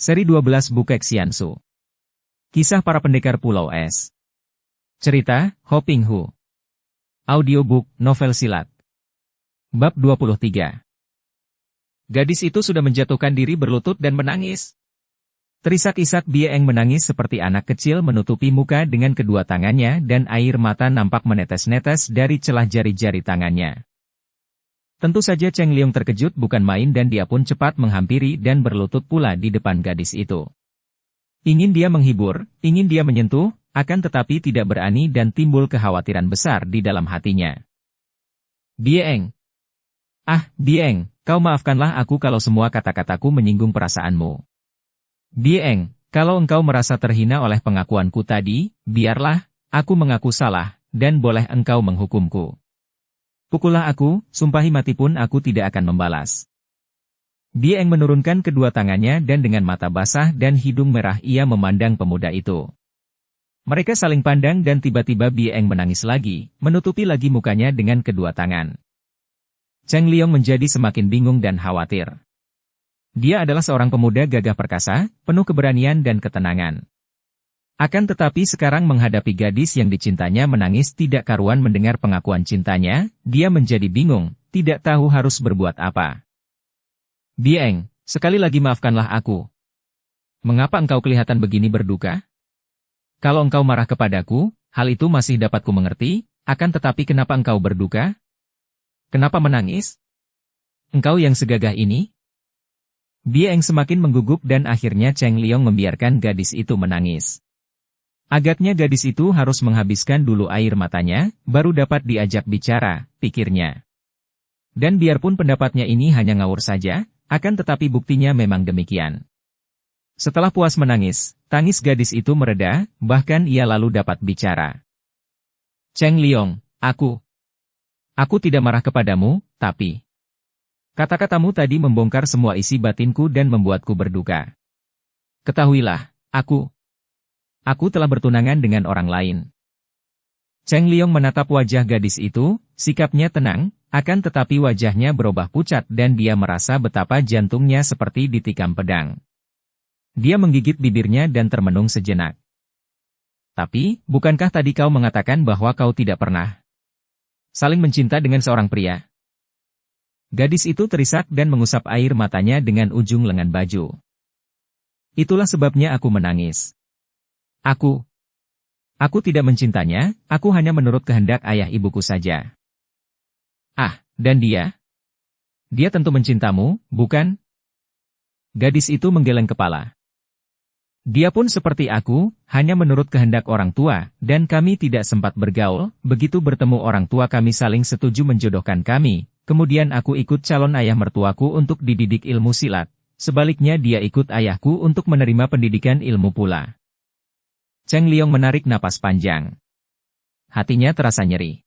Seri 12 Bukek Xiansu. Kisah para pendekar Pulau Es. Cerita, Ho Ping Hu. Audiobook, novel silat. Bab 23. Gadis itu sudah menjatuhkan diri berlutut dan menangis. Terisak-isak Bie Eng menangis seperti anak kecil menutupi muka dengan kedua tangannya dan air mata nampak menetes-netes dari celah jari-jari tangannya. Tentu saja Cheng Liong terkejut bukan main dan dia pun cepat menghampiri dan berlutut pula di depan gadis itu. Ingin dia menghibur, ingin dia menyentuh, akan tetapi tidak berani dan timbul kekhawatiran besar di dalam hatinya. Bie Eng. Ah, Bie Eng, kau maafkanlah aku kalau semua kata-kataku menyinggung perasaanmu. Bie Eng, kalau engkau merasa terhina oleh pengakuanku tadi, biarlah, aku mengaku salah, dan boleh engkau menghukumku. Pukullah aku, sumpahi mati pun aku tidak akan membalas. Bie Eng menurunkan kedua tangannya dan dengan mata basah dan hidung merah ia memandang pemuda itu. Mereka saling pandang dan tiba-tiba Bie Eng menangis lagi, menutupi lagi mukanya dengan kedua tangan. Cheng Liong menjadi semakin bingung dan khawatir. Dia adalah seorang pemuda gagah perkasa, penuh keberanian dan ketenangan. Akan tetapi sekarang menghadapi gadis yang dicintanya menangis tidak karuan mendengar pengakuan cintanya, dia menjadi bingung, tidak tahu harus berbuat apa. Bie Eng, sekali lagi maafkanlah aku. Mengapa engkau kelihatan begini berduka? Kalau engkau marah kepadaku, hal itu masih dapat ku mengerti, akan tetapi kenapa engkau berduka? Kenapa menangis? Engkau yang segagah ini? Bie Eng semakin menggugup dan akhirnya Cheng Liong membiarkan gadis itu menangis. Agaknya gadis itu harus menghabiskan dulu air matanya, baru dapat diajak bicara, pikirnya. Dan biarpun pendapatnya ini hanya ngawur saja, akan tetapi buktinya memang demikian. Setelah puas menangis, tangis gadis itu mereda, bahkan ia lalu dapat bicara. Cheng Liong, aku tidak marah kepadamu, tapi kata-katamu tadi membongkar semua isi batinku dan membuatku berduka. Ketahuilah, Aku telah bertunangan dengan orang lain. Cheng Liong menatap wajah gadis itu, sikapnya tenang, akan tetapi wajahnya berubah pucat dan dia merasa betapa jantungnya seperti ditikam pedang. Dia menggigit bibirnya dan termenung sejenak. Tapi, bukankah tadi kau mengatakan bahwa kau tidak pernah saling mencinta dengan seorang pria? Gadis itu terisak dan mengusap air matanya dengan ujung lengan baju. Itulah sebabnya aku menangis. Aku tidak mencintanya, aku hanya menurut kehendak ayah ibuku saja. Ah, dan dia? Dia tentu mencintamu, bukan? Gadis itu menggeleng kepala. Dia pun seperti aku, hanya menurut kehendak orang tua, dan kami tidak sempat bergaul, begitu bertemu orang tua kami saling setuju menjodohkan kami, kemudian aku ikut calon ayah mertuaku untuk dididik ilmu silat, sebaliknya dia ikut ayahku untuk menerima pendidikan ilmu pula. Cheng Liong menarik napas panjang. Hatinya terasa nyeri.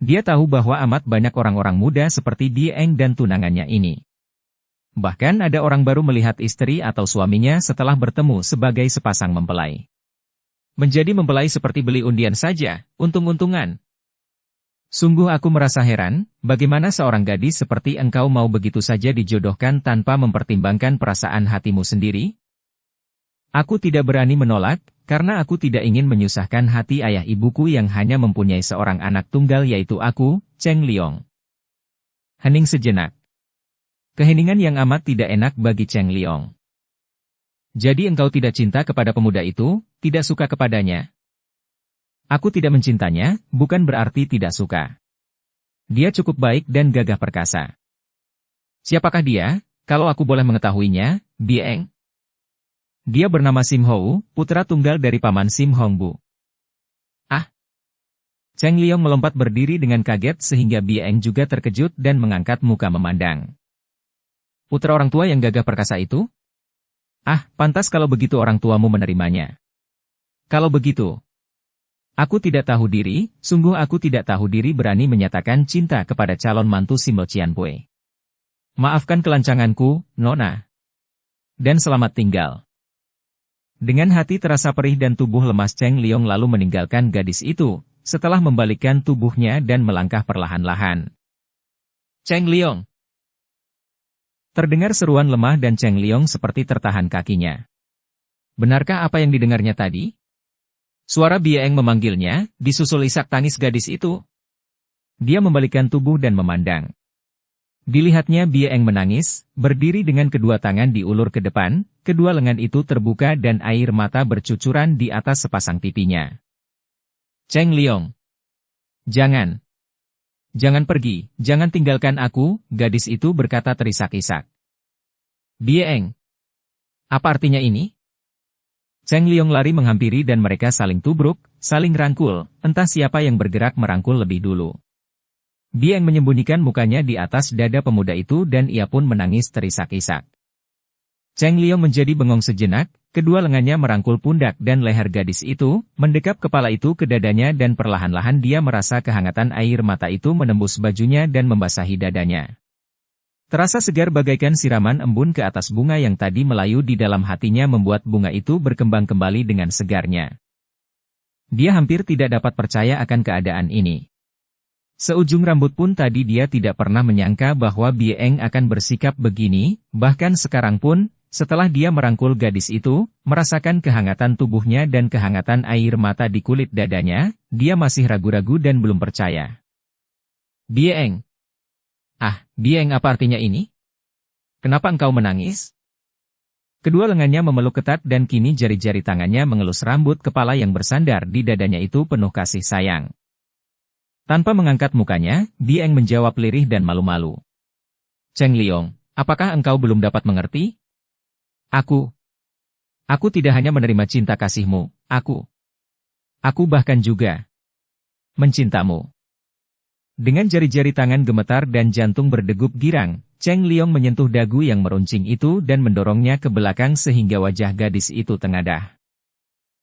Dia tahu bahwa amat banyak orang-orang muda seperti Bie Eng dan tunangannya ini. Bahkan ada orang baru melihat istri atau suaminya setelah bertemu sebagai sepasang mempelai. Menjadi mempelai seperti beli undian saja, untung-untungan. Sungguh aku merasa heran, bagaimana seorang gadis seperti engkau mau begitu saja dijodohkan tanpa mempertimbangkan perasaan hatimu sendiri? Aku tidak berani menolak, karena aku tidak ingin menyusahkan hati ayah ibuku yang hanya mempunyai seorang anak tunggal yaitu aku, Cheng Liong. Hening sejenak. Keheningan yang amat tidak enak bagi Cheng Liong. Jadi engkau tidak cinta kepada pemuda itu, tidak suka kepadanya? Aku tidak mencintanya, bukan berarti tidak suka. Dia cukup baik dan gagah perkasa. Siapakah dia, kalau aku boleh mengetahuinya, Bie Eng? Dia bernama Sim Hou, putra tunggal dari paman Sim Hong Bu. Ah! Cheng Liong melompat berdiri dengan kaget sehingga Bie Eng juga terkejut dan mengangkat muka memandang. Putra orang tua yang gagah perkasa itu? Ah, pantas kalau begitu orang tuamu menerimanya. Kalau begitu, aku tidak tahu diri, sungguh aku tidak tahu diri berani menyatakan cinta kepada calon mantu Sim Lo Cianpui. Maafkan kelancanganku, Nona. Dan selamat tinggal. Dengan hati terasa perih dan tubuh lemas Cheng Liong lalu meninggalkan gadis itu, setelah membalikkan tubuhnya dan melangkah perlahan-lahan. Cheng Liong! Terdengar seruan lemah dan Cheng Liong seperti tertahan kakinya. Benarkah apa yang didengarnya tadi? Suara Bieng memanggilnya, disusul isak tangis gadis itu. Dia membalikkan tubuh dan memandang. Dilihatnya Bieng menangis, berdiri dengan kedua tangan diulur ke depan, kedua lengan itu terbuka dan air mata bercucuran di atas sepasang pipinya. Cheng Liong. Jangan. Jangan pergi, jangan tinggalkan aku, gadis itu berkata terisak-isak. Bieng. Apa artinya ini? Cheng Liong lari menghampiri dan mereka saling tubruk, saling rangkul, entah siapa yang bergerak merangkul lebih dulu. Bieng menyembunyikan mukanya di atas dada pemuda itu dan ia pun menangis terisak-isak. Cheng Liong menjadi bengong sejenak, kedua lengannya merangkul pundak dan leher gadis itu, mendekap kepala itu ke dadanya dan perlahan-lahan dia merasa kehangatan air mata itu menembus bajunya dan membasahi dadanya. Terasa segar bagaikan siraman embun ke atas bunga yang tadi melayu di dalam hatinya membuat bunga itu berkembang kembali dengan segarnya. Dia hampir tidak dapat percaya akan keadaan ini. Seujung rambut pun tadi dia tidak pernah menyangka bahwa Bieng akan bersikap begini, bahkan sekarang pun, setelah dia merangkul gadis itu, merasakan kehangatan tubuhnya dan kehangatan air mata di kulit dadanya, dia masih ragu-ragu dan belum percaya. Bieng. Ah, Bieng apa artinya ini? Kenapa engkau menangis? Kedua lengannya memeluk ketat dan kini jari-jari tangannya mengelus rambut kepala yang bersandar di dadanya itu penuh kasih sayang. Tanpa mengangkat mukanya, Bieng menjawab lirih dan malu-malu. Cheng Liong, apakah engkau belum dapat mengerti? Aku tidak hanya menerima cinta kasihmu, aku bahkan juga mencintamu. Dengan jari-jari tangan gemetar dan jantung berdegup girang, Cheng Liong menyentuh dagu yang meruncing itu dan mendorongnya ke belakang sehingga wajah gadis itu tengadah.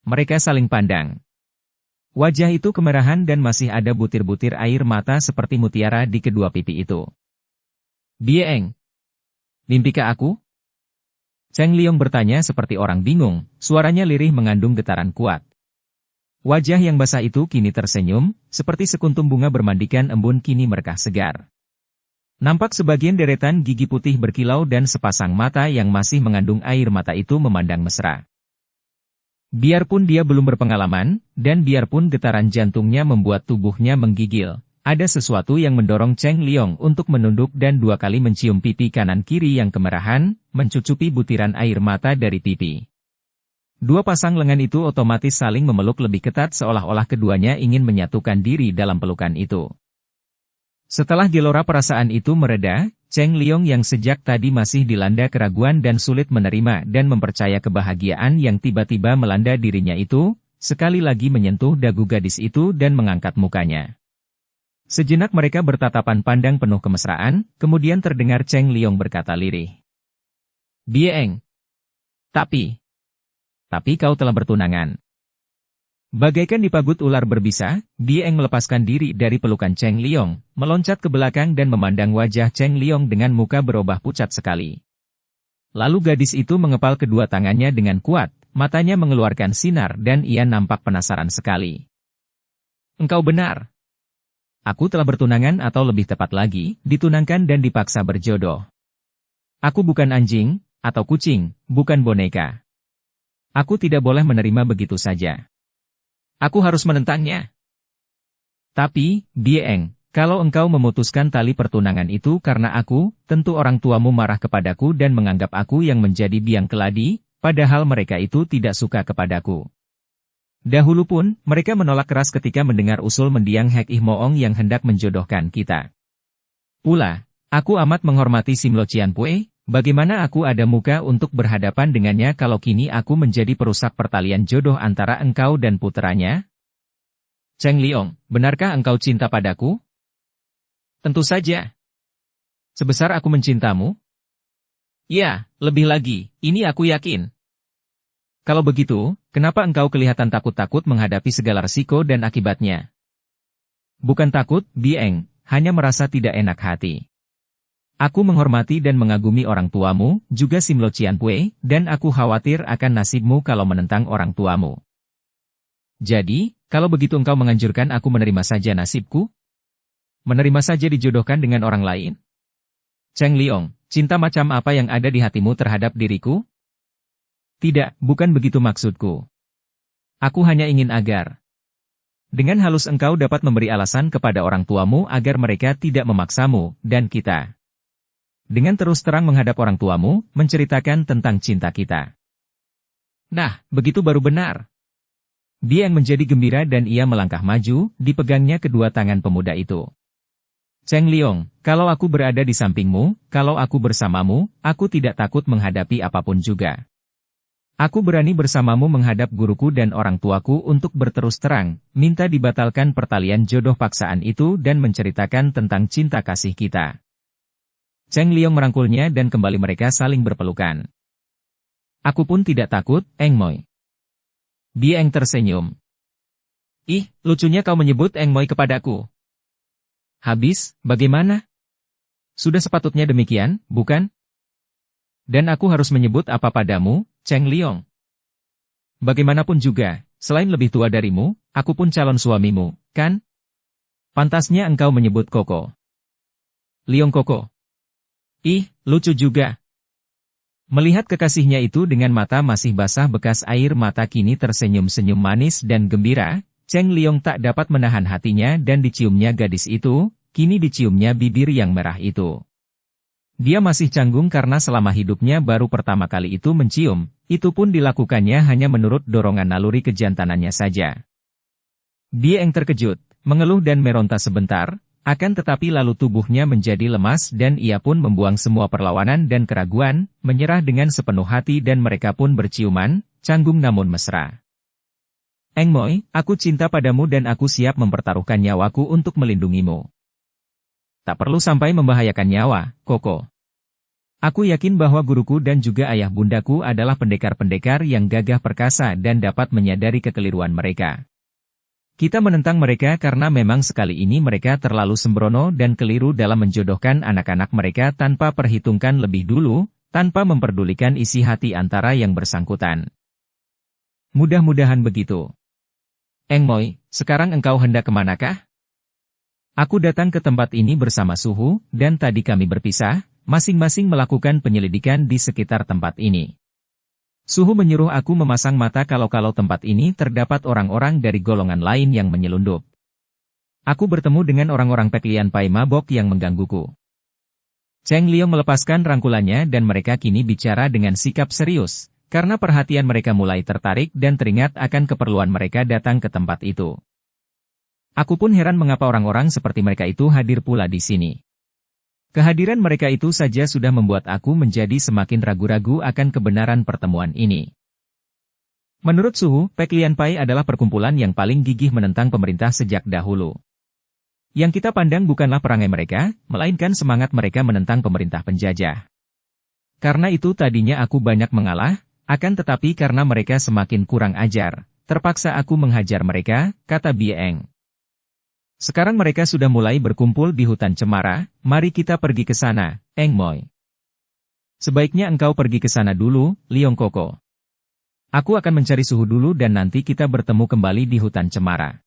Mereka saling pandang. Wajah itu kemerahan dan masih ada butir-butir air mata seperti mutiara di kedua pipi itu. Bieng. Mimpikah aku? Cheng Liong bertanya seperti orang bingung, suaranya lirih mengandung getaran kuat. Wajah yang basah itu kini tersenyum, seperti sekuntum bunga bermandikan embun kini merkah segar. Nampak sebagian deretan gigi putih berkilau dan sepasang mata yang masih mengandung air mata itu memandang mesra. Biarpun dia belum berpengalaman, dan biarpun getaran jantungnya membuat tubuhnya menggigil, ada sesuatu yang mendorong Cheng Liong untuk menunduk dan dua kali mencium pipi kanan kiri yang kemerahan, mencucupi butiran air mata dari pipi. Dua pasang lengan itu otomatis saling memeluk lebih ketat seolah-olah keduanya ingin menyatukan diri dalam pelukan itu. Setelah gelora perasaan itu mereda, Cheng Liong yang sejak tadi masih dilanda keraguan dan sulit menerima dan mempercaya kebahagiaan yang tiba-tiba melanda dirinya itu, sekali lagi menyentuh dagu gadis itu dan mengangkat mukanya. Sejenak mereka bertatapan pandang penuh kemesraan, kemudian terdengar Cheng Liong berkata lirih. Bieng. Tapi kau telah bertunangan. Bagaikan dipagut ular berbisa, Bieng melepaskan diri dari pelukan Cheng Liong, meloncat ke belakang dan memandang wajah Cheng Liong dengan muka berubah pucat sekali. Lalu gadis itu mengepal kedua tangannya dengan kuat, matanya mengeluarkan sinar dan ia nampak penasaran sekali. Engkau benar. Aku telah bertunangan atau lebih tepat lagi, ditunangkan dan dipaksa berjodoh. Aku bukan anjing, atau kucing, bukan boneka. Aku tidak boleh menerima begitu saja. Aku harus menentangnya. Tapi, Bieng, kalau engkau memutuskan tali pertunangan itu karena aku, tentu orang tuamu marah kepadaku dan menganggap aku yang menjadi biang keladi, padahal mereka itu tidak suka kepadaku. Dahulu pun, mereka menolak keras ketika mendengar usul mendiang Hek Ih Moong yang hendak menjodohkan kita. Pula, aku amat menghormati Sim Lo Cian Pue. Bagaimana aku ada muka untuk berhadapan dengannya kalau kini aku menjadi perusak pertalian jodoh antara engkau dan puteranya? Cheng Liong, benarkah engkau cinta padaku? Tentu saja. Sebesar aku mencintamu? Ya, lebih lagi, ini aku yakin. Kalau begitu, kenapa engkau kelihatan takut-takut menghadapi segala resiko dan akibatnya? Bukan takut, Bieng, hanya merasa tidak enak hati. Aku menghormati dan mengagumi orang tuamu, juga Sim Lo Cian Pue, dan aku khawatir akan nasibmu kalau menentang orang tuamu. Jadi, kalau begitu engkau menganjurkan aku menerima saja nasibku? Menerima saja dijodohkan dengan orang lain? Cheng Liong, Cinta macam apa yang ada di hatimu terhadap diriku? Tidak, bukan begitu maksudku. Aku hanya ingin agar dengan halus engkau dapat memberi alasan kepada orang tuamu agar mereka tidak memaksamu, dan kita. Dengan terus terang menghadap orang tuamu, menceritakan tentang cinta kita. Nah, begitu baru benar. Dia yang menjadi gembira dan ia melangkah maju, dipegangnya kedua tangan pemuda itu. Cheng Liong, kalau aku berada di sampingmu, kalau aku bersamamu, aku tidak takut menghadapi apapun juga. Aku berani bersamamu menghadap guruku dan orang tuaku untuk berterus terang, minta dibatalkan pertalian jodoh paksaan itu dan menceritakan tentang cinta kasih kita. Cheng Liong merangkulnya dan kembali mereka saling berpelukan. Aku pun tidak takut, Eng Moi. Dia Eng tersenyum. Ih, lucunya kau menyebut Eng Moi kepadaku. Habis, bagaimana? Sudah sepatutnya demikian, bukan? Dan aku harus menyebut apa padamu, Cheng Liong? Bagaimanapun juga, selain lebih tua darimu, aku pun calon suamimu, kan? Pantasnya engkau menyebut Koko. Liong Koko. Ih, lucu juga. Melihat kekasihnya itu dengan mata masih basah bekas air mata kini tersenyum-senyum manis dan gembira, Cheng Liong tak dapat menahan hatinya dan diciumnya gadis itu, kini diciumnya bibir yang merah itu. Dia masih canggung karena selama hidupnya baru pertama kali itu mencium, itu pun dilakukannya hanya menurut dorongan naluri kejantanannya saja. Dia yang terkejut, mengeluh dan meronta sebentar, akan tetapi lalu tubuhnya menjadi lemas dan ia pun membuang semua perlawanan dan keraguan, menyerah dengan sepenuh hati dan mereka pun berciuman, canggung namun mesra. Eng Moi, aku cinta padamu dan aku siap mempertaruhkan nyawaku untuk melindungimu. Tak perlu sampai membahayakan nyawa, Koko. Aku yakin bahwa guruku dan juga ayah bundaku adalah pendekar-pendekar yang gagah perkasa dan dapat menyadari kekeliruan mereka. Kita menentang mereka karena memang sekali ini mereka terlalu sembrono dan keliru dalam menjodohkan anak-anak mereka tanpa perhitungkan lebih dulu, tanpa memperdulikan isi hati antara yang bersangkutan. Mudah-mudahan begitu. Eng Moi, sekarang engkau hendak kemanakah? Aku datang ke tempat ini bersama Suhu, dan tadi kami berpisah, masing-masing melakukan penyelidikan di sekitar tempat ini. Suhu menyuruh aku memasang mata kalau-kalau tempat ini terdapat orang-orang dari golongan lain yang menyelundup. Aku bertemu dengan orang-orang Peklian Pai mabok yang menggangguku. Cheng Liong melepaskan rangkulannya dan mereka kini bicara dengan sikap serius, karena perhatian mereka mulai tertarik dan teringat akan keperluan mereka datang ke tempat itu. Aku pun heran mengapa orang-orang seperti mereka itu hadir pula di sini. Kehadiran mereka itu saja sudah membuat aku menjadi semakin ragu-ragu akan kebenaran pertemuan ini. Menurut Suhu, Peklian Pai adalah perkumpulan yang paling gigih menentang pemerintah sejak dahulu. Yang kita pandang bukanlah perangai mereka, melainkan semangat mereka menentang pemerintah penjajah. Karena itu tadinya aku banyak mengalah, akan tetapi karena mereka semakin kurang ajar, terpaksa aku menghajar mereka, kata Bieng. Sekarang mereka sudah mulai berkumpul di hutan cemara, mari kita pergi ke sana, Eng Moi. Sebaiknya engkau pergi ke sana dulu, Liong Koko. Aku akan mencari Suhu dulu dan nanti kita bertemu kembali di hutan cemara.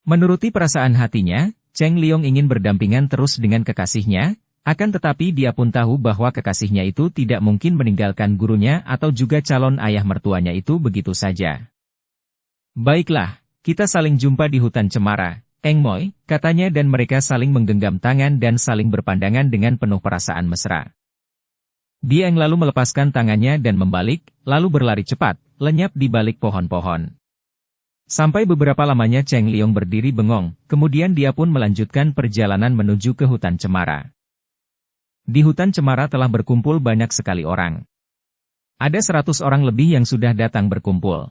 Menuruti perasaan hatinya, Cheng Liong ingin berdampingan terus dengan kekasihnya, akan tetapi dia pun tahu bahwa kekasihnya itu tidak mungkin meninggalkan gurunya atau juga calon ayah mertuanya itu begitu saja. Baiklah, kita saling jumpa di hutan cemara, Eng Moi, katanya dan mereka saling menggenggam tangan dan saling berpandangan dengan penuh perasaan mesra. Bieng lalu melepaskan tangannya dan membalik, lalu berlari cepat, lenyap di balik pohon-pohon. Sampai beberapa lamanya Cheng Liong berdiri bengong, kemudian dia pun melanjutkan perjalanan menuju ke hutan cemara. Di hutan cemara telah berkumpul banyak sekali orang. Ada 100 orang lebih yang sudah datang berkumpul.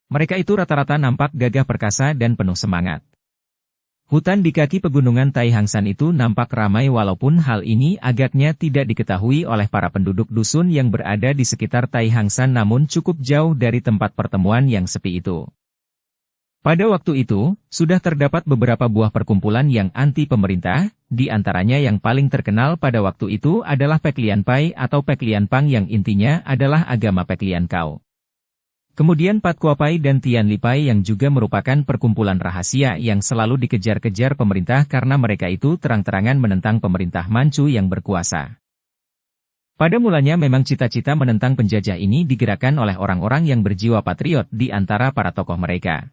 Mereka itu rata-rata nampak gagah perkasa dan penuh semangat. Hutan di kaki pegunungan Tai Hangsan itu nampak ramai walaupun hal ini agaknya tidak diketahui oleh para penduduk dusun yang berada di sekitar Tai Hangsan namun cukup jauh dari tempat pertemuan yang sepi itu. Pada waktu itu, sudah terdapat beberapa buah perkumpulan yang anti pemerintah, di antaranya yang paling terkenal pada waktu itu adalah Peklian Pai atau Peklian Pang yang intinya adalah agama Peklian Kau. Kemudian Pat Kua Pai dan Tian Li Pai yang juga merupakan perkumpulan rahasia yang selalu dikejar-kejar pemerintah karena mereka itu terang-terangan menentang pemerintah Manchu yang berkuasa. Pada mulanya memang cita-cita menentang penjajah ini digerakkan oleh orang-orang yang berjiwa patriot di antara para tokoh mereka.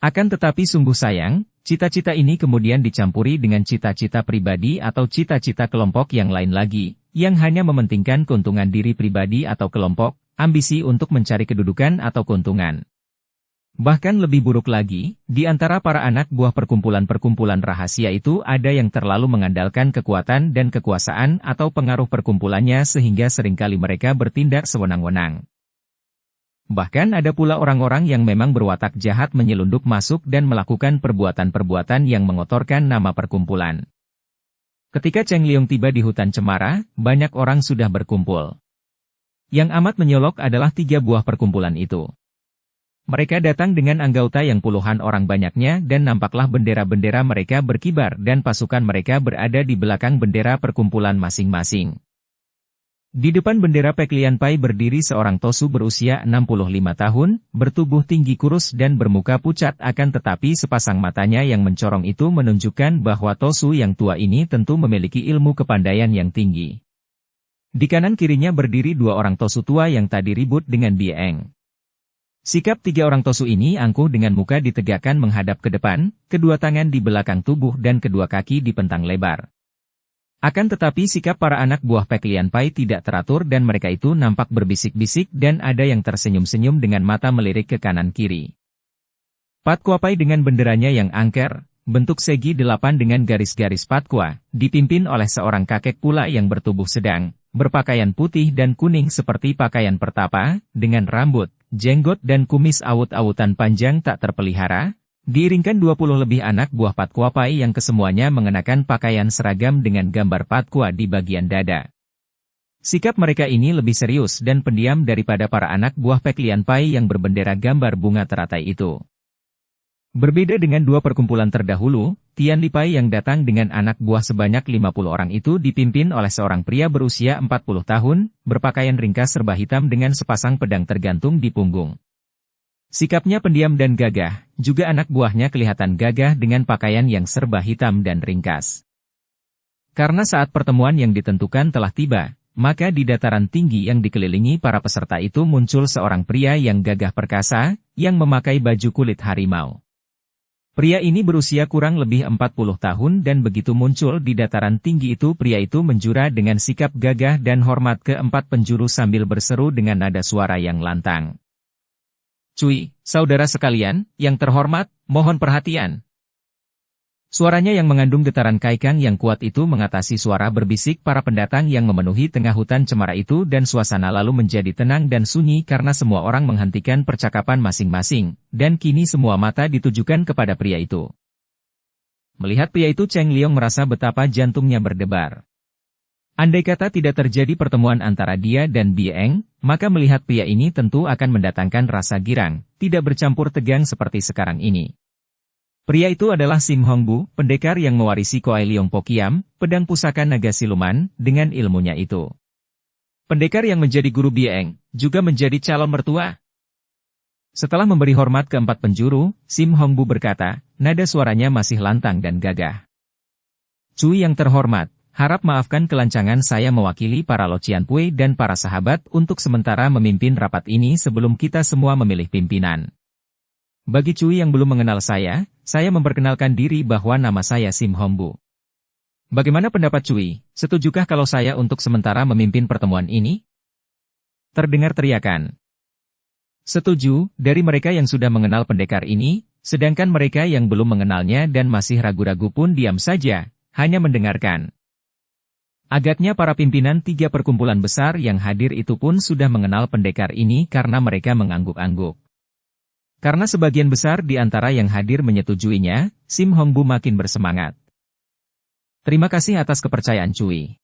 Akan tetapi sungguh sayang, cita-cita ini kemudian dicampuri dengan cita-cita pribadi atau cita-cita kelompok yang lain lagi, yang hanya mementingkan keuntungan diri pribadi atau kelompok, ambisi untuk mencari kedudukan atau keuntungan. Bahkan lebih buruk lagi, di antara para anak buah perkumpulan-perkumpulan rahasia itu ada yang terlalu mengandalkan kekuatan dan kekuasaan atau pengaruh perkumpulannya sehingga seringkali mereka bertindak sewenang-wenang. Bahkan ada pula orang-orang yang memang berwatak jahat menyelundup masuk dan melakukan perbuatan-perbuatan yang mengotorkan nama perkumpulan. Ketika Cheng Liong tiba di hutan cemara, banyak orang sudah berkumpul. Yang amat menyolok adalah 3 buah perkumpulan itu. Mereka datang dengan anggota yang puluhan orang banyaknya dan nampaklah bendera-bendera mereka berkibar dan pasukan mereka berada di belakang bendera perkumpulan masing-masing. Di depan bendera Peklian Pai berdiri seorang Tosu berusia 65 tahun, bertubuh tinggi kurus dan bermuka pucat akan tetapi sepasang matanya yang mencorong itu menunjukkan bahwa Tosu yang tua ini tentu memiliki ilmu kepandaian yang tinggi. Di kanan kirinya berdiri 2 orang Tosu tua yang tadi ribut dengan Bieng. Sikap 3 orang Tosu ini angkuh dengan muka ditegakkan menghadap ke depan, kedua tangan di belakang tubuh dan kedua kaki dipentang lebar. Akan tetapi sikap para anak buah Peklian Pai tidak teratur dan mereka itu nampak berbisik-bisik dan ada yang tersenyum-senyum dengan mata melirik ke kanan kiri. Patkwa Pai dengan benderanya yang angker, bentuk segi 8 dengan garis-garis patkwa, dipimpin oleh seorang kakek pula yang bertubuh sedang, berpakaian putih dan kuning seperti pakaian pertapa, dengan rambut, jenggot dan kumis awut-awutan panjang tak terpelihara, diiringkan 20 lebih anak buah Patkwa Pai yang kesemuanya mengenakan pakaian seragam dengan gambar Patkwa di bagian dada. Sikap mereka ini lebih serius dan pendiam daripada para anak buah Peklian Pai yang berbendera gambar bunga teratai itu. Berbeda dengan 2 perkumpulan terdahulu, Tian Li Pai yang datang dengan anak buah sebanyak 50 orang itu dipimpin oleh seorang pria berusia 40 tahun, berpakaian ringkas serba hitam dengan sepasang pedang tergantung di punggung. Sikapnya pendiam dan gagah, juga anak buahnya kelihatan gagah dengan pakaian yang serba hitam dan ringkas. Karena saat pertemuan yang ditentukan telah tiba, maka di dataran tinggi yang dikelilingi para peserta itu muncul seorang pria yang gagah perkasa, yang memakai baju kulit harimau. Pria ini berusia kurang lebih 40 tahun dan begitu muncul di dataran tinggi itu pria itu menjura dengan sikap gagah dan hormat ke 4 penjuru sambil berseru dengan nada suara yang lantang. "Cui, saudara sekalian, yang terhormat, mohon perhatian." Suaranya yang mengandung getaran kaikang yang kuat itu mengatasi suara berbisik para pendatang yang memenuhi tengah hutan cemara itu dan suasana lalu menjadi tenang dan sunyi karena semua orang menghentikan percakapan masing-masing, dan kini semua mata ditujukan kepada pria itu. Melihat pria itu Cheng Liong merasa betapa jantungnya berdebar. Andai kata tidak terjadi pertemuan antara dia dan Bieng, maka melihat pria ini tentu akan mendatangkan rasa girang, tidak bercampur tegang seperti sekarang ini. Pria itu adalah Sim Hongbu, pendekar yang mewarisi Koai Liong Pokiam, pedang pusaka naga siluman, dengan ilmunya itu. Pendekar yang menjadi guru Bieng, juga menjadi calon mertua. Setelah memberi hormat ke 4 penjuru, Sim Hongbu berkata, nada suaranya masih lantang dan gagah. "Cui yang terhormat, harap maafkan kelancangan saya mewakili para Lo Cian Pui dan para sahabat untuk sementara memimpin rapat ini sebelum kita semua memilih pimpinan. Bagi Cui yang belum mengenal saya memperkenalkan diri bahwa nama saya Sim Hongbu. Bagaimana pendapat Cui, setujukah kalau saya untuk sementara memimpin pertemuan ini?" Terdengar teriakan. "Setuju," dari mereka yang sudah mengenal pendekar ini, sedangkan mereka yang belum mengenalnya dan masih ragu-ragu pun diam saja, hanya mendengarkan. Agaknya para pimpinan 3 perkumpulan besar yang hadir itu pun sudah mengenal pendekar ini karena mereka mengangguk-angguk. Karena sebagian besar di antara yang hadir menyetujuinya, Sim Hongbu makin bersemangat. "Terima kasih atas kepercayaan Cui.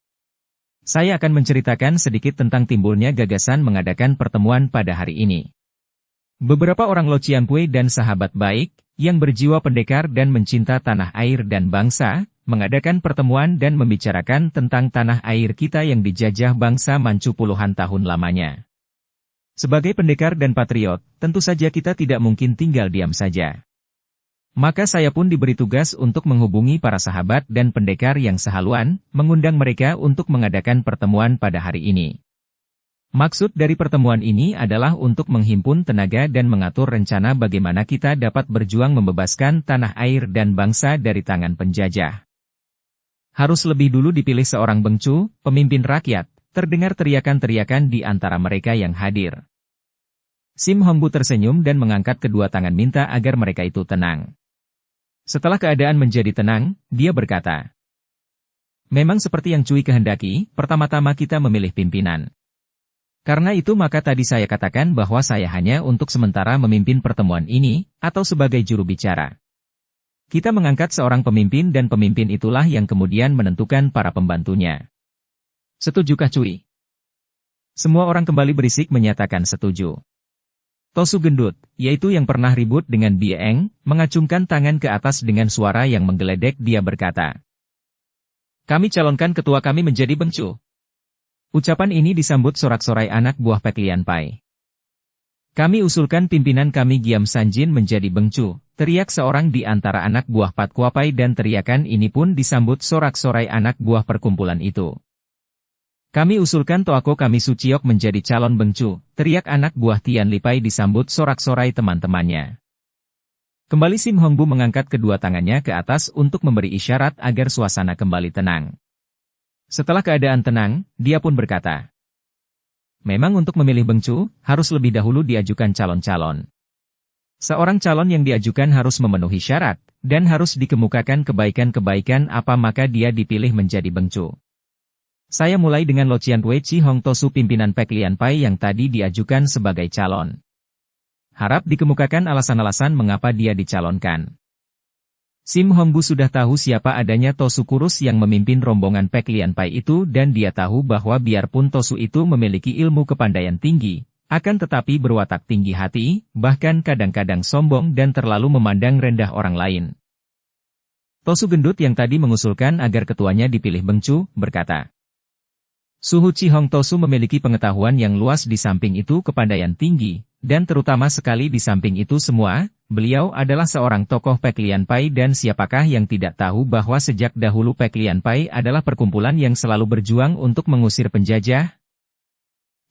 Saya akan menceritakan sedikit tentang timbulnya gagasan mengadakan pertemuan pada hari ini. Beberapa orang Lo Cian Pui dan sahabat baik, yang berjiwa pendekar dan mencinta tanah air dan bangsa, mengadakan pertemuan dan membicarakan tentang tanah air kita yang dijajah bangsa Manchu puluhan tahun lamanya. Sebagai pendekar dan patriot, tentu saja kita tidak mungkin tinggal diam saja. Maka saya pun diberi tugas untuk menghubungi para sahabat dan pendekar yang sehaluan, mengundang mereka untuk mengadakan pertemuan pada hari ini. Maksud dari pertemuan ini adalah untuk menghimpun tenaga dan mengatur rencana bagaimana kita dapat berjuang membebaskan tanah air dan bangsa dari tangan penjajah. Harus lebih dulu dipilih seorang bengcu, pemimpin rakyat, terdengar teriakan-teriakan di antara mereka yang hadir. Sim Hongbu tersenyum dan mengangkat kedua tangan minta agar mereka itu tenang. Setelah keadaan menjadi tenang, dia berkata, "Memang seperti yang Cui kehendaki, pertama-tama kita memilih pimpinan. Karena itu maka tadi saya katakan bahwa saya hanya untuk sementara memimpin pertemuan ini, atau sebagai juru bicara. Kita mengangkat seorang pemimpin dan pemimpin itulah yang kemudian menentukan para pembantunya. Setujukah Cui?" Semua orang kembali berisik menyatakan setuju. Tosu gendut, yaitu yang pernah ribut dengan Bieng, mengacungkan tangan ke atas dengan suara yang menggeledek. Dia berkata, "Kami calonkan ketua kami menjadi bengcu." Ucapan ini disambut sorak-sorai anak buah Pek Lian Pai. "Kami usulkan pimpinan kami Giam Sanjin menjadi bengcu," teriak seorang di antara anak buah Pat Kua Pai, dan teriakan ini pun disambut sorak-sorai anak buah perkumpulan itu. "Kami usulkan Toako kami Suciok menjadi calon bengcu," teriak anak buah Tian Lipai disambut sorak-sorai teman-temannya. Kembali Sim Hongbu mengangkat kedua tangannya ke atas untuk memberi isyarat agar suasana kembali tenang. Setelah keadaan tenang, dia pun berkata, "Memang untuk memilih bengcu, harus lebih dahulu diajukan calon-calon. Seorang calon yang diajukan harus memenuhi syarat, dan harus dikemukakan kebaikan-kebaikan apa maka dia dipilih menjadi bengcu. Saya mulai dengan Lo Chian Wei Chi Hong Tosu pimpinan Pek Lian Pai yang tadi diajukan sebagai calon. Harap dikemukakan alasan-alasan mengapa dia dicalonkan." Sim Hongbu sudah tahu siapa adanya Tosu kurus yang memimpin rombongan Pek Lian Pai itu, dan dia tahu bahwa biarpun Tosu itu memiliki ilmu kepandaian tinggi, akan tetapi berwatak tinggi hati, bahkan kadang-kadang sombong dan terlalu memandang rendah orang lain. Tosu gendut yang tadi mengusulkan agar ketuanya dipilih bengcu, berkata, "Suhu Chi Hong Tosu memiliki pengetahuan yang luas, di samping itu kepandaian tinggi, dan terutama sekali di samping itu semua, beliau adalah seorang tokoh Pek Lian Pai, dan siapakah yang tidak tahu bahwa sejak dahulu Pek Lian Pai adalah perkumpulan yang selalu berjuang untuk mengusir penjajah?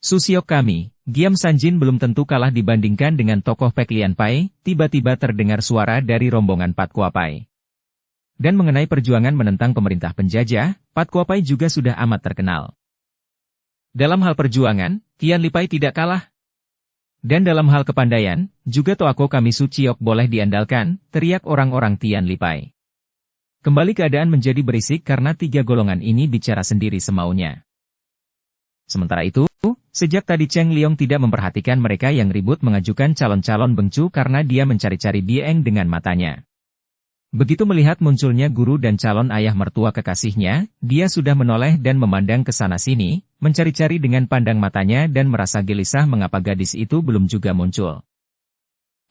Susiok kami, Giam Sanjin belum tentu kalah dibandingkan dengan tokoh Pek Lian Pai." Tiba-tiba terdengar suara dari rombongan Pat Kua Pai. Dan mengenai perjuangan menentang pemerintah penjajah, Pat Kua Pai juga sudah amat terkenal. Dalam hal perjuangan, Tian Lipai tidak kalah. Dan dalam hal kepandaian, juga Toako kami Suciok boleh diandalkan, teriak orang-orang Tian Lipai. Kembali keadaan menjadi berisik karena tiga golongan ini bicara sendiri semaunya. Sementara itu, sejak tadi Cheng Liong tidak memperhatikan mereka yang ribut mengajukan calon-calon bengcu karena dia mencari-cari Bieng dengan matanya. Begitu melihat munculnya guru dan calon ayah mertua kekasihnya, dia sudah menoleh dan memandang ke sana-sini, mencari-cari dengan pandang matanya dan merasa gelisah mengapa gadis itu belum juga muncul.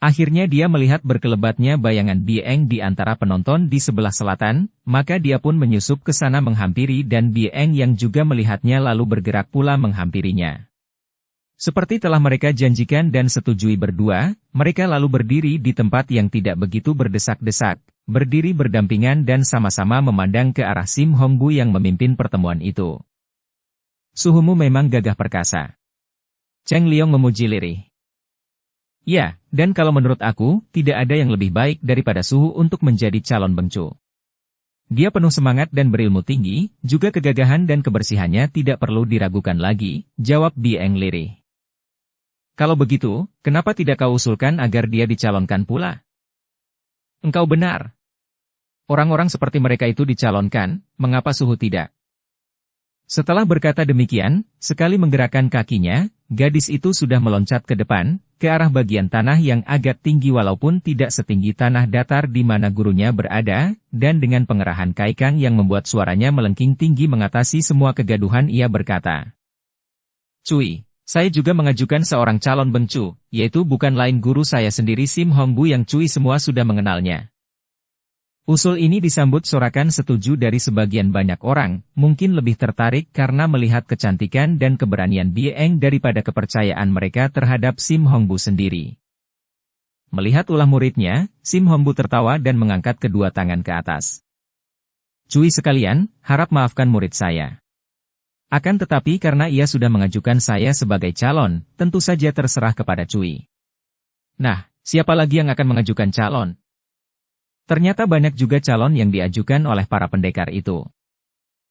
Akhirnya dia melihat berkelebatnya bayangan Bieng di antara penonton di sebelah selatan, maka dia pun menyusup ke sana menghampiri, dan Bieng yang juga melihatnya lalu bergerak pula menghampirinya. Seperti telah mereka janjikan dan setujui berdua, mereka lalu berdiri di tempat yang tidak begitu berdesak-desak, berdiri berdampingan dan sama-sama memandang ke arah Sim Hongbu yang memimpin pertemuan itu. "Suhumu memang gagah perkasa." Cheng Liong memuji lirih. "Ya, dan kalau menurut aku, tidak ada yang lebih baik daripada Suhu untuk menjadi calon bengcu. Dia penuh semangat dan berilmu tinggi, juga kegagahan dan kebersihannya tidak perlu diragukan lagi," jawab Bieng lirih. "Kalau begitu, kenapa tidak kau usulkan agar dia dicalonkan pula?" "Engkau benar. Orang-orang seperti mereka itu dicalonkan, mengapa Suhu tidak?" Setelah berkata demikian, sekali menggerakkan kakinya, gadis itu sudah meloncat ke depan, ke arah bagian tanah yang agak tinggi walaupun tidak setinggi tanah datar di mana gurunya berada, dan dengan pengerahan kaikang yang membuat suaranya melengking tinggi mengatasi semua kegaduhan ia berkata, "Cui, saya juga mengajukan seorang calon bengcu, yaitu bukan lain guru saya sendiri Sim Hongbu yang Cui semua sudah mengenalnya." Usul ini disambut sorakan setuju dari sebagian banyak orang, mungkin lebih tertarik karena melihat kecantikan dan keberanian Bieng daripada kepercayaan mereka terhadap Sim Hongbu sendiri. Melihat ulah muridnya, Sim Hongbu tertawa dan mengangkat kedua tangan ke atas. Cui sekalian, harap maafkan murid saya. Akan tetapi karena ia sudah mengajukan saya sebagai calon, tentu saja terserah kepada Cui. Nah, siapa lagi yang akan mengajukan calon? Ternyata banyak juga calon yang diajukan oleh para pendekar itu.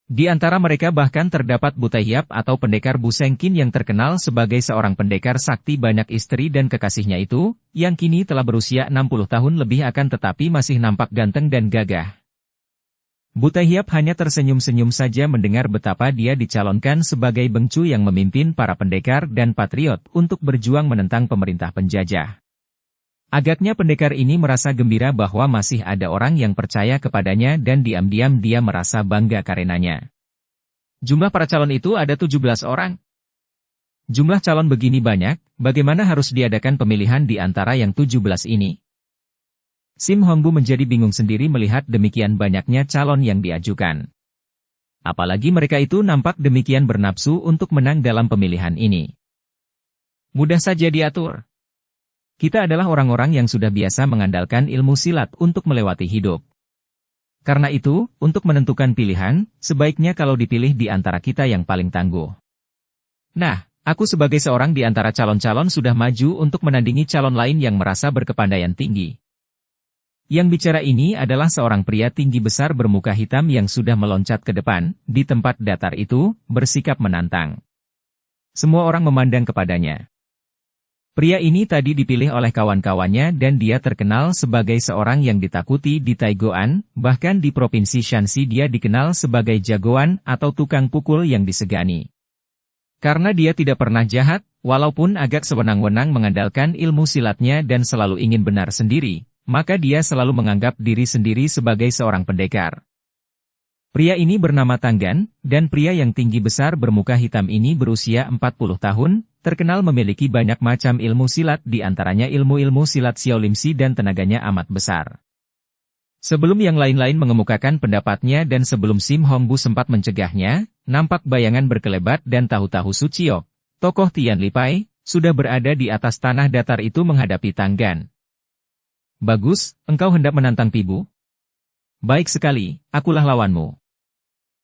Di antara mereka bahkan terdapat Butaihiap atau pendekar Busengkin yang terkenal sebagai seorang pendekar sakti banyak istri dan kekasihnya itu, yang kini telah berusia 60 tahun lebih akan tetapi masih nampak ganteng dan gagah. Butaihiap hanya tersenyum-senyum saja mendengar betapa dia dicalonkan sebagai bengcu yang memimpin para pendekar dan patriot untuk berjuang menentang pemerintah penjajah. Agaknya pendekar ini merasa gembira bahwa masih ada orang yang percaya kepadanya dan diam-diam dia merasa bangga karenanya. Jumlah para calon itu ada 17 orang. Jumlah calon begini banyak, bagaimana harus diadakan pemilihan di antara yang 17 ini? Sim Hongbu menjadi bingung sendiri melihat demikian banyaknya calon yang diajukan. Apalagi mereka itu nampak demikian bernafsu untuk menang dalam pemilihan ini. Mudah saja diatur. Kita adalah orang-orang yang sudah biasa mengandalkan ilmu silat untuk melewati hidup. Karena itu, untuk menentukan pilihan, sebaiknya kalau dipilih di antara kita yang paling tangguh. Nah, aku sebagai seorang di antara calon-calon sudah maju untuk menandingi calon lain yang merasa berkepandaian tinggi. Yang bicara ini adalah seorang pria tinggi besar bermuka hitam yang sudah meloncat ke depan, di tempat datar itu, bersikap menantang. Semua orang memandang kepadanya. Pria ini tadi dipilih oleh kawan-kawannya dan dia terkenal sebagai seorang yang ditakuti di Taigoan, bahkan di provinsi Shanxi dia dikenal sebagai jagoan atau tukang pukul yang disegani. Karena dia tidak pernah jahat, walaupun agak sewenang-wenang mengandalkan ilmu silatnya dan selalu ingin benar sendiri, maka dia selalu menganggap diri sendiri sebagai seorang pendekar. Pria ini bernama Tanggan, dan pria yang tinggi besar bermuka hitam ini berusia 40 tahun, terkenal memiliki banyak macam ilmu silat di antaranya ilmu-ilmu silat Xiaolimsi dan tenaganya amat besar. Sebelum yang lain-lain mengemukakan pendapatnya dan sebelum Sim Hongbu sempat mencegahnya, nampak bayangan berkelebat dan tahu-tahu Suciok, tokoh Tian Lipai, sudah berada di atas tanah datar itu menghadapi Tanggan. Bagus, engkau hendak menantang Pibu? Baik sekali, akulah lawanmu.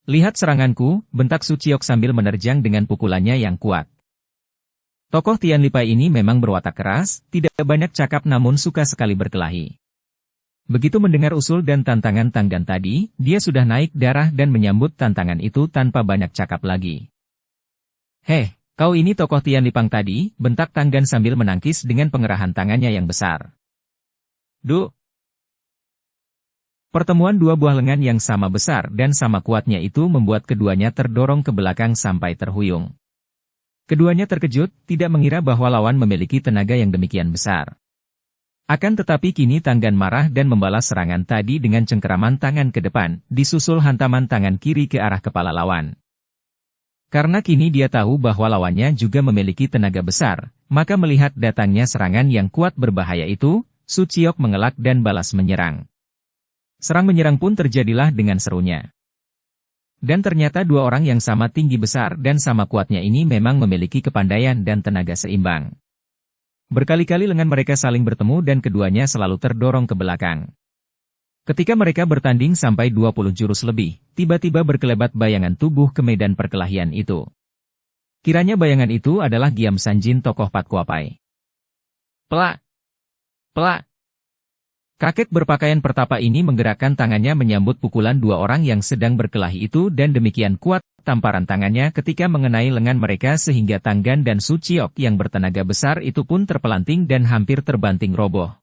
Lihat seranganku, bentak Suciok sambil menerjang dengan pukulannya yang kuat. Tokoh Tian Lipai ini memang berwatak keras, tidak banyak cakap namun suka sekali berkelahi. Begitu mendengar usul dan tantangan Tanggan tadi, dia sudah naik darah dan menyambut tantangan itu tanpa banyak cakap lagi. Heh, kau ini tokoh Tian Lipang tadi, bentak Tanggan sambil menangkis dengan pengerahan tangannya yang besar. Duh! Pertemuan dua buah lengan yang sama besar dan sama kuatnya itu membuat keduanya terdorong ke belakang sampai terhuyung. Keduanya terkejut, tidak mengira bahwa lawan memiliki tenaga yang demikian besar. Akan tetapi kini Tanggan marah dan membalas serangan tadi dengan cengkeraman tangan ke depan, disusul hantaman tangan kiri ke arah kepala lawan. Karena kini dia tahu bahwa lawannya juga memiliki tenaga besar, maka melihat datangnya serangan yang kuat berbahaya itu, Suciok mengelak dan balas menyerang. Serang-menyerang pun terjadilah dengan serunya. Dan ternyata dua orang yang sama tinggi besar dan sama kuatnya ini memang memiliki kepandaian dan tenaga seimbang. Berkali-kali lengan mereka saling bertemu dan keduanya selalu terdorong ke belakang. Ketika mereka bertanding sampai 20 jurus lebih, tiba-tiba berkelebat bayangan tubuh ke medan perkelahian itu. Kiranya bayangan itu adalah Giam Sanjin tokoh Pat Kuapai. Pelak! Pelak! Kakek berpakaian pertapa ini menggerakkan tangannya menyambut pukulan dua orang yang sedang berkelahi itu dan demikian kuat tamparan tangannya ketika mengenai lengan mereka sehingga Tanggan dan Suciok yang bertenaga besar itu pun terpelanting dan hampir terbanting roboh.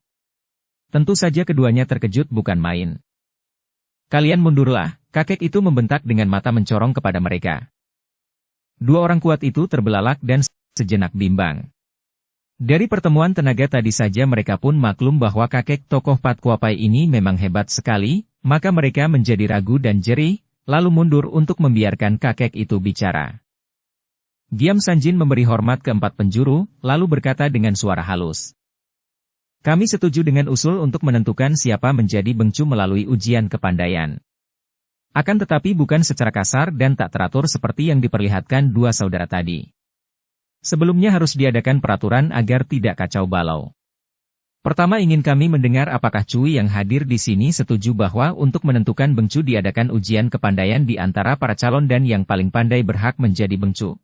Tentu saja keduanya terkejut bukan main. Kalian mundurlah, kakek itu membentak dengan mata mencorong kepada mereka. Dua orang kuat itu terbelalak dan sejenak bimbang. Dari pertemuan tenaga tadi saja mereka pun maklum bahwa kakek tokoh Pat Kuapai ini memang hebat sekali, maka mereka menjadi ragu dan jerih, lalu mundur untuk membiarkan kakek itu bicara. Giam Sanjin memberi hormat keempat penjuru, lalu berkata dengan suara halus. Kami setuju dengan usul untuk menentukan siapa menjadi bengcu melalui ujian kepandaian. Akan tetapi bukan secara kasar dan tak teratur seperti yang diperlihatkan dua saudara tadi. Sebelumnya harus diadakan peraturan agar tidak kacau balau. Pertama ingin kami mendengar apakah Cui yang hadir di sini setuju bahwa untuk menentukan Bengcu diadakan ujian kepandaian di antara para calon dan yang paling pandai berhak menjadi Bengcu.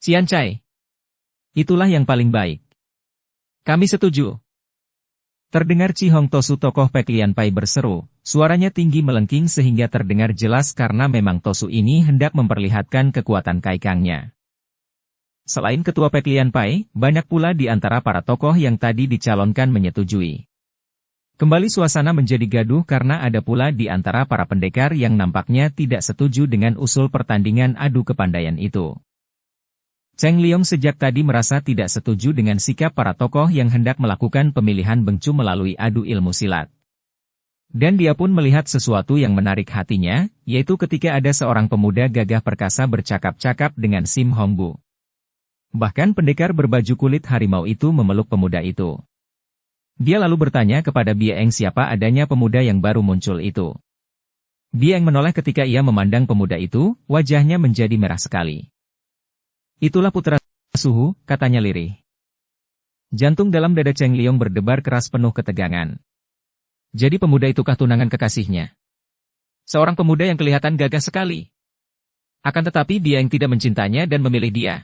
Xian Cai. Itulah yang paling baik. Kami setuju. Terdengar Chi Hong Tosu tokoh Pek Lian Pai berseru, suaranya tinggi melengking sehingga terdengar jelas karena memang Tosu ini hendak memperlihatkan kekuatan kaikangnya. Selain Ketua Pek Lian Pai, banyak pula di antara para tokoh yang tadi dicalonkan menyetujui. Kembali suasana menjadi gaduh karena ada pula di antara para pendekar yang nampaknya tidak setuju dengan usul pertandingan adu kepandaian itu. Cheng Liong sejak tadi merasa tidak setuju dengan sikap para tokoh yang hendak melakukan pemilihan Bengcu melalui adu ilmu silat. Dan dia pun melihat sesuatu yang menarik hatinya, yaitu ketika ada seorang pemuda gagah perkasa bercakap-cakap dengan Sim Hongbu. Bahkan pendekar berbaju kulit harimau itu memeluk pemuda itu. Dia lalu bertanya kepada Bieng siapa adanya pemuda yang baru muncul itu. Bieng menoleh ketika ia memandang pemuda itu, wajahnya menjadi merah sekali. Itulah putra Suhu, katanya lirih. Jantung dalam dada Cheng Liong berdebar keras penuh ketegangan. Jadi pemuda itukah tunangan kekasihnya? Seorang pemuda yang kelihatan gagah sekali. Akan tetapi dia yang tidak mencintanya dan memilih dia.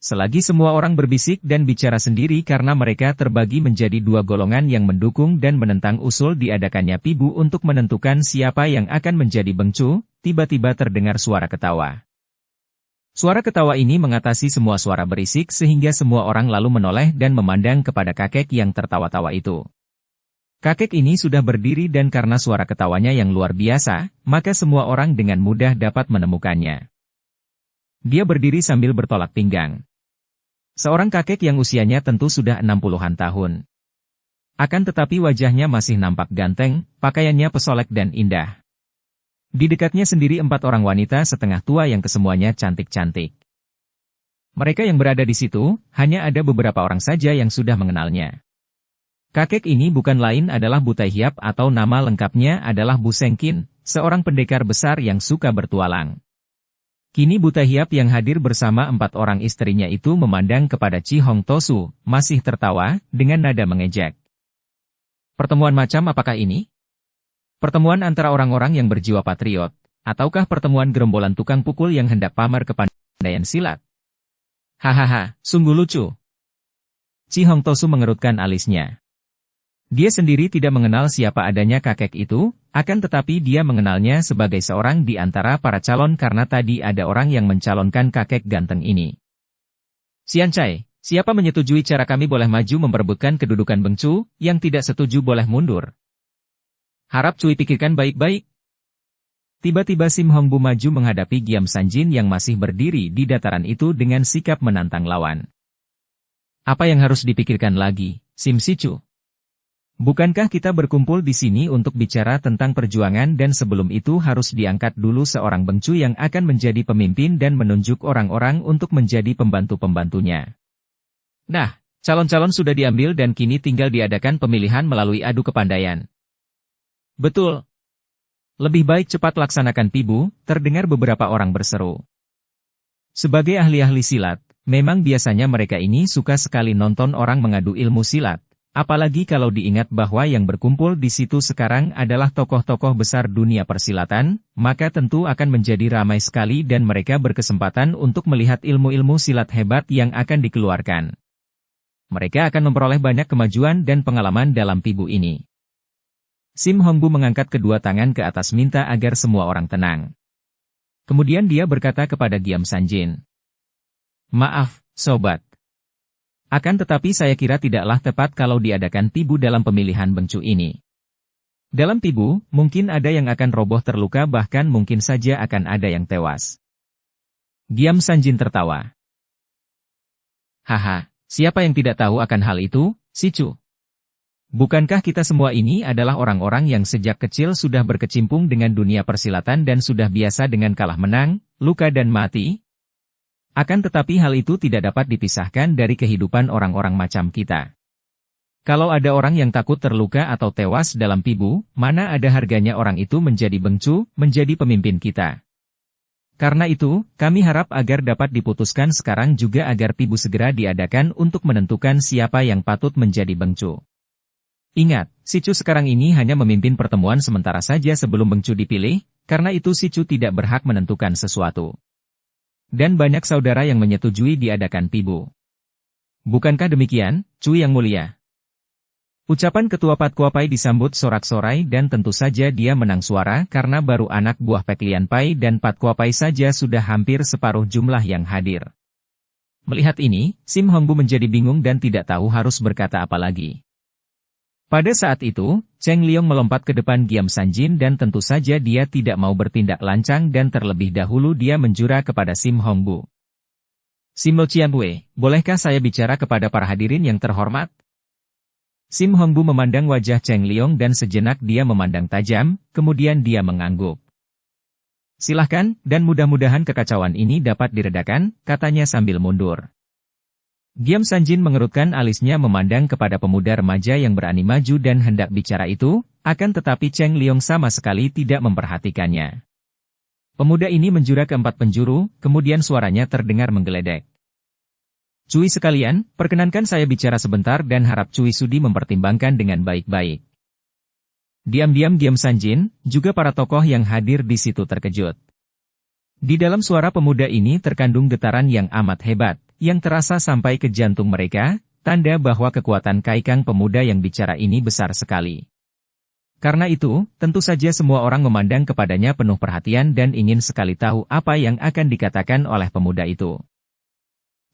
Selagi semua orang berbisik dan bicara sendiri karena mereka terbagi menjadi dua golongan yang mendukung dan menentang usul diadakannya Pibu untuk menentukan siapa yang akan menjadi Bengcu, tiba-tiba terdengar suara ketawa. Suara ketawa ini mengatasi semua suara berisik sehingga semua orang lalu menoleh dan memandang kepada kakek yang tertawa-tawa itu. Kakek ini sudah berdiri dan karena suara ketawanya yang luar biasa, maka semua orang dengan mudah dapat menemukannya. Dia berdiri sambil bertolak pinggang. Seorang kakek yang usianya tentu sudah 60-an tahun. Akan tetapi wajahnya masih nampak ganteng, pakaiannya pesolek dan indah. Di dekatnya sendiri 4 orang wanita setengah tua yang kesemuanya cantik-cantik. Mereka yang berada di situ, hanya ada beberapa orang saja yang sudah mengenalnya. Kakek ini bukan lain adalah Bu Tai Hiap atau nama lengkapnya adalah Bu Sengkin, seorang pendekar besar yang suka bertualang. Kini Bu Tai Hiap yang hadir bersama 4 orang istrinya itu memandang kepada Chi Hong Tosu, masih tertawa, dengan nada mengejek. Pertemuan macam apakah ini? Pertemuan antara orang-orang yang berjiwa patriot, ataukah pertemuan gerombolan tukang pukul yang hendak pamer kepandaian silat? Hahaha, sungguh lucu. Chi Hong Tosu mengerutkan alisnya. Dia sendiri tidak mengenal siapa adanya kakek itu, akan tetapi dia mengenalnya sebagai seorang di antara para calon karena tadi ada orang yang mencalonkan kakek ganteng ini. Xian Cai, siapa menyetujui cara kami boleh maju memperebutkan kedudukan Bengcu, yang tidak setuju boleh mundur? Harap Cui pikirkan baik-baik. Tiba-tiba Sim Hongbu maju menghadapi Giam Sanjin yang masih berdiri di dataran itu dengan sikap menantang lawan. Apa yang harus dipikirkan lagi, Sim Sicu? Bukankah kita berkumpul di sini untuk bicara tentang perjuangan dan sebelum itu harus diangkat dulu seorang Bengcu yang akan menjadi pemimpin dan menunjuk orang-orang untuk menjadi pembantu-pembantunya. Nah, calon-calon sudah diambil dan kini tinggal diadakan pemilihan melalui adu kepandaian. Betul. Lebih baik cepat laksanakan Pibu, terdengar beberapa orang berseru. Sebagai ahli-ahli silat, memang biasanya mereka ini suka sekali nonton orang mengadu ilmu silat, apalagi kalau diingat bahwa yang berkumpul di situ sekarang adalah tokoh-tokoh besar dunia persilatan, maka tentu akan menjadi ramai sekali dan mereka berkesempatan untuk melihat ilmu-ilmu silat hebat yang akan dikeluarkan. Mereka akan memperoleh banyak kemajuan dan pengalaman dalam Pibu ini. Sim Hongbu mengangkat kedua tangan ke atas minta agar semua orang tenang. Kemudian dia berkata kepada Giam Sanjin. Maaf, sobat. Akan tetapi saya kira tidaklah tepat kalau diadakan Pibu dalam pemilihan Bengcu ini. Dalam Pibu, mungkin ada yang akan roboh terluka bahkan mungkin saja akan ada yang tewas. Giam Sanjin tertawa. Haha, siapa yang tidak tahu akan hal itu, Sicu? Bukankah kita semua ini adalah orang-orang yang sejak kecil sudah berkecimpung dengan dunia persilatan dan sudah biasa dengan kalah menang, luka dan mati? Akan tetapi hal itu tidak dapat dipisahkan dari kehidupan orang-orang macam kita. Kalau ada orang yang takut terluka atau tewas dalam Pibu, mana ada harganya orang itu menjadi Bengcu, menjadi pemimpin kita. Karena itu, kami harap agar dapat diputuskan sekarang juga agar Pibu segera diadakan untuk menentukan siapa yang patut menjadi Bengcu. Ingat, si Cu sekarang ini hanya memimpin pertemuan sementara saja sebelum Bengcu dipilih, karena itu si Cu tidak berhak menentukan sesuatu. Dan banyak saudara yang menyetujui diadakan Pibu. Bukankah demikian, Cu yang mulia? Ucapan Ketua Patkuapai disambut sorak-sorai dan tentu saja dia menang suara karena baru anak buah Peklian Pai dan Patkuapai saja sudah hampir separuh jumlah yang hadir. Melihat ini, Sim Hongbu menjadi bingung dan tidak tahu harus berkata apa lagi. Pada saat itu, Cheng Liong melompat ke depan Giam Sanjin dan tentu saja dia tidak mau bertindak lancang dan terlebih dahulu dia menjura kepada Sim Hongbu. Sim Lo Qianwei, bolehkah saya bicara kepada para hadirin yang terhormat? Sim Hongbu memandang wajah Cheng Liong dan sejenak dia memandang tajam, kemudian dia mengangguk. Silahkan, dan mudah-mudahan kekacauan ini dapat diredakan, katanya sambil mundur. Giam Sanjin mengerutkan alisnya memandang kepada pemuda remaja yang berani maju dan hendak bicara itu, akan tetapi Cheng Liong sama sekali tidak memperhatikannya. Pemuda ini menjura ke 4 penjuru, kemudian suaranya terdengar menggeledek. Cui sekalian, perkenankan saya bicara sebentar dan harap Cui sudi mempertimbangkan dengan baik-baik. Diam-diam Giam Sanjin, juga para tokoh yang hadir di situ terkejut. Di dalam suara pemuda ini terkandung getaran yang amat hebat, yang terasa sampai ke jantung mereka, tanda bahwa kekuatan kaikang pemuda yang bicara ini besar sekali. Karena itu, tentu saja semua orang memandang kepadanya penuh perhatian dan ingin sekali tahu apa yang akan dikatakan oleh pemuda itu.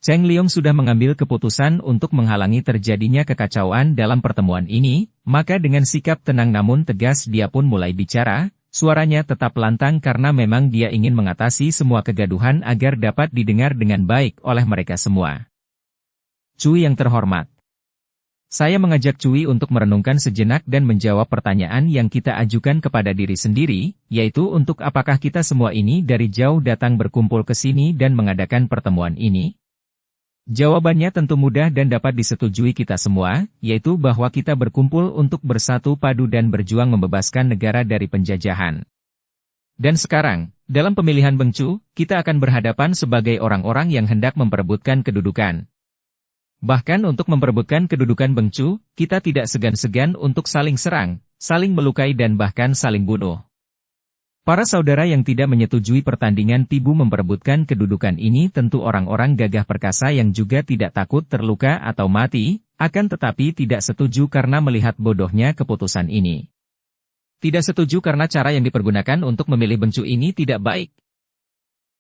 Cheng Liong sudah mengambil keputusan untuk menghalangi terjadinya kekacauan dalam pertemuan ini, maka dengan sikap tenang namun tegas dia pun mulai bicara, suaranya tetap lantang karena memang dia ingin mengatasi semua kegaduhan agar dapat didengar dengan baik oleh mereka semua. Cui yang terhormat. Saya mengajak Cui untuk merenungkan sejenak dan menjawab pertanyaan yang kita ajukan kepada diri sendiri, yaitu untuk apakah kita semua ini dari jauh datang berkumpul ke sini dan mengadakan pertemuan ini? Jawabannya tentu mudah dan dapat disetujui kita semua, yaitu bahwa kita berkumpul untuk bersatu padu dan berjuang membebaskan negara dari penjajahan. Dan sekarang, dalam pemilihan Bengcu, kita akan berhadapan sebagai orang-orang yang hendak memperebutkan kedudukan. Bahkan untuk memperebutkan kedudukan Bengcu, kita tidak segan-segan untuk saling serang, saling melukai dan bahkan saling bunuh. Para saudara yang tidak menyetujui pertandingan Pibu memperebutkan kedudukan ini tentu orang-orang gagah perkasa yang juga tidak takut terluka atau mati, akan tetapi tidak setuju karena melihat bodohnya keputusan ini. Tidak setuju karena cara yang dipergunakan untuk memilih Bengcu ini tidak baik.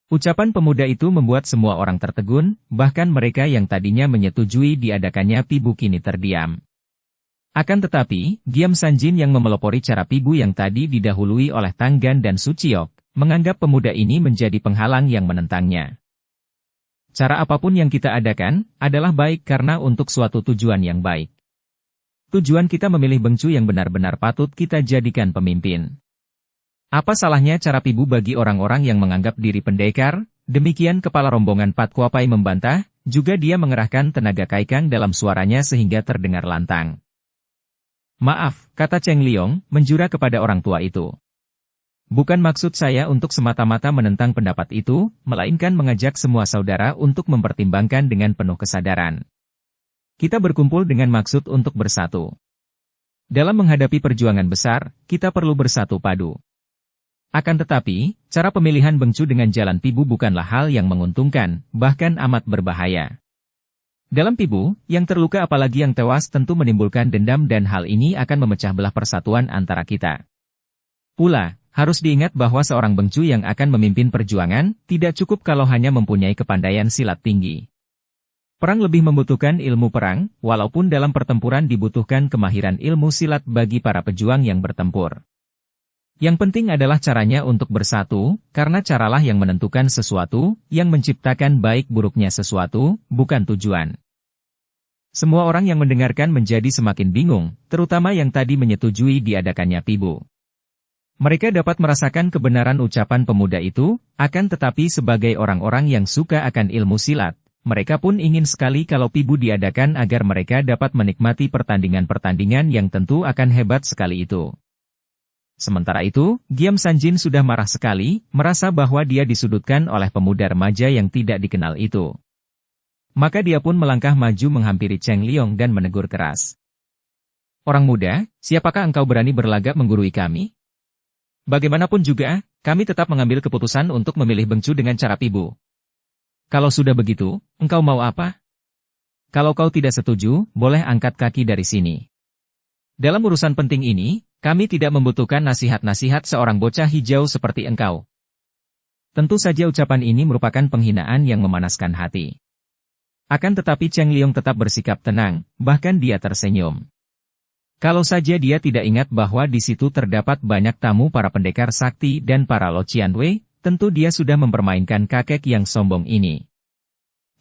Ucapan pemuda itu membuat semua orang tertegun, bahkan mereka yang tadinya menyetujui diadakannya Pibu kini terdiam. Akan tetapi, Giam Sanjin yang memelopori cara Pibu yang tadi didahului oleh Tanggan dan Suciok, menganggap pemuda ini menjadi penghalang yang menentangnya. Cara apapun yang kita adakan, adalah baik karena untuk suatu tujuan yang baik. Tujuan kita memilih Bengcu yang benar-benar patut kita jadikan pemimpin. Apa salahnya cara Pibu bagi orang-orang yang menganggap diri pendekar? Demikian kepala rombongan Patkuapai membantah, juga dia mengerahkan tenaga kaikang dalam suaranya sehingga terdengar lantang. Maaf, kata Cheng Liong, menjura kepada orang tua itu. Bukan maksud saya untuk semata-mata menentang pendapat itu, melainkan mengajak semua saudara untuk mempertimbangkan dengan penuh kesadaran. Kita berkumpul dengan maksud untuk bersatu. Dalam menghadapi perjuangan besar, kita perlu bersatu padu. Akan tetapi, cara pemilihan Bengcu dengan jalan Pibu bukanlah hal yang menguntungkan, bahkan amat berbahaya. Dalam Pibu, yang terluka apalagi yang tewas tentu menimbulkan dendam dan hal ini akan memecah belah persatuan antara kita. Pula, harus diingat bahwa seorang Bengcu yang akan memimpin perjuangan, tidak cukup kalau hanya mempunyai kepandaian silat tinggi. Perang lebih membutuhkan ilmu perang, walaupun dalam pertempuran dibutuhkan kemahiran ilmu silat bagi para pejuang yang bertempur. Yang penting adalah caranya untuk bersatu, karena caralah yang menentukan sesuatu, yang menciptakan baik buruknya sesuatu, bukan tujuan. Semua orang yang mendengarkan menjadi semakin bingung, terutama yang tadi menyetujui diadakannya Pibu. Mereka dapat merasakan kebenaran ucapan pemuda itu, akan tetapi sebagai orang-orang yang suka akan ilmu silat, mereka pun ingin sekali kalau Pibu diadakan agar mereka dapat menikmati pertandingan-pertandingan yang tentu akan hebat sekali itu. Sementara itu, Giam Sanjin sudah marah sekali, merasa bahwa dia disudutkan oleh pemuda remaja yang tidak dikenal itu. Maka dia pun melangkah maju menghampiri Cheng Liong dan menegur keras. Orang muda, siapakah engkau berani berlagak menggurui kami? Bagaimanapun juga, kami tetap mengambil keputusan untuk memilih Bengcu dengan cara pibu. Kalau sudah begitu, engkau mau apa? Kalau kau tidak setuju, boleh angkat kaki dari sini. Dalam urusan penting ini, kami tidak membutuhkan nasihat-nasihat seorang bocah hijau seperti engkau. Tentu saja ucapan ini merupakan penghinaan yang memanaskan hati. Akan tetapi Cheng Liong tetap bersikap tenang, bahkan dia tersenyum. Kalau saja dia tidak ingat bahwa di situ terdapat banyak tamu para pendekar sakti dan para Lo Qian Wei, tentu dia sudah mempermainkan kakek yang sombong ini.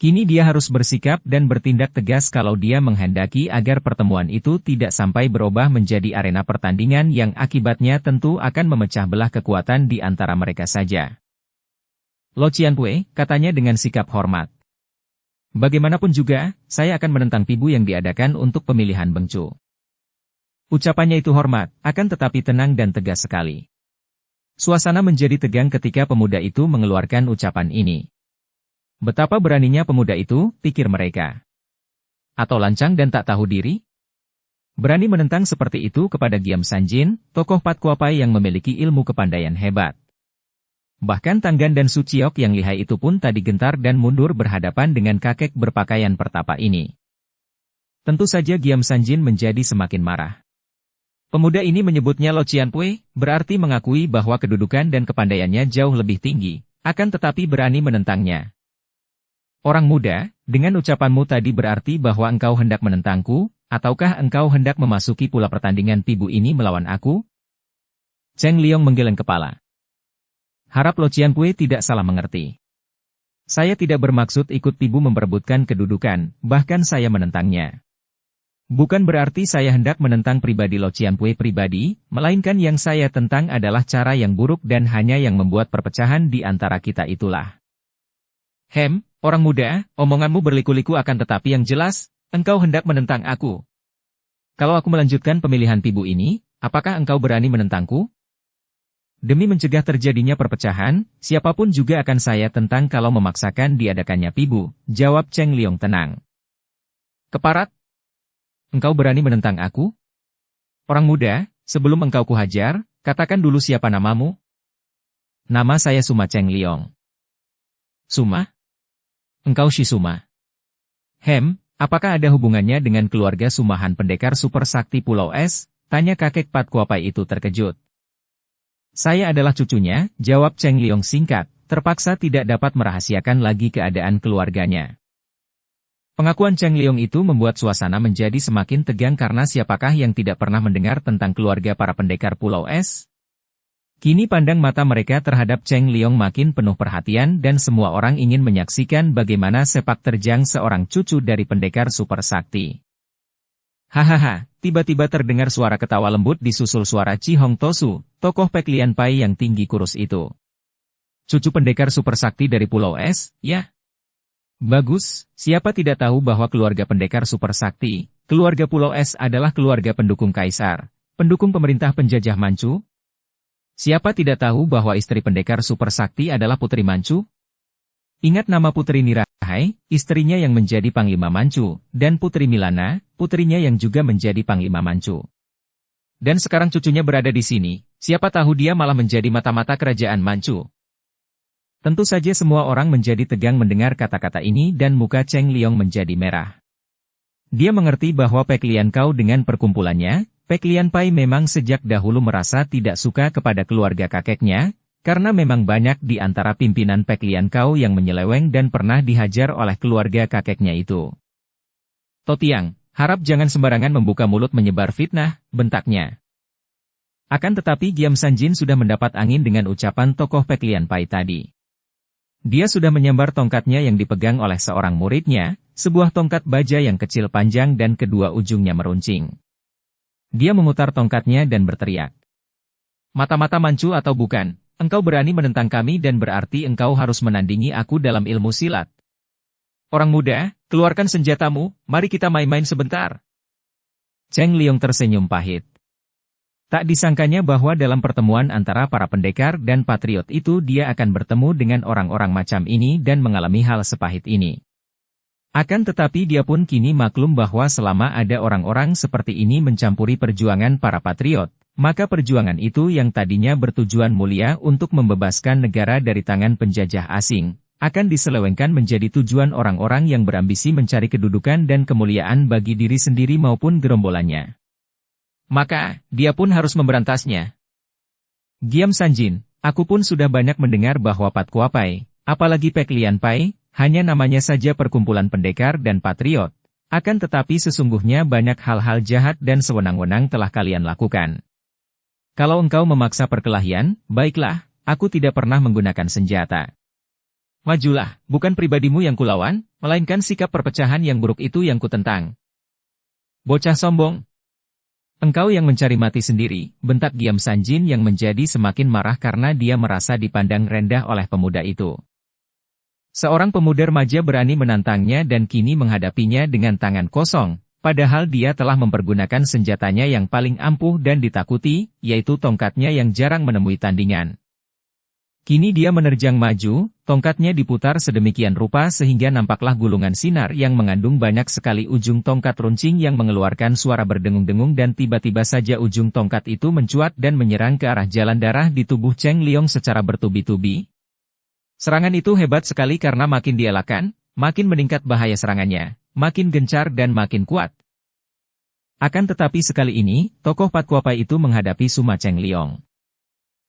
Kini dia harus bersikap dan bertindak tegas kalau dia menghendaki agar pertemuan itu tidak sampai berubah menjadi arena pertandingan yang akibatnya tentu akan memecah belah kekuatan di antara mereka saja. Lo Qian Wei, katanya dengan sikap hormat. Bagaimanapun juga, saya akan menentang pibu yang diadakan untuk pemilihan Bengcu. Ucapannya itu hormat, akan tetapi tenang dan tegas sekali. Suasana menjadi tegang ketika pemuda itu mengeluarkan ucapan ini. Betapa beraninya pemuda itu, pikir mereka. Atau lancang dan tak tahu diri? Berani menentang seperti itu kepada Giam Sanjin, tokoh Pat Kuapai yang memiliki ilmu kepandaian hebat. Bahkan Tanggan dan Su Chiok yang lihai itu pun tadi gentar dan mundur berhadapan dengan kakek berpakaian pertapa ini. Tentu saja Giam Sanjin menjadi semakin marah. Pemuda ini menyebutnya Lo Qian Wei, berarti mengakui bahwa kedudukan dan kepandaiannya jauh lebih tinggi, akan tetapi berani menentangnya. Orang muda, dengan ucapanmu tadi berarti bahwa engkau hendak menentangku, ataukah engkau hendak memasuki pula pertandingan pibu ini melawan aku? Cheng Liong menggeleng kepala. Harap Lo Qian Wei tidak salah mengerti. Saya tidak bermaksud ikut pibu memperebutkan kedudukan, bahkan saya menentangnya. Bukan berarti saya hendak menentang pribadi Lo Qian Wei pribadi, melainkan yang saya tentang adalah cara yang buruk dan hanya yang membuat perpecahan di antara kita itulah. Orang muda, omonganmu berliku-liku akan tetapi yang jelas, engkau hendak menentang aku. Kalau aku melanjutkan pemilihan pibu ini, apakah engkau berani menentangku? Demi mencegah terjadinya perpecahan, siapapun juga akan saya tentang kalau memaksakan diadakannya pibu, jawab Cheng Liong tenang. Keparat? Engkau berani menentang aku? Orang muda, sebelum engkau kuhajar, katakan dulu siapa namamu? Nama saya Suma Cheng Liong. Suma? Engkau si Suma. Apakah ada hubungannya dengan keluarga Sumahan pendekar super sakti Pulau Es? Tanya kakek Pat Kuapai itu terkejut. Saya adalah cucunya, jawab Cheng Liong singkat, terpaksa tidak dapat merahasiakan lagi keadaan keluarganya. Pengakuan Cheng Liong itu membuat suasana menjadi semakin tegang karena siapakah yang tidak pernah mendengar tentang keluarga para pendekar Pulau Es? Kini pandang mata mereka terhadap Cheng Liong makin penuh perhatian dan semua orang ingin menyaksikan bagaimana sepak terjang seorang cucu dari pendekar super sakti. Hahaha, tiba-tiba terdengar suara ketawa lembut disusul suara Chi Hong Tosu, tokoh Pek Lian Pai yang tinggi kurus itu. Cucu pendekar super sakti dari Pulau Es, ya? Bagus, siapa tidak tahu bahwa keluarga pendekar super sakti, keluarga Pulau Es adalah keluarga pendukung kaisar, pendukung pemerintah penjajah Manchu? Siapa tidak tahu bahwa istri pendekar super sakti adalah Putri Manchu? Ingat nama Putri Nirahai, istrinya yang menjadi Panglima Manchu, dan Putri Milana, putrinya yang juga menjadi Panglima Manchu. Dan sekarang cucunya berada di sini, siapa tahu dia malah menjadi mata-mata kerajaan Manchu. Tentu saja semua orang menjadi tegang mendengar kata-kata ini dan muka Cheng Liong menjadi merah. Dia mengerti bahwa Pek Lian Kau dengan perkumpulannya, Pek Lian Pai memang sejak dahulu merasa tidak suka kepada keluarga kakeknya, karena memang banyak di antara pimpinan Pek Lian Kau yang menyeleweng dan pernah dihajar oleh keluarga kakeknya itu. Totiang, harap jangan sembarangan membuka mulut menyebar fitnah, bentaknya. Akan tetapi Giam Sanjin sudah mendapat angin dengan ucapan tokoh Pek Lian Pai tadi. Dia sudah menyambar tongkatnya yang dipegang oleh seorang muridnya, sebuah tongkat baja yang kecil panjang dan kedua ujungnya meruncing. Dia memutar tongkatnya dan berteriak. Mata-mata Manchu atau bukan, engkau berani menentang kami dan berarti engkau harus menandingi aku dalam ilmu silat. Orang muda, keluarkan senjatamu, mari kita main-main sebentar. Cheng Liong tersenyum pahit. Tak disangkanya bahwa dalam pertemuan antara para pendekar dan patriot itu dia akan bertemu dengan orang-orang macam ini dan mengalami hal sepahit ini. Akan tetapi dia pun kini maklum bahwa selama ada orang-orang seperti ini mencampuri perjuangan para patriot, maka perjuangan itu yang tadinya bertujuan mulia untuk membebaskan negara dari tangan penjajah asing, akan diselewengkan menjadi tujuan orang-orang yang berambisi mencari kedudukan dan kemuliaan bagi diri sendiri maupun gerombolannya. Maka, dia pun harus memberantasnya. Giam Sanjin, aku pun sudah banyak mendengar bahwa Pat Kuapai, apalagi Pek Lian Pai, hanya namanya saja perkumpulan pendekar dan patriot. Akan tetapi sesungguhnya banyak hal-hal jahat dan sewenang-wenang telah kalian lakukan. Kalau engkau memaksa perkelahian, baiklah, aku tidak pernah menggunakan senjata. Majulah, bukan pribadimu yang kulawan, melainkan sikap perpecahan yang buruk itu yang kutentang. Bocah sombong. Engkau yang mencari mati sendiri, bentak Giam Sanjin yang menjadi semakin marah karena dia merasa dipandang rendah oleh pemuda itu. Seorang pemuda remaja berani menantangnya dan kini menghadapinya dengan tangan kosong, padahal dia telah mempergunakan senjatanya yang paling ampuh dan ditakuti, yaitu tongkatnya yang jarang menemui tandingan. Kini dia menerjang maju, tongkatnya diputar sedemikian rupa sehingga nampaklah gulungan sinar yang mengandung banyak sekali ujung tongkat runcing yang mengeluarkan suara berdengung-dengung dan tiba-tiba saja ujung tongkat itu mencuat dan menyerang ke arah jalan darah di tubuh Cheng Liong secara bertubi-tubi. Serangan itu hebat sekali karena makin dielakkan, makin meningkat bahaya serangannya, makin gencar dan makin kuat. Akan tetapi sekali ini, tokoh Pat Kuapai itu menghadapi Suma Cheng Liong.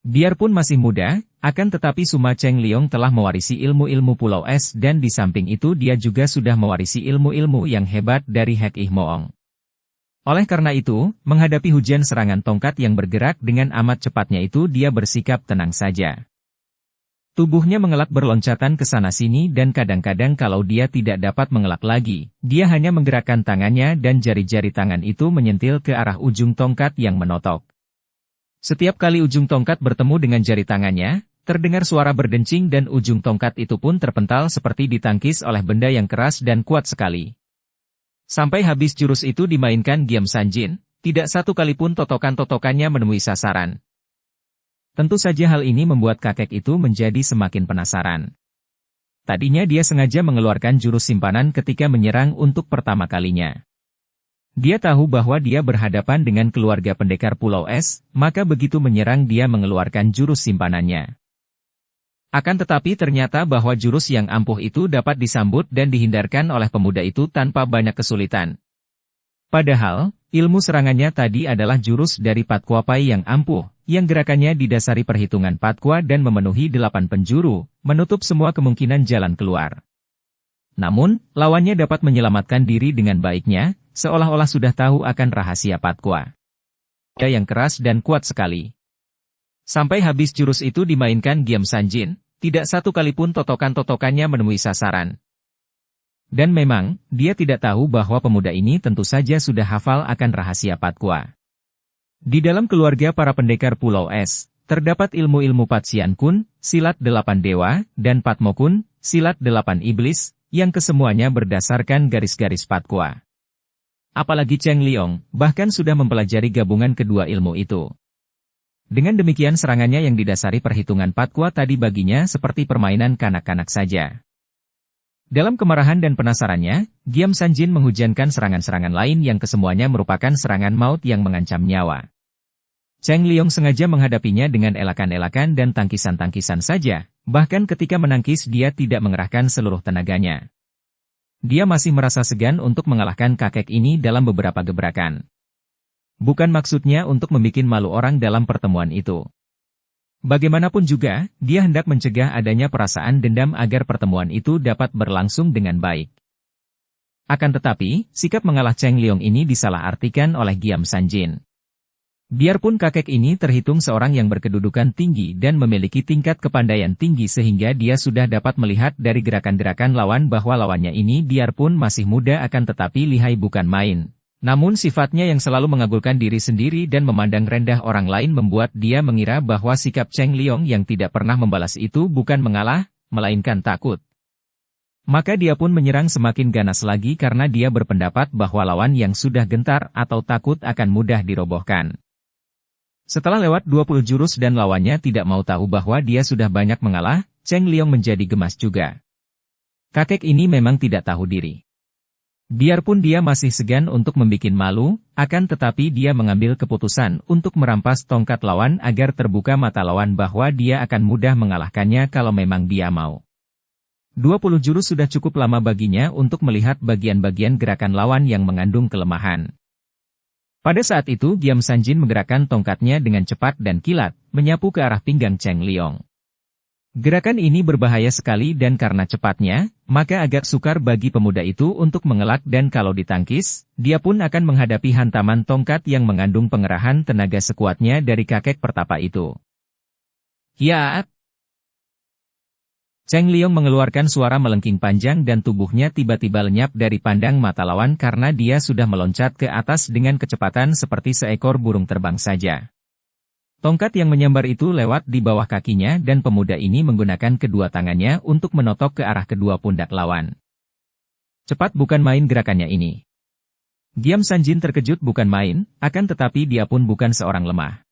Biarpun masih muda, akan tetapi Suma Cheng Liong telah mewarisi ilmu-ilmu Pulau Es dan di samping itu dia juga sudah mewarisi ilmu-ilmu yang hebat dari Hek Ih Moong. Oleh karena itu, menghadapi hujan serangan tongkat yang bergerak dengan amat cepatnya itu dia bersikap tenang saja. Tubuhnya mengelak berloncatan ke sana-sini dan kadang-kadang kalau dia tidak dapat mengelak lagi, dia hanya menggerakkan tangannya dan jari-jari tangan itu menyentil ke arah ujung tongkat yang menotok. Setiap kali ujung tongkat bertemu dengan jari tangannya, terdengar suara berdencing dan ujung tongkat itu pun terpental seperti ditangkis oleh benda yang keras dan kuat sekali. Sampai habis jurus itu dimainkan Giam Sanjin, tidak satu kali pun totokan-totokannya menemui sasaran. Tentu saja hal ini membuat kakek itu menjadi semakin penasaran. Tadinya dia sengaja mengeluarkan jurus simpanan ketika menyerang untuk pertama kalinya. Dia tahu bahwa dia berhadapan dengan keluarga pendekar Pulau Es, maka begitu menyerang dia mengeluarkan jurus simpanannya. Akan tetapi ternyata bahwa jurus yang ampuh itu dapat disambut dan dihindarkan oleh pemuda itu tanpa banyak kesulitan. Padahal, ilmu serangannya tadi adalah jurus dari Pat Kuapai yang ampuh, yang gerakannya didasari perhitungan Pat Kua dan memenuhi 8 penjuru, menutup semua kemungkinan jalan keluar. Namun, lawannya dapat menyelamatkan diri dengan baiknya, seolah-olah sudah tahu akan rahasia Pat Kua. Dia yang keras dan kuat sekali. Sampai habis jurus itu dimainkan Giam Sanjin, tidak satu kali pun totokan-totokannya menemui sasaran. Dan memang, dia tidak tahu bahwa pemuda ini tentu saja sudah hafal akan rahasia Pat Kua. Di dalam keluarga para pendekar Pulau Es, terdapat ilmu-ilmu Pat Sian Kun, silat 8 dewa, dan Pat Mo Kun, silat 8 iblis, yang kesemuanya berdasarkan garis-garis Pat Kua. Apalagi Cheng Liong, bahkan sudah mempelajari gabungan kedua ilmu itu. Dengan demikian serangannya yang didasari perhitungan Pat Kua tadi baginya seperti permainan kanak-kanak saja. Dalam kemarahan dan penasarannya, Giam Sanjin menghujankan serangan-serangan lain yang kesemuanya merupakan serangan maut yang mengancam nyawa. Cheng Liong sengaja menghadapinya dengan elakan-elakan dan tangkisan-tangkisan saja, bahkan ketika menangkis dia tidak mengerahkan seluruh tenaganya. Dia masih merasa segan untuk mengalahkan kakek ini dalam beberapa gebrakan. Bukan maksudnya untuk membuat malu orang dalam pertemuan itu. Bagaimanapun juga, dia hendak mencegah adanya perasaan dendam agar pertemuan itu dapat berlangsung dengan baik. Akan tetapi, sikap mengalah Cheng Liong ini disalahartikan oleh Giam Sanjin. Biarpun kakek ini terhitung seorang yang berkedudukan tinggi dan memiliki tingkat kepandaian tinggi sehingga dia sudah dapat melihat dari gerakan-gerakan lawan bahwa lawannya ini biarpun masih muda akan tetapi lihai bukan main. Namun sifatnya yang selalu mengagulkan diri sendiri dan memandang rendah orang lain membuat dia mengira bahwa sikap Cheng Liong yang tidak pernah membalas itu bukan mengalah, melainkan takut. Maka dia pun menyerang semakin ganas lagi karena dia berpendapat bahwa lawan yang sudah gentar atau takut akan mudah dirobohkan. Setelah lewat 20 jurus dan lawannya tidak mau tahu bahwa dia sudah banyak mengalah, Cheng Liong menjadi gemas juga. Kakek ini memang tidak tahu diri. Biarpun dia masih segan untuk membikin malu, akan tetapi dia mengambil keputusan untuk merampas tongkat lawan agar terbuka mata lawan bahwa dia akan mudah mengalahkannya kalau memang dia mau. 20 jurus sudah cukup lama baginya untuk melihat bagian-bagian gerakan lawan yang mengandung kelemahan. Pada saat itu Giam Sanjin menggerakkan tongkatnya dengan cepat dan kilat, menyapu ke arah pinggang Cheng Liong. Gerakan ini berbahaya sekali dan karena cepatnya, maka agak sukar bagi pemuda itu untuk mengelak dan kalau ditangkis, dia pun akan menghadapi hantaman tongkat yang mengandung pengerahan tenaga sekuatnya dari kakek pertapa itu. Hiat! Cheng Liong mengeluarkan suara melengking panjang dan tubuhnya tiba-tiba lenyap dari pandang mata lawan karena dia sudah meloncat ke atas dengan kecepatan seperti seekor burung terbang saja. Tongkat yang menyambar itu lewat di bawah kakinya dan pemuda ini menggunakan kedua tangannya untuk menotok ke arah kedua pundak lawan. Cepat bukan main gerakannya ini. Giam Sanjin terkejut bukan main, akan tetapi dia pun bukan seorang lemah.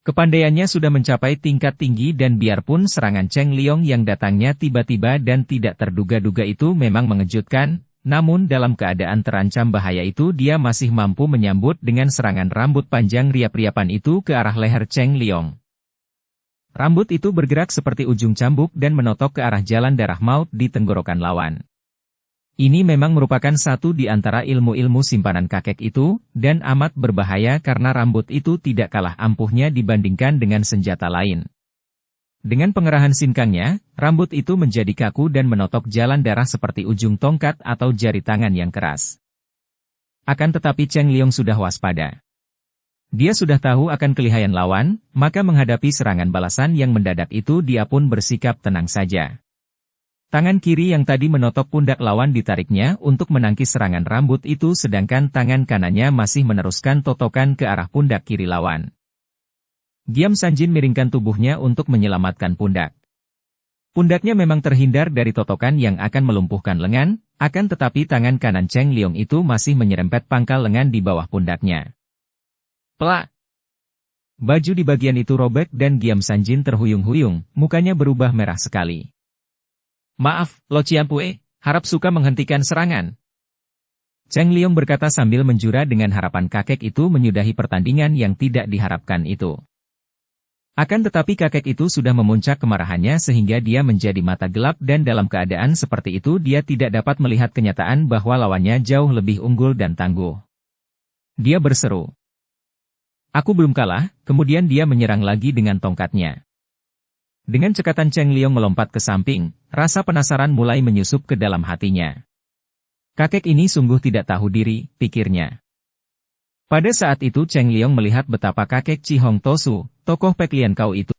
Kepandaiannya sudah mencapai tingkat tinggi dan biarpun serangan Cheng Liong yang datangnya tiba-tiba dan tidak terduga-duga itu memang mengejutkan, namun dalam keadaan terancam bahaya itu dia masih mampu menyambut dengan serangan rambut panjang riap-riapan itu ke arah leher Cheng Liong. Rambut itu bergerak seperti ujung cambuk dan menotok ke arah jalan darah maut di tenggorokan lawan. Ini memang merupakan satu di antara ilmu-ilmu simpanan kakek itu, dan amat berbahaya karena rambut itu tidak kalah ampuhnya dibandingkan dengan senjata lain. Dengan pengerahan sinkangnya, rambut itu menjadi kaku dan menotok jalan darah seperti ujung tongkat atau jari tangan yang keras. Akan tetapi Cheng Liong sudah waspada. Dia sudah tahu akan kelihayan lawan, maka menghadapi serangan balasan yang mendadak itu dia pun bersikap tenang saja. Tangan kiri yang tadi menotok pundak lawan ditariknya untuk menangkis serangan rambut itu sedangkan tangan kanannya masih meneruskan totokan ke arah pundak kiri lawan. Giam Sanjin miringkan tubuhnya untuk menyelamatkan pundak. Pundaknya memang terhindar dari totokan yang akan melumpuhkan lengan, akan tetapi tangan kanan Cheng Liong itu masih menyerempet pangkal lengan di bawah pundaknya. Plak! Baju di bagian itu robek dan Giam Sanjin terhuyung-huyung, mukanya berubah merah sekali. Maaf, Lo Ciampue, harap suka menghentikan serangan. Cheng Liong berkata sambil menjura dengan harapan kakek itu menyudahi pertandingan yang tidak diharapkan itu. Akan tetapi kakek itu sudah memuncak kemarahannya sehingga dia menjadi mata gelap dan dalam keadaan seperti itu dia tidak dapat melihat kenyataan bahwa lawannya jauh lebih unggul dan tangguh. Dia berseru. Aku belum kalah, kemudian dia menyerang lagi dengan tongkatnya. Dengan cekatan Cheng Liong melompat ke samping, rasa penasaran mulai menyusup ke dalam hatinya. Kakek ini sungguh tidak tahu diri, pikirnya. Pada saat itu Cheng Liong melihat betapa kakek Chi Hong Tosu, tokoh Pek Lian Kau itu,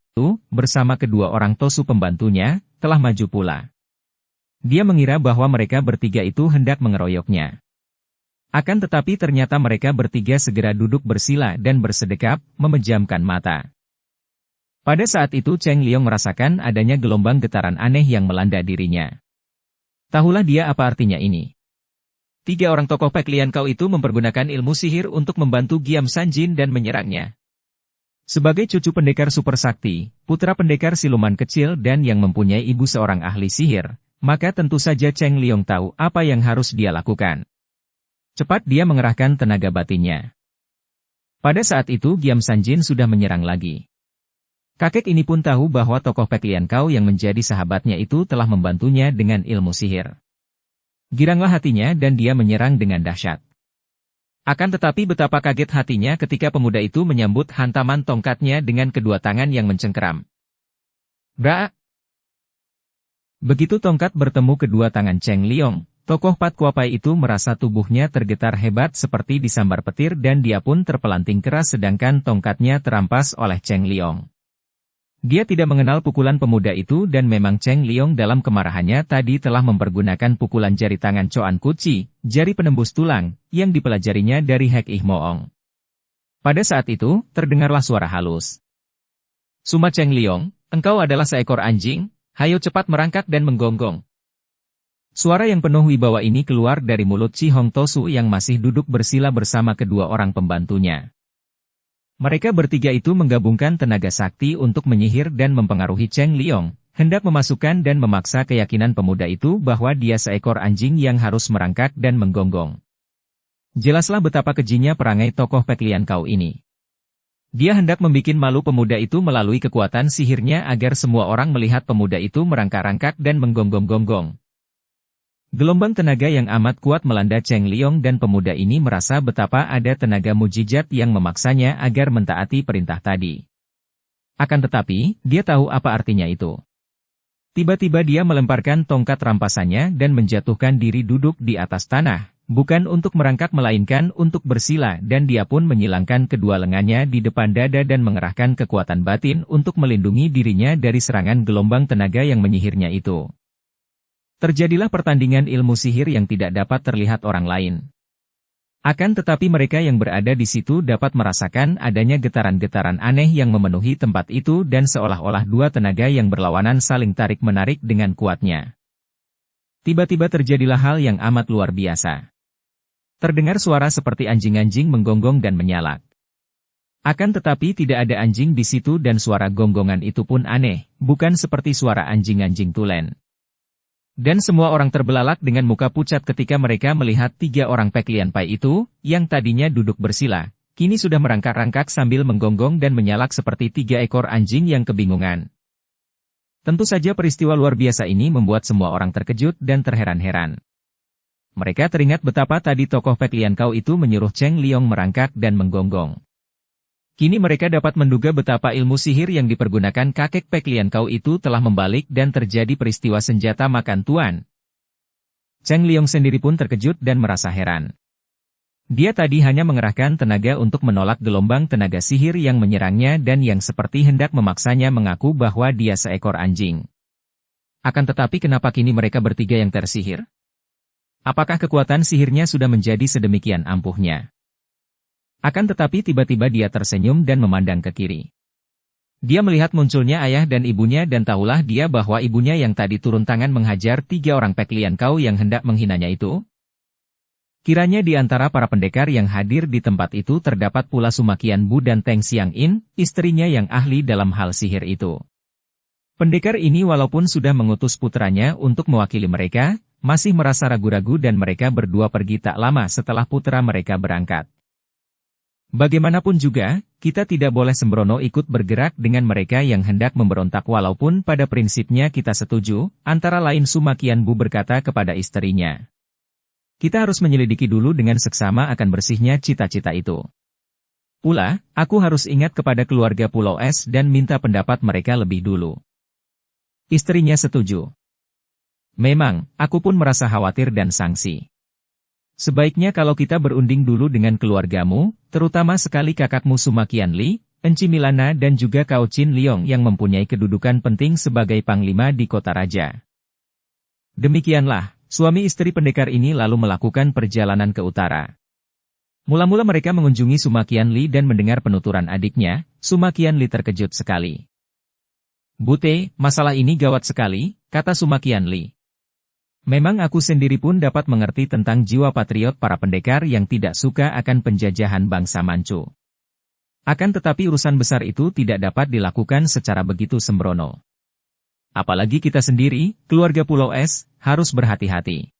bersama kedua orang Tosu pembantunya, telah maju pula. Dia mengira bahwa mereka bertiga itu hendak mengeroyoknya. Akan tetapi ternyata mereka bertiga segera duduk bersila dan bersedekap, memejamkan mata. Pada saat itu Cheng Liong merasakan adanya gelombang getaran aneh yang melanda dirinya. Tahulah dia apa artinya ini. Tiga orang tokoh Pek Lian Kau itu mempergunakan ilmu sihir untuk membantu Giam Sanjin dan menyerangnya. Sebagai cucu pendekar super sakti, putra pendekar siluman kecil dan yang mempunyai ibu seorang ahli sihir, maka tentu saja Cheng Liong tahu apa yang harus dia lakukan. Cepat dia mengerahkan tenaga batinnya. Pada saat itu Giam Sanjin sudah menyerang lagi. Kakek ini pun tahu bahwa tokoh Pek Lian Kau yang menjadi sahabatnya itu telah membantunya dengan ilmu sihir. Giranglah hatinya dan dia menyerang dengan dahsyat. Akan tetapi betapa kaget hatinya ketika pemuda itu menyambut hantaman tongkatnya dengan kedua tangan yang mencengkeram. Bra! Begitu tongkat bertemu kedua tangan Cheng Liong, tokoh Pat Kuapai itu merasa tubuhnya tergetar hebat seperti disambar petir dan dia pun terpelanting keras sedangkan tongkatnya terampas oleh Cheng Liong. Dia tidak mengenal pukulan pemuda itu dan memang Cheng Liong dalam kemarahannya tadi telah mempergunakan pukulan jari tangan Coan Kuci, jari penembus tulang, yang dipelajarinya dari Hek Ih Moong. Pada saat itu, terdengarlah suara halus. Suma Cheng Liong, engkau adalah seekor anjing, hayo cepat merangkak dan menggonggong. Suara yang penuh wibawa ini keluar dari mulut Chi Hong Tosu yang masih duduk bersila bersama kedua orang pembantunya. Mereka bertiga itu menggabungkan tenaga sakti untuk menyihir dan mempengaruhi Cheng Liong, hendak memasukkan dan memaksa keyakinan pemuda itu bahwa dia seekor anjing yang harus merangkak dan menggonggong. Jelaslah betapa kejinya perangai tokoh Pek Lian Kau ini. Dia hendak membikin malu pemuda itu melalui kekuatan sihirnya agar semua orang melihat pemuda itu merangkak-rangkak dan menggonggong-gonggong. Gelombang tenaga yang amat kuat melanda Cheng Liong dan pemuda ini merasa betapa ada tenaga mujizat yang memaksanya agar mentaati perintah tadi. Akan tetapi, dia tahu apa artinya itu. Tiba-tiba dia melemparkan tongkat rampasannya dan menjatuhkan diri duduk di atas tanah, bukan untuk merangkak melainkan untuk bersila, dan dia pun menyilangkan kedua lengannya di depan dada dan mengerahkan kekuatan batin untuk melindungi dirinya dari serangan gelombang tenaga yang menyihirnya itu. Terjadilah pertandingan ilmu sihir yang tidak dapat terlihat orang lain. Akan tetapi mereka yang berada di situ dapat merasakan adanya getaran-getaran aneh yang memenuhi tempat itu dan seolah-olah dua tenaga yang berlawanan saling tarik-menarik dengan kuatnya. Tiba-tiba terjadilah hal yang amat luar biasa. Terdengar suara seperti anjing-anjing menggonggong dan menyalak. Akan tetapi tidak ada anjing di situ dan suara gonggongan itu pun aneh, bukan seperti suara anjing-anjing tulen. Dan semua orang terbelalak dengan muka pucat ketika mereka melihat tiga orang Pek Lian Pai itu, yang tadinya duduk bersila, kini sudah merangkak-rangkak sambil menggonggong dan menyalak seperti tiga ekor anjing yang kebingungan. Tentu saja peristiwa luar biasa ini membuat semua orang terkejut dan terheran-heran. Mereka teringat betapa tadi tokoh Pek Lian Kau itu menyuruh Cheng Liong merangkak dan menggonggong. Kini mereka dapat menduga betapa ilmu sihir yang dipergunakan kakek Pek Lian Kau itu telah membalik dan terjadi peristiwa senjata makan tuan. Cheng Liong sendiri pun terkejut dan merasa heran. Dia tadi hanya mengerahkan tenaga untuk menolak gelombang tenaga sihir yang menyerangnya dan yang seperti hendak memaksanya mengaku bahwa dia seekor anjing. Akan tetapi kenapa kini mereka bertiga yang tersihir? Apakah kekuatan sihirnya sudah menjadi sedemikian ampuhnya? Akan tetapi tiba-tiba dia tersenyum dan memandang ke kiri. Dia melihat munculnya ayah dan ibunya dan tahulah dia bahwa ibunya yang tadi turun tangan menghajar tiga orang Pek Lian Kau yang hendak menghinanya itu. Kiranya di antara para pendekar yang hadir di tempat itu terdapat pula Sumakian Bu dan Teng Xiang In, istrinya yang ahli dalam hal sihir itu. Pendekar ini walaupun sudah mengutus putranya untuk mewakili mereka, masih merasa ragu-ragu dan mereka berdua pergi tak lama setelah putra mereka berangkat. Bagaimanapun juga, kita tidak boleh sembrono ikut bergerak dengan mereka yang hendak memberontak walaupun pada prinsipnya kita setuju, antara lain Sumakian Bu berkata kepada istrinya. Kita harus menyelidiki dulu dengan seksama akan bersihnya cita-cita itu. Pula, aku harus ingat kepada keluarga Pulau Es dan minta pendapat mereka lebih dulu. Istrinya setuju. Memang, aku pun merasa khawatir dan sangsi. Sebaiknya kalau kita berunding dulu dengan keluargamu, terutama sekali kakakmu Sumakian Li, Enci Milana dan juga Kau Chin Liong yang mempunyai kedudukan penting sebagai panglima di kota raja. Demikianlah, suami istri pendekar ini lalu melakukan perjalanan ke utara. Mula-mula mereka mengunjungi Sumakian Li dan mendengar penuturan adiknya, Sumakian Li terkejut sekali. Bute, masalah ini gawat sekali, kata Sumakian Li. Memang aku sendiri pun dapat mengerti tentang jiwa patriot para pendekar yang tidak suka akan penjajahan bangsa Manchu. Akan tetapi urusan besar itu tidak dapat dilakukan secara begitu sembrono. Apalagi kita sendiri, keluarga Pulau Es, harus berhati-hati.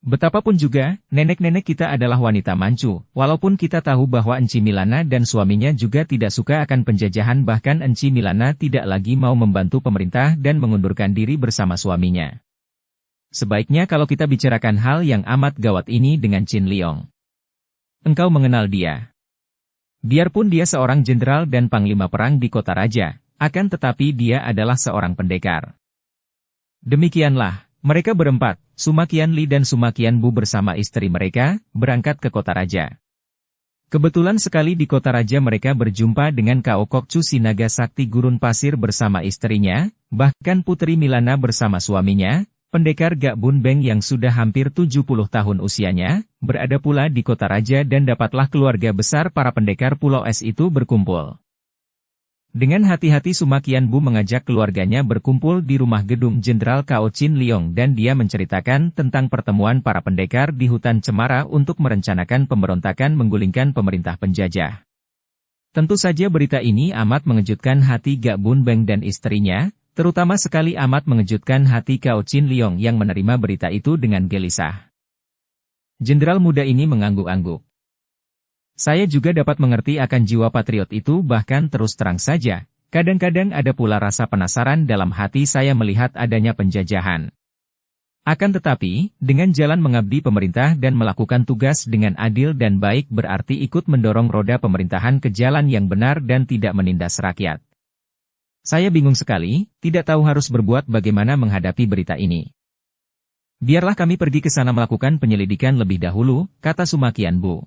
Betapapun juga, nenek-nenek kita adalah wanita Manchu, walaupun kita tahu bahwa Enci Milana dan suaminya juga tidak suka akan penjajahan bahkan Enci Milana tidak lagi mau membantu pemerintah dan mengundurkan diri bersama suaminya. Sebaiknya kalau kita bicarakan hal yang amat gawat ini dengan Chin Liong. Engkau mengenal dia. Biarpun dia seorang jenderal dan panglima perang di kota raja, akan tetapi dia adalah seorang pendekar. Demikianlah, mereka berempat, Sumakian Li dan Sumakian Bu bersama istri mereka, berangkat ke kota raja. Kebetulan sekali di kota raja mereka berjumpa dengan Kao Kok Chu Sinaga Sakti Gurun Pasir bersama istrinya, bahkan Putri Milana bersama suaminya, pendekar Gak Bun Beng yang sudah hampir 70 tahun usianya, berada pula di kota raja dan dapatlah keluarga besar para pendekar Pulau Es itu berkumpul. Dengan hati-hati Sumakian Bu mengajak keluarganya berkumpul di rumah gedung Jenderal Kau Chin Liong dan dia menceritakan tentang pertemuan para pendekar di hutan cemara untuk merencanakan pemberontakan menggulingkan pemerintah penjajah. Tentu saja berita ini amat mengejutkan hati Gak Bun Beng dan istrinya, terutama sekali amat mengejutkan hati Cao Chin Leong yang menerima berita itu dengan gelisah. Jenderal muda ini mengangguk-angguk. Saya juga dapat mengerti akan jiwa patriot itu, bahkan terus terang saja, kadang-kadang ada pula rasa penasaran dalam hati saya melihat adanya penjajahan. Akan tetapi, dengan jalan mengabdi pemerintah dan melakukan tugas dengan adil dan baik berarti ikut mendorong roda pemerintahan ke jalan yang benar dan tidak menindas rakyat. Saya bingung sekali, tidak tahu harus berbuat bagaimana menghadapi berita ini. Biarlah kami pergi ke sana melakukan penyelidikan lebih dahulu, kata Sumakian Bu.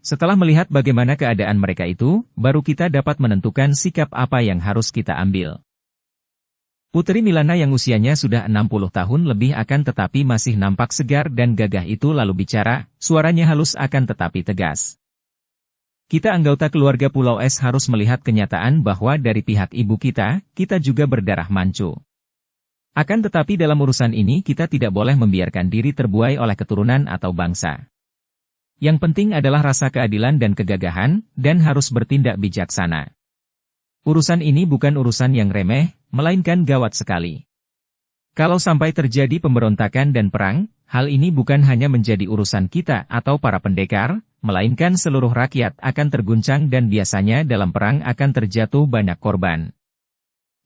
Setelah melihat bagaimana keadaan mereka itu, baru kita dapat menentukan sikap apa yang harus kita ambil. Putri Milana yang usianya sudah 60 tahun lebih akan tetapi masih nampak segar dan gagah itu lalu bicara, suaranya halus akan tetapi tegas. Kita anggota keluarga Pulau Es harus melihat kenyataan bahwa dari pihak ibu kita juga berdarah Manchu. Akan tetapi dalam urusan ini kita tidak boleh membiarkan diri terbuai oleh keturunan atau bangsa. Yang penting adalah rasa keadilan dan kegagahan, dan harus bertindak bijaksana. Urusan ini bukan urusan yang remeh, melainkan gawat sekali. Kalau sampai terjadi pemberontakan dan perang, hal ini bukan hanya menjadi urusan kita atau para pendekar, melainkan seluruh rakyat akan terguncang dan biasanya dalam perang akan terjatuh banyak korban.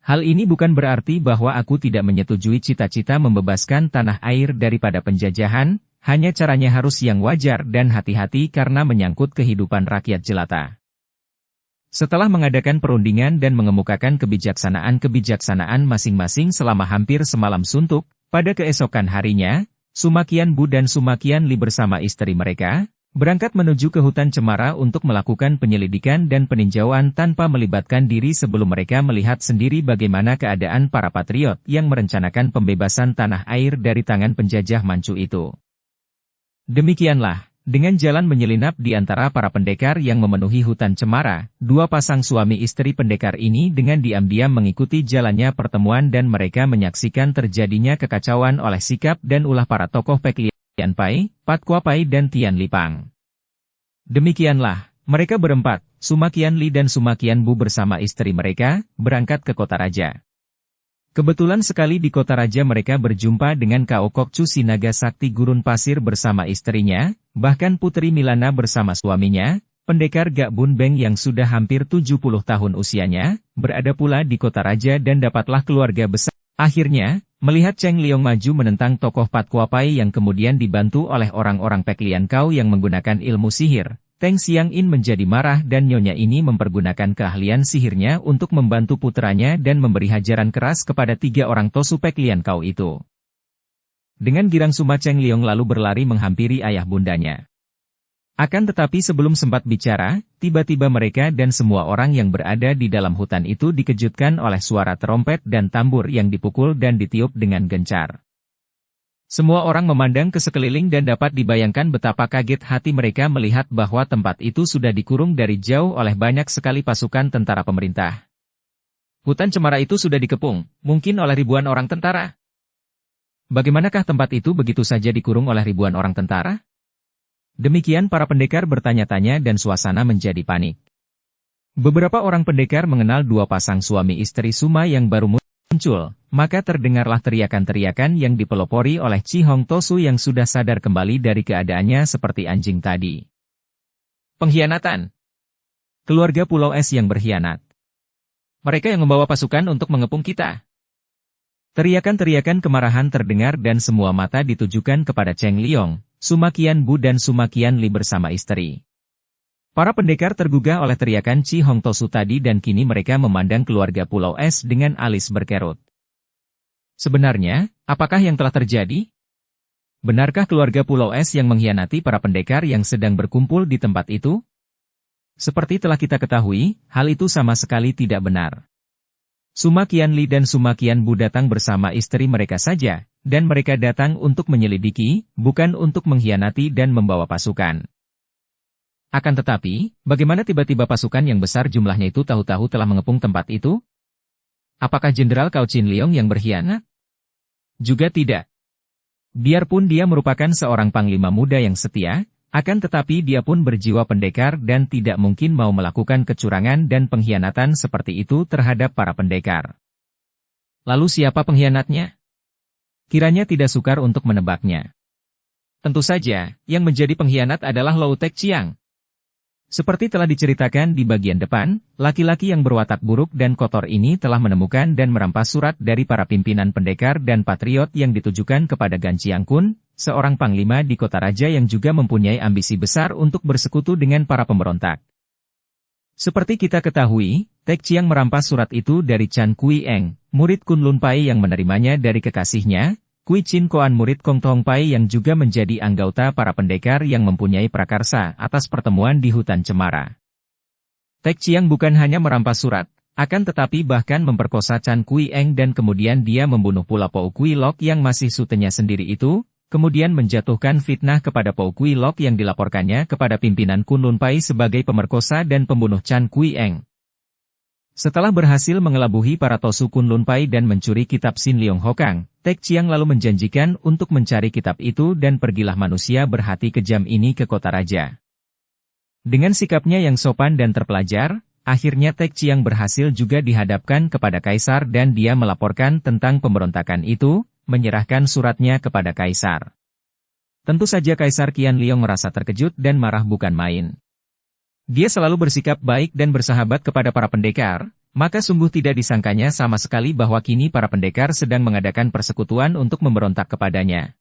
Hal ini bukan berarti bahwa aku tidak menyetujui cita-cita membebaskan tanah air daripada penjajahan, hanya caranya harus yang wajar dan hati-hati karena menyangkut kehidupan rakyat jelata. Setelah mengadakan perundingan dan mengemukakan kebijaksanaan masing-masing selama hampir semalam suntuk, pada keesokan harinya, Sumakian Bu dan Sumakian Li bersama istri mereka, berangkat menuju ke hutan Cemara untuk melakukan penyelidikan dan peninjauan tanpa melibatkan diri sebelum mereka melihat sendiri bagaimana keadaan para patriot yang merencanakan pembebasan tanah air dari tangan penjajah Manchu itu. Demikianlah, dengan jalan menyelinap di antara para pendekar yang memenuhi hutan Cemara, dua pasang suami istri pendekar ini dengan diam-diam mengikuti jalannya pertemuan dan mereka menyaksikan terjadinya kekacauan oleh sikap dan ulah para tokoh Peklian Pai, Pat Kua Pai dan Tian Lipang. Demikianlah, mereka berempat, Sumakian Li dan Sumakian Bu bersama istri mereka, berangkat ke kota raja. Kebetulan sekali di kota raja mereka berjumpa dengan Kao Kok Chu si naga sakti gurun pasir bersama istrinya, bahkan Putri Milana bersama suaminya, pendekar Gak Bun Beng yang sudah hampir 70 tahun usianya, berada pula di kota raja dan dapatlah keluarga besar. Akhirnya, melihat Cheng Liong maju menentang tokoh Pat Kua Pai yang kemudian dibantu oleh orang-orang Peklian Kau yang menggunakan ilmu sihir, Teng Xiang In menjadi marah dan nyonya ini mempergunakan keahlian sihirnya untuk membantu putranya dan memberi hajaran keras kepada 3 orang Tosu Peklian Kau itu. Dengan girang Suma Cheng Liong lalu berlari menghampiri ayah bundanya. Akan tetapi sebelum sempat bicara, tiba-tiba mereka dan semua orang yang berada di dalam hutan itu dikejutkan oleh suara terompet dan tambur yang dipukul dan ditiup dengan gencar. Semua orang memandang ke sekeliling dan dapat dibayangkan betapa kaget hati mereka melihat bahwa tempat itu sudah dikurung dari jauh oleh banyak sekali pasukan tentara pemerintah. Hutan Cemara itu sudah dikepung, mungkin oleh ribuan orang tentara. Bagaimanakah tempat itu begitu saja dikurung oleh ribuan orang tentara? Demikian para pendekar bertanya-tanya dan suasana menjadi panik. Beberapa orang pendekar mengenal 2 pasang suami istri Suma yang baru muncul, maka terdengarlah teriakan-teriakan yang dipelopori oleh Chi Hong Tosu yang sudah sadar kembali dari keadaannya seperti anjing tadi. Pengkhianatan. Keluarga Pulau Es yang berkhianat. Mereka yang membawa pasukan untuk mengepung kita. Teriakan-teriakan kemarahan terdengar dan semua mata ditujukan kepada Cheng Liong, Sumakian Bu dan Sumakian Li bersama istri. Para pendekar tergugah oleh teriakan Chi Hong Tosu tadi dan kini mereka memandang keluarga Pulau Es dengan alis berkerut. Sebenarnya, apakah yang telah terjadi? Benarkah keluarga Pulau Es yang mengkhianati para pendekar yang sedang berkumpul di tempat itu? Seperti telah kita ketahui, hal itu sama sekali tidak benar. Sumakian Li dan Sumakian Bu datang bersama istri mereka saja, dan mereka datang untuk menyelidiki, bukan untuk mengkhianati dan membawa pasukan. Akan tetapi, bagaimana tiba-tiba pasukan yang besar jumlahnya itu tahu-tahu telah mengepung tempat itu? Apakah Jenderal Cao Chin Leong yang berkhianat? Juga tidak. Biarpun dia merupakan seorang panglima muda yang setia, Akan tetapi dia pun berjiwa pendekar dan tidak mungkin mau melakukan kecurangan dan pengkhianatan seperti itu terhadap para pendekar. Lalu siapa pengkhianatnya? Kiranya tidak sukar untuk menebaknya. Tentu saja, yang menjadi pengkhianat adalah Lou Tekciang. Seperti telah diceritakan di bagian depan, laki-laki yang berwatak buruk dan kotor ini telah menemukan dan merampas surat dari para pimpinan pendekar dan patriot yang ditujukan kepada Gan Chiang Kun, seorang panglima di kota raja yang juga mempunyai ambisi besar untuk bersekutu dengan para pemberontak. Seperti kita ketahui, Tekciang merampas surat itu dari Chan Kui Eng, murid Kun Lun Pai yang menerimanya dari kekasihnya, Kui Chin Koan murid Kong Tong Pai yang juga menjadi anggota para pendekar yang mempunyai prakarsa atas pertemuan di hutan cemara. Tekciang bukan hanya merampas surat, akan tetapi bahkan memperkosa Chan Kui Eng dan kemudian dia membunuh pula Pou Kui Lok yang masih sutenya sendiri itu, kemudian menjatuhkan fitnah kepada Pou Kui Lok yang dilaporkannya kepada pimpinan Kun Lun Pai sebagai pemerkosa dan pembunuh Chan Kui Eng. Setelah berhasil mengelabuhi para Tosu Kun Lun Pai dan mencuri kitab Sin Leong Hokang, Tekciang lalu menjanjikan untuk mencari kitab itu dan pergilah manusia berhati kejam ini ke kota raja. Dengan sikapnya yang sopan dan terpelajar, akhirnya Tekciang berhasil juga dihadapkan kepada kaisar dan dia melaporkan tentang pemberontakan itu, menyerahkan suratnya kepada kaisar. Tentu saja Kaisar Qian Liong merasa terkejut dan marah bukan main. Dia selalu bersikap baik dan bersahabat kepada para pendekar, maka sungguh tidak disangkanya sama sekali bahwa kini para pendekar sedang mengadakan persekutuan untuk memberontak kepadanya.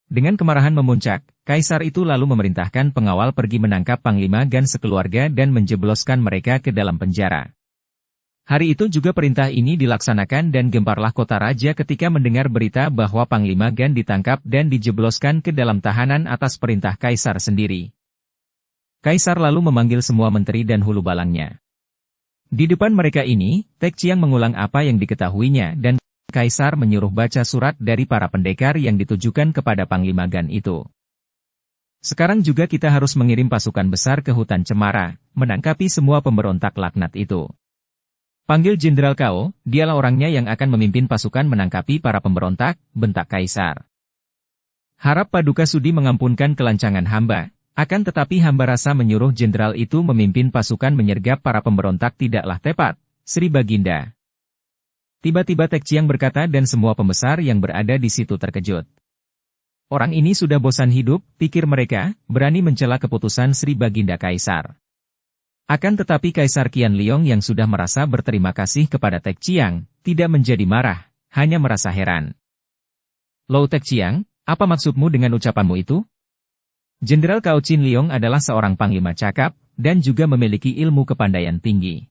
Dengan kemarahan memuncak, Kaisar itu lalu memerintahkan pengawal pergi menangkap Panglima Gan sekeluarga dan menjebloskan mereka ke dalam penjara. Hari itu juga perintah ini dilaksanakan dan gemparlah kota raja ketika mendengar berita bahwa Panglima Gan ditangkap dan dijebloskan ke dalam tahanan atas perintah Kaisar sendiri. Kaisar lalu memanggil semua menteri dan hulu balangnya. Di depan mereka ini, Tekciang mengulang apa yang diketahuinya dan Kaisar menyuruh baca surat dari para pendekar yang ditujukan kepada Panglima Gan itu. Sekarang juga kita harus mengirim pasukan besar ke hutan cemara, menangkapi semua pemberontak laknat itu. Panggil Jenderal Cao, dialah orangnya yang akan memimpin pasukan menangkapi para pemberontak, bentak Kaisar. Harap Paduka sudi mengampunkan kelancangan hamba. Akan tetapi hamba rasa menyuruh jenderal itu memimpin pasukan menyergap para pemberontak tidaklah tepat, Sri Baginda. Tiba-tiba Tekciang berkata dan semua pembesar yang berada di situ terkejut. Orang ini sudah bosan hidup, pikir mereka, berani mencela keputusan Sri Baginda Kaisar. Akan tetapi Kaisar Qian Liong yang sudah merasa berterima kasih kepada Tekciang, tidak menjadi marah, hanya merasa heran. Lou Tekciang, apa maksudmu dengan ucapanmu itu? Jenderal Cao Chin Liong adalah seorang panglima cakap, dan juga memiliki ilmu kepandaian tinggi.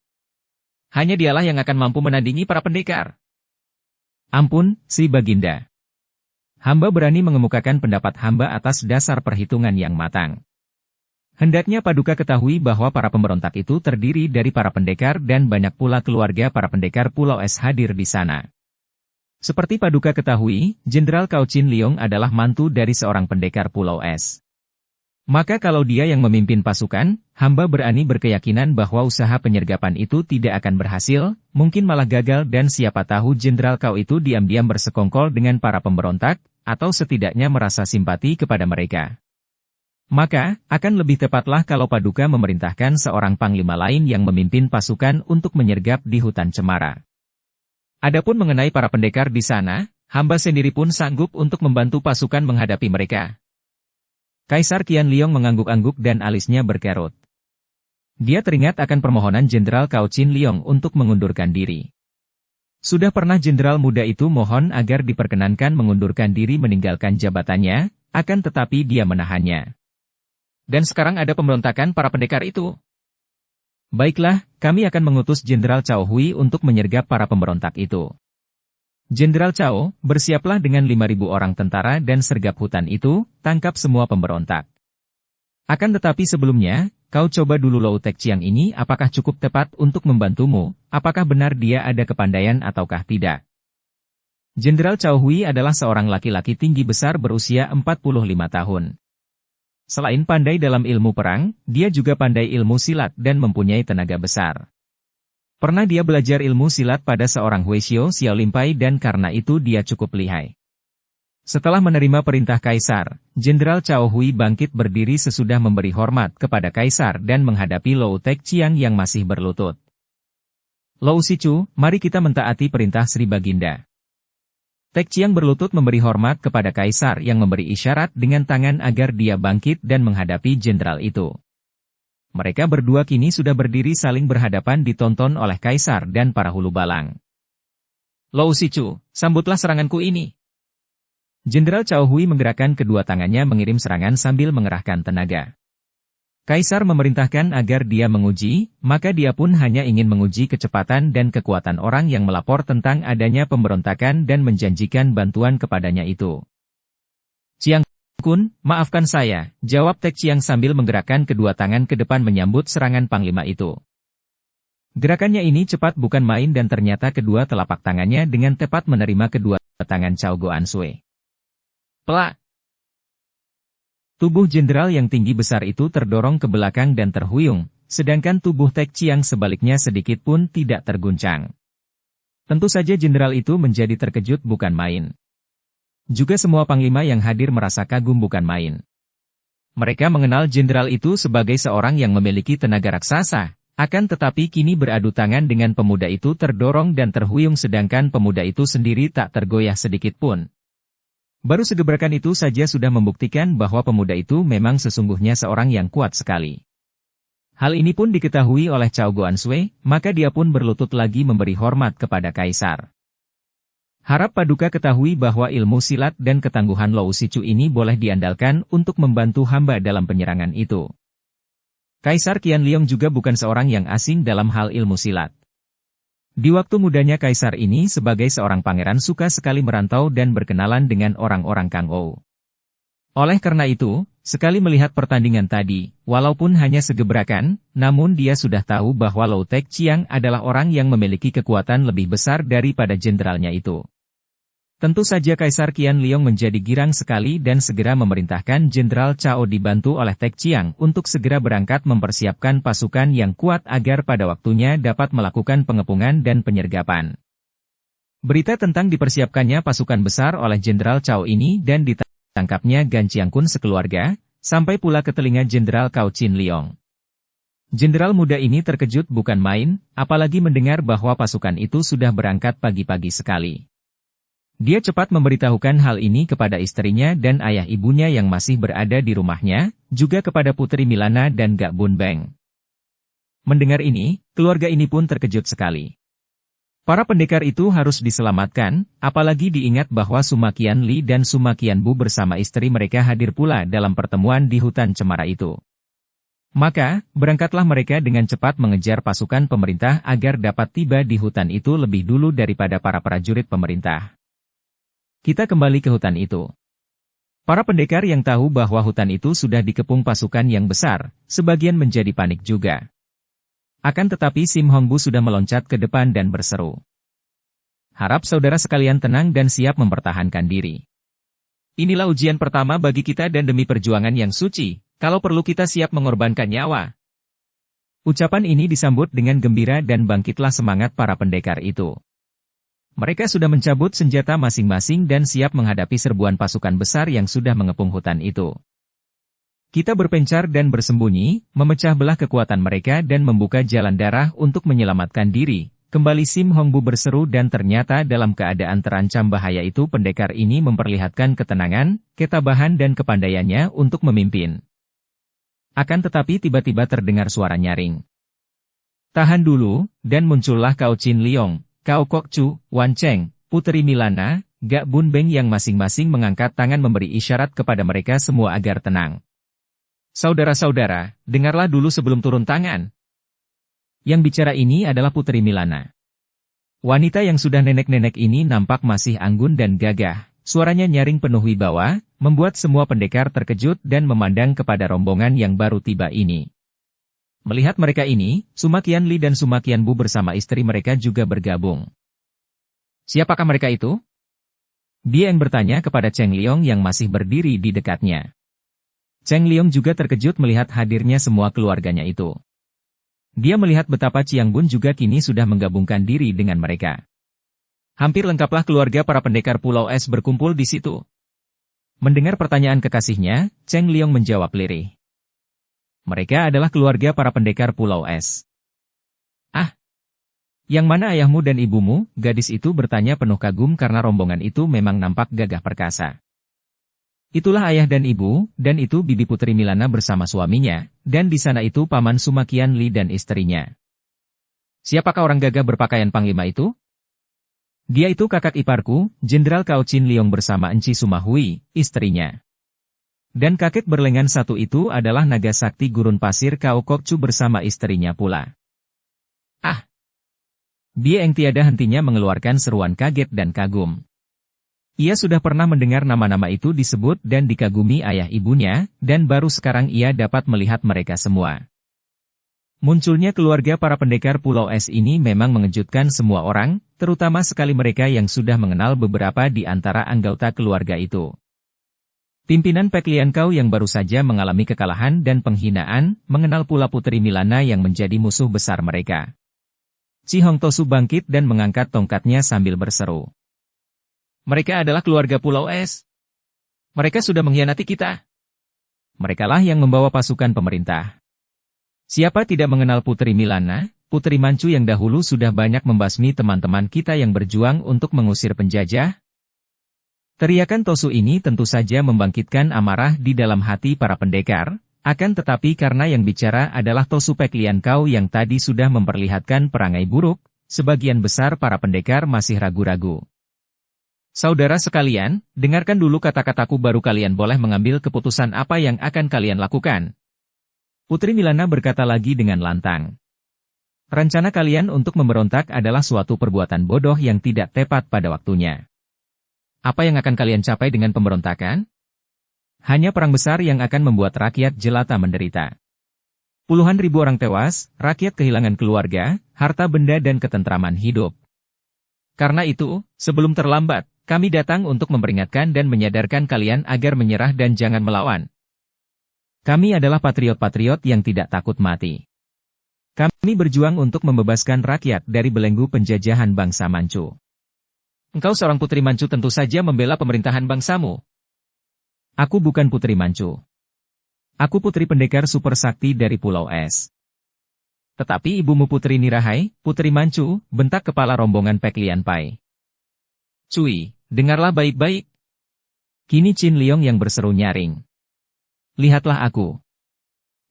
Hanya dialah yang akan mampu menandingi para pendekar. Ampun, Sri Baginda. Hamba berani mengemukakan pendapat hamba atas dasar perhitungan yang matang. Hendaknya Paduka ketahui bahwa para pemberontak itu terdiri dari para pendekar dan banyak pula keluarga para pendekar Pulau Es hadir di sana. Seperti Paduka ketahui, Jenderal Cao Chin Liong adalah mantu dari seorang pendekar Pulau Es. Maka kalau dia yang memimpin pasukan, hamba berani berkeyakinan bahwa usaha penyergapan itu tidak akan berhasil, mungkin malah gagal dan siapa tahu Jenderal Cao itu diam-diam bersekongkol dengan para pemberontak, atau setidaknya merasa simpati kepada mereka. Maka, akan lebih tepatlah kalau Paduka memerintahkan seorang panglima lain yang memimpin pasukan untuk menyergap di hutan cemara. Adapun mengenai para pendekar di sana, hamba sendiri pun sanggup untuk membantu pasukan menghadapi mereka. Kaisar Qian Liong mengangguk-angguk dan alisnya berkerut. Dia teringat akan permohonan Jenderal Cao Chin Liong untuk mengundurkan diri. Sudah pernah jenderal muda itu mohon agar diperkenankan mengundurkan diri meninggalkan jabatannya, akan tetapi dia menahannya. Dan sekarang ada pemberontakan para pendekar itu. Baiklah, kami akan mengutus Jenderal Cao Hui untuk menyergap para pemberontak itu. Jenderal Cao, bersiaplah dengan 5.000 orang tentara dan sergap hutan itu, tangkap semua pemberontak. Akan tetapi sebelumnya, kau coba dulu Lou Tekciang ini apakah cukup tepat untuk membantumu, apakah benar dia ada kepandaian ataukah tidak. Jenderal Cao Hui adalah seorang laki-laki tinggi besar berusia 45 tahun. Selain pandai dalam ilmu perang, dia juga pandai ilmu silat dan mempunyai tenaga besar. Pernah dia belajar ilmu silat pada seorang Huishio Xiao Limpai dan karena itu dia cukup lihai. Setelah menerima perintah Kaisar, Jenderal Cao Hui bangkit berdiri sesudah memberi hormat kepada Kaisar dan menghadapi Lou Tekchiang yang masih berlutut. Lou Sichu, mari kita mentaati perintah Sri Baginda. Tekchiang berlutut memberi hormat kepada Kaisar yang memberi isyarat dengan tangan agar dia bangkit dan menghadapi jenderal itu. Mereka berdua kini sudah berdiri saling berhadapan ditonton oleh Kaisar dan para hulu balang. Lou Sichu, sambutlah seranganku ini. Jenderal Cao Hui menggerakkan kedua tangannya mengirim serangan sambil mengerahkan tenaga. Kaisar memerintahkan agar dia menguji, maka dia pun hanya ingin menguji kecepatan dan kekuatan orang yang melapor tentang adanya pemberontakan dan menjanjikan bantuan kepadanya itu. Chiang Kun, maafkan saya, jawab Tekchiang sambil menggerakkan kedua tangan ke depan menyambut serangan panglima itu. Gerakannya ini cepat bukan main dan ternyata kedua telapak tangannya dengan tepat menerima kedua tangan Cao Goansui. Pelak. Tubuh jenderal yang tinggi besar itu terdorong ke belakang dan terhuyung, sedangkan tubuh Tekchiang sebaliknya sedikit pun tidak terguncang. Tentu saja jenderal itu menjadi terkejut bukan main. Juga semua panglima yang hadir merasa kagum bukan main. Mereka mengenal jenderal itu sebagai seorang yang memiliki tenaga raksasa, akan tetapi kini beradu tangan dengan pemuda itu terdorong dan terhuyung sedangkan pemuda itu sendiri tak tergoyah sedikit pun. Baru segebrakan itu saja sudah membuktikan bahwa pemuda itu memang sesungguhnya seorang yang kuat sekali. Hal ini pun diketahui oleh Cao Goansui, maka dia pun berlutut lagi memberi hormat kepada Kaisar. Harap Paduka ketahui bahwa ilmu silat dan ketangguhan Lou Sichu ini boleh diandalkan untuk membantu hamba dalam penyerangan itu. Kaisar Qianliong juga bukan seorang yang asing dalam hal ilmu silat. Di waktu mudanya Kaisar ini sebagai seorang pangeran suka sekali merantau dan berkenalan dengan orang-orang Kangou. Oleh karena itu, sekali melihat pertandingan tadi, walaupun hanya segebrakan, namun dia sudah tahu bahwa Lou Tekchiang adalah orang yang memiliki kekuatan lebih besar daripada jenderalnya itu. Tentu saja Kaisar Qianliong menjadi girang sekali dan segera memerintahkan Jenderal Cao dibantu oleh Tekchiang untuk segera berangkat mempersiapkan pasukan yang kuat agar pada waktunya dapat melakukan pengepungan dan penyergapan. Berita tentang dipersiapkannya pasukan besar oleh Jenderal Cao ini dan ditangkapnya Gan Chiang Kun sekeluarga, sampai pula ke telinga Jenderal Cao Chin Liong. Jenderal muda ini terkejut bukan main, apalagi mendengar bahwa pasukan itu sudah berangkat pagi-pagi sekali. Dia cepat memberitahukan hal ini kepada istrinya dan ayah ibunya yang masih berada di rumahnya, juga kepada Putri Milana dan Gak Bun Beng. Mendengar ini, keluarga ini pun terkejut sekali. Para pendekar itu harus diselamatkan, apalagi diingat bahwa Sumakian Li dan Sumakian Bu bersama istri mereka hadir pula dalam pertemuan di hutan cemara itu. Maka, berangkatlah mereka dengan cepat mengejar pasukan pemerintah agar dapat tiba di hutan itu lebih dulu daripada para prajurit pemerintah. Kita kembali ke hutan itu. Para pendekar yang tahu bahwa hutan itu sudah dikepung pasukan yang besar, sebagian menjadi panik juga. Akan tetapi Sim Hongbu sudah meloncat ke depan dan berseru. Harap saudara sekalian tenang dan siap mempertahankan diri. Inilah ujian pertama bagi kita dan demi perjuangan yang suci, kalau perlu kita siap mengorbankan nyawa. Ucapan ini disambut dengan gembira dan bangkitlah semangat para pendekar itu. Mereka sudah mencabut senjata masing-masing dan siap menghadapi serbuan pasukan besar yang sudah mengepung hutan itu. Kita berpencar dan bersembunyi, memecah belah kekuatan mereka dan membuka jalan darah untuk menyelamatkan diri. Kembali Sim Hongbu berseru dan ternyata dalam keadaan terancam bahaya itu pendekar ini memperlihatkan ketenangan, ketabahan dan kepandaiannya untuk memimpin. Akan tetapi tiba-tiba terdengar suara nyaring. Tahan dulu, dan muncullah Cao Chin Liong, Cao Kok Chu, Wan Cheng, Putri Milana, Gak Bun Beng yang masing-masing mengangkat tangan memberi isyarat kepada mereka semua agar tenang. Saudara-saudara, dengarlah dulu sebelum turun tangan. Yang bicara ini adalah Putri Milana. Wanita yang sudah nenek-nenek ini nampak masih anggun dan gagah, suaranya nyaring penuh wibawa, membuat semua pendekar terkejut dan memandang kepada rombongan yang baru tiba ini. Melihat mereka ini, Sumakian Li dan Sumakian Bu bersama istri mereka juga bergabung. Siapakah mereka itu? Dia yang bertanya kepada Cheng Liong yang masih berdiri di dekatnya. Cheng Liong juga terkejut melihat hadirnya semua keluarganya itu. Dia melihat betapa Chiang Bun juga kini sudah menggabungkan diri dengan mereka. Hampir lengkaplah keluarga para pendekar Pulau Es berkumpul di situ. Mendengar pertanyaan kekasihnya, Cheng Liong menjawab lirih. Mereka adalah keluarga para pendekar Pulau Es. Ah, yang mana ayahmu dan ibumu? Gadis itu bertanya penuh kagum karena rombongan itu memang nampak gagah perkasa. Itulah ayah dan ibu, dan itu Bibi Putri Milana bersama suaminya, dan di sana itu Paman Sumakian Li dan istrinya. Siapakah orang gagah berpakaian panglima itu? Dia itu kakak iparku, Jenderal Cao Chin Liong bersama Enci Sumahui, istrinya. Dan kakek berlengan satu itu adalah naga sakti gurun pasir Cao Kokcu bersama istrinya pula. Ah! Bie Eng tiada hentinya mengeluarkan seruan kaget dan kagum. Ia sudah pernah mendengar nama-nama itu disebut dan dikagumi ayah ibunya, dan baru sekarang ia dapat melihat mereka semua. Munculnya keluarga para pendekar Pulau Es ini memang mengejutkan semua orang, terutama sekali mereka yang sudah mengenal beberapa di antara anggota keluarga itu. Pimpinan Pek Lian Kau yang baru saja mengalami kekalahan dan penghinaan, mengenal pula Putri Milana yang menjadi musuh besar mereka. Chi Hong Tosu bangkit dan mengangkat tongkatnya sambil berseru. Mereka adalah keluarga Pulau Es. Mereka sudah mengkhianati kita. Merekalah yang membawa pasukan pemerintah. Siapa tidak mengenal Putri Milana, Putri Manchu yang dahulu sudah banyak membasmi teman-teman kita yang berjuang untuk mengusir penjajah? Teriakan Tosu ini tentu saja membangkitkan amarah di dalam hati para pendekar, akan tetapi karena yang bicara adalah Tosu Pek Lian Kau yang tadi sudah memperlihatkan perangai buruk, sebagian besar para pendekar masih ragu-ragu. Saudara sekalian, dengarkan dulu kata-kataku baru kalian boleh mengambil keputusan apa yang akan kalian lakukan. Putri Milana berkata lagi dengan lantang. Rencana kalian untuk memberontak adalah suatu perbuatan bodoh yang tidak tepat pada waktunya. Apa yang akan kalian capai dengan pemberontakan? Hanya perang besar yang akan membuat rakyat jelata menderita. Puluhan ribu orang tewas, rakyat kehilangan keluarga, harta benda dan ketentraman hidup. Karena itu, sebelum terlambat, kami datang untuk memperingatkan dan menyadarkan kalian agar menyerah dan jangan melawan. Kami adalah patriot-patriot yang tidak takut mati. Kami berjuang untuk membebaskan rakyat dari belenggu penjajahan bangsa Manchu. Engkau seorang putri Manchu tentu saja membela pemerintahan bangsamu. Aku bukan putri Manchu. Aku putri pendekar super sakti dari Pulau Es. Tetapi ibumu Putri Nirahai, Putri Manchu, bentak kepala rombongan Pek Lian Pai. Cui, dengarlah baik-baik. Kini Chin Liong yang berseru nyaring. Lihatlah aku.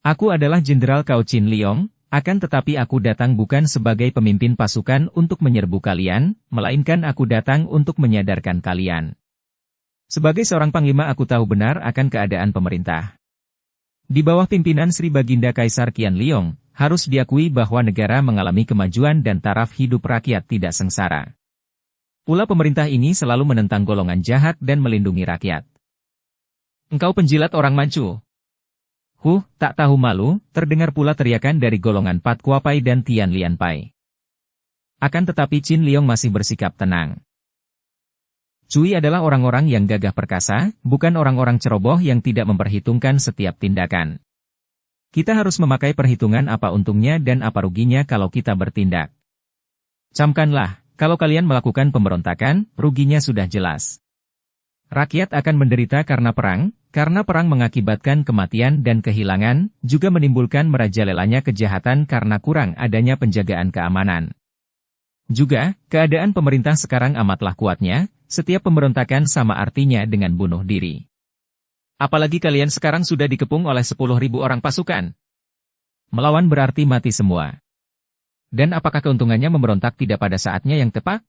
Aku adalah Jenderal Cao Chin Liong, akan tetapi aku datang bukan sebagai pemimpin pasukan untuk menyerbu kalian, melainkan aku datang untuk menyadarkan kalian. Sebagai seorang panglima aku tahu benar akan keadaan pemerintah. Di bawah pimpinan Sri Baginda Kaisar Qian Liong, harus diakui bahwa negara mengalami kemajuan dan taraf hidup rakyat tidak sengsara. Pula pemerintah ini selalu menentang golongan jahat dan melindungi rakyat. Engkau penjilat orang Manchu. Tak tahu malu, terdengar pula teriakan dari golongan Pat Kuapai dan Tian Lian Pai. Akan tetapi Chin Liong masih bersikap tenang. Cui adalah orang-orang yang gagah perkasa, bukan orang-orang ceroboh yang tidak memperhitungkan setiap tindakan. Kita harus memakai perhitungan apa untungnya dan apa ruginya kalau kita bertindak. Camkanlah, kalau kalian melakukan pemberontakan, ruginya sudah jelas. Rakyat akan menderita karena perang mengakibatkan kematian dan kehilangan, juga menimbulkan merajalelanya kejahatan karena kurang adanya penjagaan keamanan. Juga, keadaan pemerintah sekarang amatlah kuatnya, setiap pemberontakan sama artinya dengan bunuh diri. Apalagi kalian sekarang sudah dikepung oleh 10.000 orang pasukan. Melawan berarti mati semua. Dan apakah keuntungannya memberontak tidak pada saatnya yang tepat?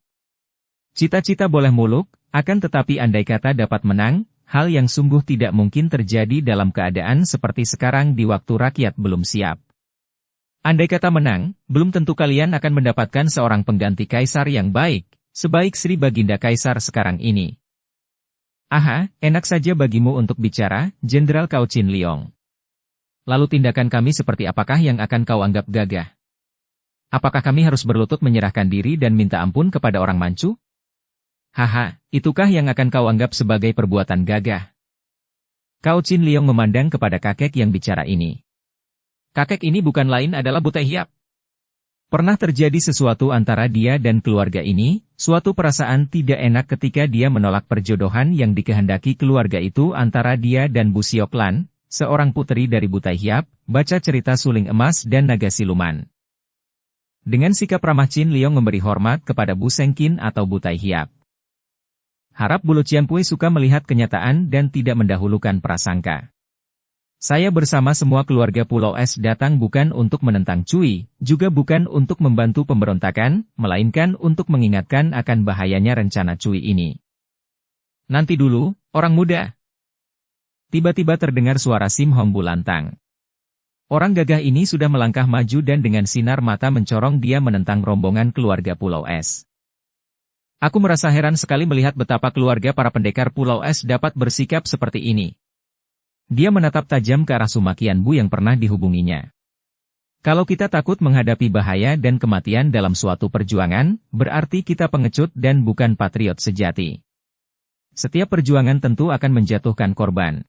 Cita-cita boleh muluk, akan tetapi andai kata dapat menang, hal yang sungguh tidak mungkin terjadi dalam keadaan seperti sekarang di waktu rakyat belum siap. Andai kata menang, belum tentu kalian akan mendapatkan seorang pengganti kaisar yang baik, sebaik Sri Baginda Kaisar sekarang ini. Aha, enak saja bagimu untuk bicara, Jenderal Cao Chin Liong. Lalu tindakan kami seperti apakah yang akan kau anggap gagah? Apakah kami harus berlutut menyerahkan diri dan minta ampun kepada orang Manchu? Haha, itukah yang akan kau anggap sebagai perbuatan gagah? Cao Chin Liong memandang kepada kakek yang bicara ini. Kakek ini bukan lain adalah Butai Hiap. Pernah terjadi sesuatu antara dia dan keluarga ini, suatu perasaan tidak enak ketika dia menolak perjodohan yang dikehendaki keluarga itu antara dia dan Bu Siok Lan, seorang puteri dari Butai Hiap, baca cerita Suling Emas dan Naga Siluman. Dengan sikap ramah Chin Liong memberi hormat kepada Bu Sengkin atau Butai Hiap. Harap Bulu Ciampui suka melihat kenyataan dan tidak mendahulukan prasangka. Saya bersama semua keluarga Pulau Es datang bukan untuk menentang Cui, juga bukan untuk membantu pemberontakan, melainkan untuk mengingatkan akan bahayanya rencana Cui ini. Nanti dulu, orang muda. Tiba-tiba terdengar suara Sim Hongbu lantang. Orang gagah ini sudah melangkah maju dan dengan sinar mata mencorong dia menentang rombongan keluarga Pulau Es. Aku merasa heran sekali melihat betapa keluarga para pendekar Pulau Es dapat bersikap seperti ini. Dia menatap tajam ke arah Sumakian Bu yang pernah dihubunginya. Kalau kita takut menghadapi bahaya dan kematian dalam suatu perjuangan, berarti kita pengecut dan bukan patriot sejati. Setiap perjuangan tentu akan menjatuhkan korban.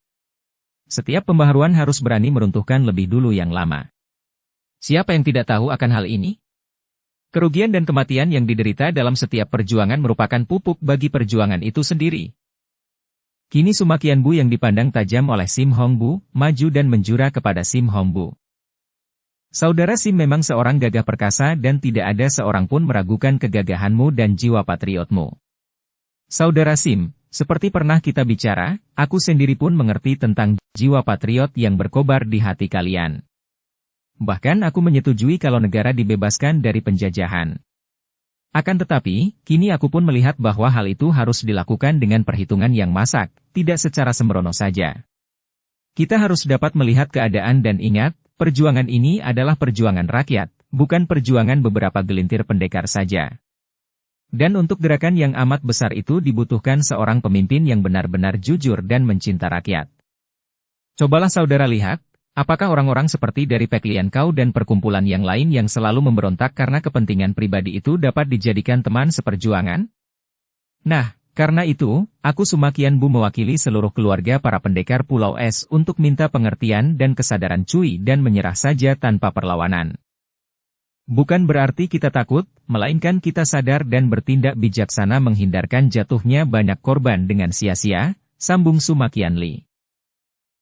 Setiap pembaharuan harus berani meruntuhkan lebih dulu yang lama. Siapa yang tidak tahu akan hal ini? Kerugian dan kematian yang diderita dalam setiap perjuangan merupakan pupuk bagi perjuangan itu sendiri. Kini Sumakian Bu yang dipandang tajam oleh Sim Hongbu, maju dan menjura kepada Sim Hongbu. Saudara Sim memang seorang gagah perkasa dan tidak ada seorang pun meragukan kegagahanmu dan jiwa patriotmu. Saudara Sim, seperti pernah kita bicara, aku sendiri pun mengerti tentang jiwa patriot yang berkobar di hati kalian. Bahkan aku menyetujui kalau negara dibebaskan dari penjajahan. Akan tetapi, kini aku pun melihat bahwa hal itu harus dilakukan dengan perhitungan yang masak, tidak secara sembrono saja. Kita harus dapat melihat keadaan dan ingat, perjuangan ini adalah perjuangan rakyat, bukan perjuangan beberapa gelintir pendekar saja. Dan untuk gerakan yang amat besar itu dibutuhkan seorang pemimpin yang benar-benar jujur dan mencinta rakyat. Cobalah saudara lihat, apakah orang-orang seperti dari Peklian Kau dan perkumpulan yang lain yang selalu memberontak karena kepentingan pribadi itu dapat dijadikan teman seperjuangan? Nah, karena itu, aku Sumakian Bu mewakili seluruh keluarga para pendekar Pulau Es untuk minta pengertian dan kesadaran Cui dan menyerah saja tanpa perlawanan. Bukan berarti kita takut, melainkan kita sadar dan bertindak bijaksana menghindarkan jatuhnya banyak korban dengan sia-sia, sambung Sumakian Li.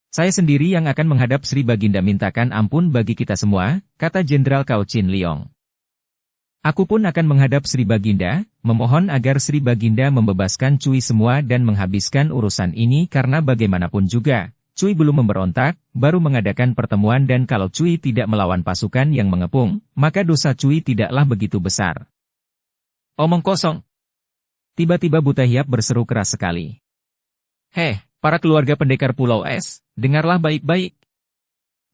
Saya sendiri yang akan menghadap Sri Baginda mintakan ampun bagi kita semua, kata Jenderal Cao Chin Liong. Aku pun akan menghadap Sri Baginda, memohon agar Sri Baginda membebaskan Cui semua dan menghabiskan urusan ini karena bagaimanapun juga, Cui belum memberontak, baru mengadakan pertemuan dan kalau Cui tidak melawan pasukan yang mengepung, maka dosa Cui tidaklah begitu besar. Omong kosong. Tiba-tiba Butai Hiap berseru keras sekali. Heh, para keluarga pendekar Pulau Es, dengarlah baik-baik.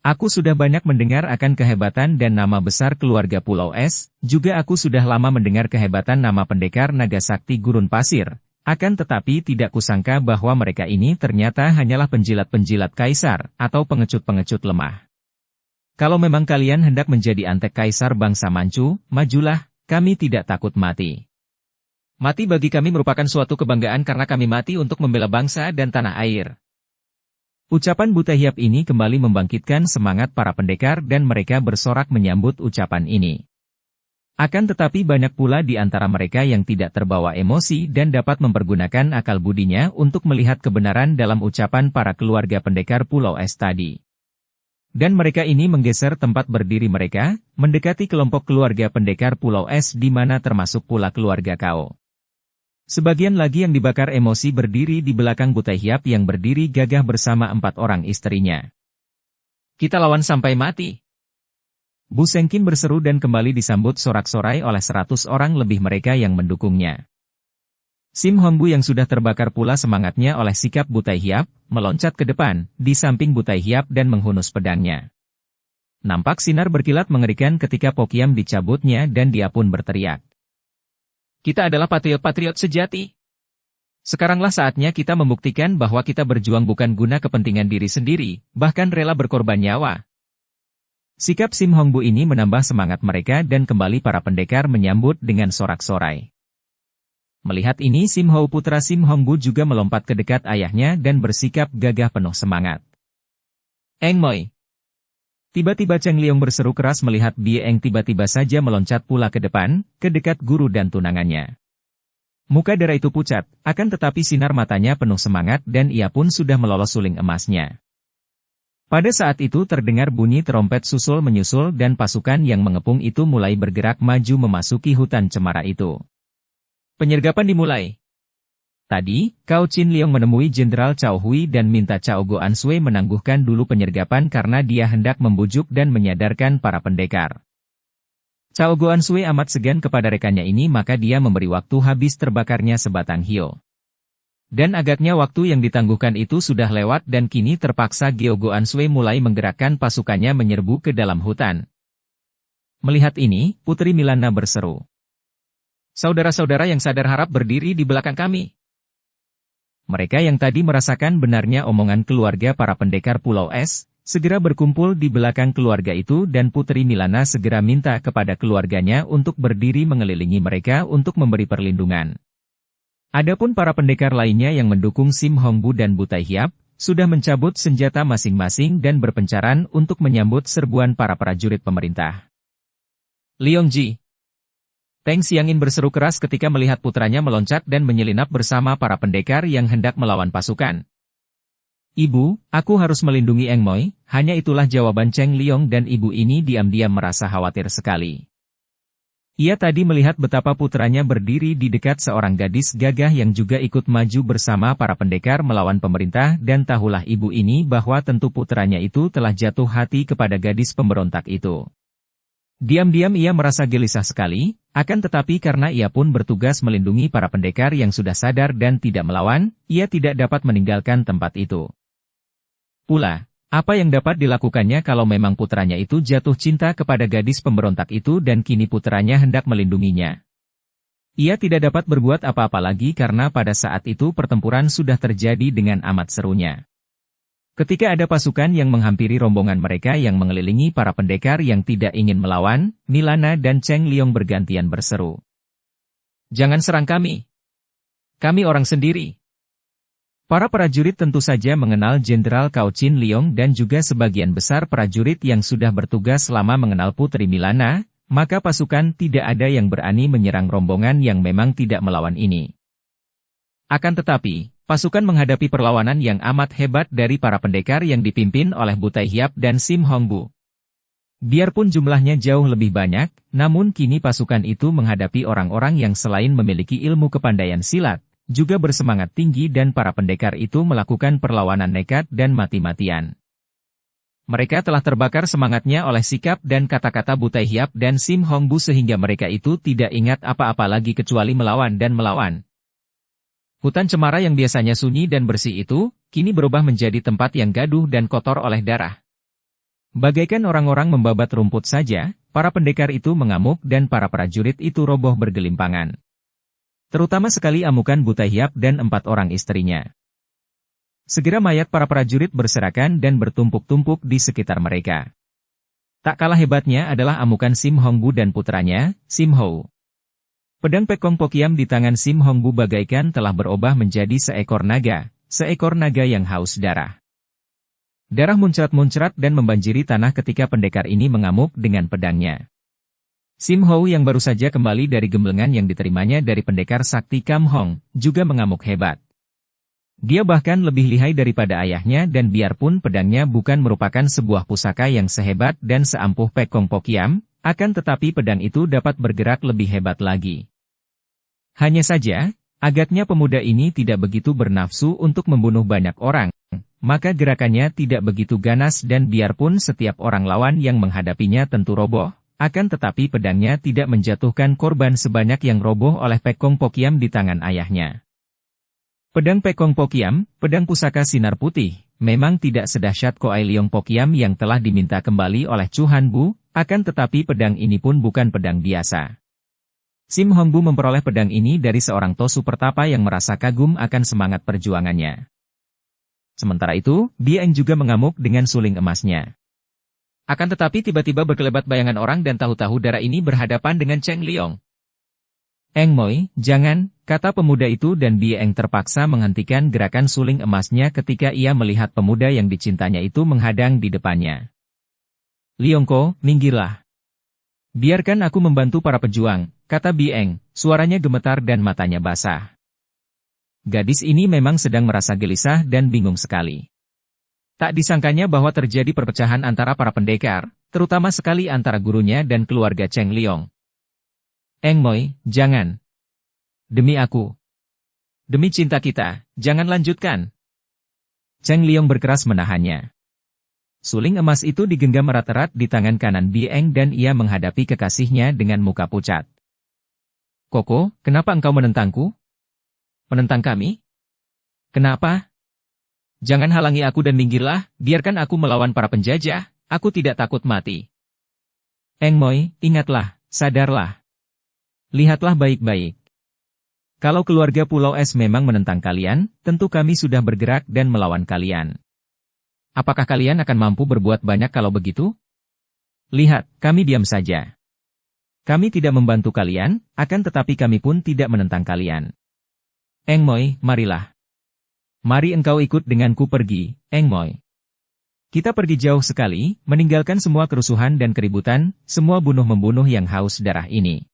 Aku sudah banyak mendengar akan kehebatan dan nama besar keluarga Pulau Es, juga aku sudah lama mendengar kehebatan nama pendekar Naga Sakti Gurun Pasir, akan tetapi tidak kusangka bahwa mereka ini ternyata hanyalah penjilat-penjilat kaisar, atau pengecut-pengecut lemah. Kalau memang kalian hendak menjadi antek kaisar bangsa Manchu, majulah, kami tidak takut mati. Mati bagi kami merupakan suatu kebanggaan karena kami mati untuk membela bangsa dan tanah air. Ucapan Butai Hiap ini kembali membangkitkan semangat para pendekar dan mereka bersorak menyambut ucapan ini. Akan tetapi banyak pula di antara mereka yang tidak terbawa emosi dan dapat mempergunakan akal budinya untuk melihat kebenaran dalam ucapan para keluarga pendekar Pulau Es tadi. Dan mereka ini menggeser tempat berdiri mereka, mendekati kelompok keluarga pendekar Pulau Es di mana termasuk pula keluarga Kao. Sebagian lagi yang dibakar emosi berdiri di belakang Butai Hiap yang berdiri gagah bersama 4 orang istrinya. Kita lawan sampai mati. Bu Sengkin berseru dan kembali disambut sorak-sorai oleh 100 orang lebih mereka yang mendukungnya. Sim Hongbu yang sudah terbakar pula semangatnya oleh sikap Butai Hiap, meloncat ke depan, di samping Butai Hiap dan menghunus pedangnya. Nampak sinar berkilat mengerikan ketika Pokiam dicabutnya dan dia pun berteriak. Kita adalah patriot-patriot sejati. Sekaranglah saatnya kita membuktikan bahwa kita berjuang bukan guna kepentingan diri sendiri, bahkan rela berkorban nyawa. Sikap Sim Hongbu ini menambah semangat mereka dan kembali para pendekar menyambut dengan sorak-sorai. Melihat ini Sim Hou putra Sim Hongbu juga melompat ke dekat ayahnya dan bersikap gagah penuh semangat. Eng Moi. Tiba-tiba Cheng Liong berseru keras melihat Bie Eng tiba-tiba saja meloncat pula ke depan, ke dekat guru dan tunangannya. Muka Dara itu pucat, akan tetapi sinar matanya penuh semangat dan ia pun sudah melolos suling emasnya. Pada saat itu terdengar bunyi terompet susul menyusul dan pasukan yang mengepung itu mulai bergerak maju memasuki hutan cemara itu. Penyergapan dimulai. Tadi, Cao Chin Liong menemui Jenderal Cao Hui dan minta Cao Goan Sui menangguhkan dulu penyergapan karena dia hendak membujuk dan menyadarkan para pendekar. Cao Goan Sui amat segan kepada rekannya ini maka dia memberi waktu habis terbakarnya sebatang hio. Dan agaknya waktu yang ditangguhkan itu sudah lewat dan kini terpaksa Geo Goan Sui mulai menggerakkan pasukannya menyerbu ke dalam hutan. Melihat ini, Putri Milana berseru. Saudara-saudara yang sadar harap berdiri di belakang kami. Mereka yang tadi merasakan benarnya omongan keluarga para pendekar Pulau Es, segera berkumpul di belakang keluarga itu dan Putri Milana segera minta kepada keluarganya untuk berdiri mengelilingi mereka untuk memberi perlindungan. Adapun para pendekar lainnya yang mendukung Sim Hongbu dan Butai Hiap, sudah mencabut senjata masing-masing dan berpencaran untuk menyambut serbuan para prajurit pemerintah. Liong Ji. Teng Xiangin berseru keras ketika melihat putranya meloncat dan menyelinap bersama para pendekar yang hendak melawan pasukan. Ibu, aku harus melindungi Eng Moi, hanya itulah jawaban Cheng Liong dan ibu ini diam-diam merasa khawatir sekali. Ia tadi melihat betapa putranya berdiri di dekat seorang gadis gagah yang juga ikut maju bersama para pendekar melawan pemerintah dan tahulah ibu ini bahwa tentu putranya itu telah jatuh hati kepada gadis pemberontak itu. Diam-diam ia merasa gelisah sekali, akan tetapi karena ia pun bertugas melindungi para pendekar yang sudah sadar dan tidak melawan, ia tidak dapat meninggalkan tempat itu. Pula, apa yang dapat dilakukannya kalau memang putranya itu jatuh cinta kepada gadis pemberontak itu dan kini putranya hendak melindunginya? Ia tidak dapat berbuat apa-apa lagi karena pada saat itu pertempuran sudah terjadi dengan amat serunya. Ketika ada pasukan yang menghampiri rombongan mereka yang mengelilingi para pendekar yang tidak ingin melawan, Milana dan Cheng Liong bergantian berseru. Jangan serang kami. Kami orang sendiri. Para prajurit tentu saja mengenal Jenderal Cao Chin Liong dan juga sebagian besar prajurit yang sudah bertugas selama mengenal Putri Milana, maka pasukan tidak ada yang berani menyerang rombongan yang memang tidak melawan ini. Akan tetapi, pasukan menghadapi perlawanan yang amat hebat dari para pendekar yang dipimpin oleh Butai Hiap dan Sim Hongbu. Biarpun jumlahnya jauh lebih banyak, namun kini pasukan itu menghadapi orang-orang yang selain memiliki ilmu kepandaian silat, juga bersemangat tinggi dan para pendekar itu melakukan perlawanan nekat dan mati-matian. Mereka telah terbakar semangatnya oleh sikap dan kata-kata Butai Hiap dan Sim Hongbu sehingga mereka itu tidak ingat apa-apa lagi kecuali melawan dan melawan. Hutan cemara yang biasanya sunyi dan bersih itu, kini berubah menjadi tempat yang gaduh dan kotor oleh darah. Bagaikan orang-orang membabat rumput saja, para pendekar itu mengamuk dan para prajurit itu roboh bergelimpangan. Terutama sekali amukan Butai Hiap dan 4 orang istrinya. Segera mayat para prajurit berserakan dan bertumpuk-tumpuk di sekitar mereka. Tak kalah hebatnya adalah amukan Sim Hongbu dan putranya, Sim Hou. Pedang Pekong Pokiam di tangan Sim Hongbu bagaikan telah berubah menjadi seekor naga yang haus darah. Darah muncrat-muncrat dan membanjiri tanah ketika pendekar ini mengamuk dengan pedangnya. Sim Hou yang baru saja kembali dari gemblengan yang diterimanya dari pendekar sakti Kam Hong, juga mengamuk hebat. Dia bahkan lebih lihai daripada ayahnya dan biarpun pedangnya bukan merupakan sebuah pusaka yang sehebat dan seampuh Pekong Pokiam, akan tetapi pedang itu dapat bergerak lebih hebat lagi. Hanya saja, agaknya pemuda ini tidak begitu bernafsu untuk membunuh banyak orang, maka gerakannya tidak begitu ganas dan biarpun setiap orang lawan yang menghadapinya tentu roboh, akan tetapi pedangnya tidak menjatuhkan korban sebanyak yang roboh oleh Pekong Pokiam di tangan ayahnya. Pedang Pekong Pokiam, pedang pusaka sinar putih, memang tidak sedahsyat Koai Liong Pokiam yang telah diminta kembali oleh Chu Hanbu, akan tetapi pedang ini pun bukan pedang biasa. Sim Hongbu memperoleh pedang ini dari seorang Tosu Pertapa yang merasa kagum akan semangat perjuangannya. Sementara itu, Bie Eng juga mengamuk dengan suling emasnya. Akan tetapi tiba-tiba berkelebat bayangan orang dan tahu-tahu darah ini berhadapan dengan Cheng Liong. Eng Moi, jangan, kata pemuda itu dan Bie Eng terpaksa menghentikan gerakan suling emasnya ketika ia melihat pemuda yang dicintanya itu menghadang di depannya. Liongko, minggirlah. Biarkan aku membantu para pejuang, kata Bieng, suaranya gemetar dan matanya basah. Gadis ini memang sedang merasa gelisah dan bingung sekali. Tak disangkanya bahwa terjadi perpecahan antara para pendekar, terutama sekali antara gurunya dan keluarga Cheng Liong. Engmoy, jangan. Demi aku. Demi cinta kita, jangan lanjutkan. Cheng Liong berkeras menahannya. Suling emas itu digenggam erat-erat di tangan kanan Bieng dan ia menghadapi kekasihnya dengan muka pucat. Koko, kenapa engkau menentangku? Menentang kami? Kenapa? Jangan halangi aku dan minggirlah, biarkan aku melawan para penjajah, aku tidak takut mati. Engmoy, ingatlah, sadarlah. Lihatlah baik-baik. Kalau keluarga Pulau Es memang menentang kalian, tentu kami sudah bergerak dan melawan kalian. Apakah kalian akan mampu berbuat banyak kalau begitu? Lihat, kami diam saja. Kami tidak membantu kalian, akan tetapi kami pun tidak menentang kalian. Engmoy, marilah. Mari engkau ikut denganku pergi, Engmoy. Kita pergi jauh sekali, meninggalkan semua kerusuhan dan keributan, semua bunuh-membunuh yang haus darah ini.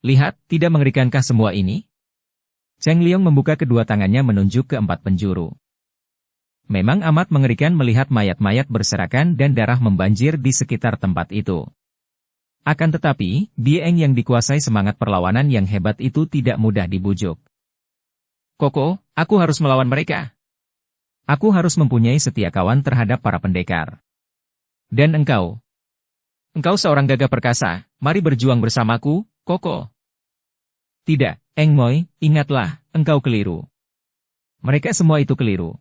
Lihat, tidak mengerikankah semua ini? Cheng Liong membuka kedua tangannya menunjuk ke 4 penjuru. Memang amat mengerikan melihat mayat-mayat berserakan dan darah membanjir di sekitar tempat itu. Akan tetapi, Bieng yang dikuasai semangat perlawanan yang hebat itu tidak mudah dibujuk. Koko, aku harus melawan mereka. Aku harus mempunyai setia kawan terhadap para pendekar. Dan engkau. Engkau seorang gagah perkasa, mari berjuang bersamaku, Koko. Tidak, Engmoy, ingatlah, engkau keliru. Mereka semua itu keliru.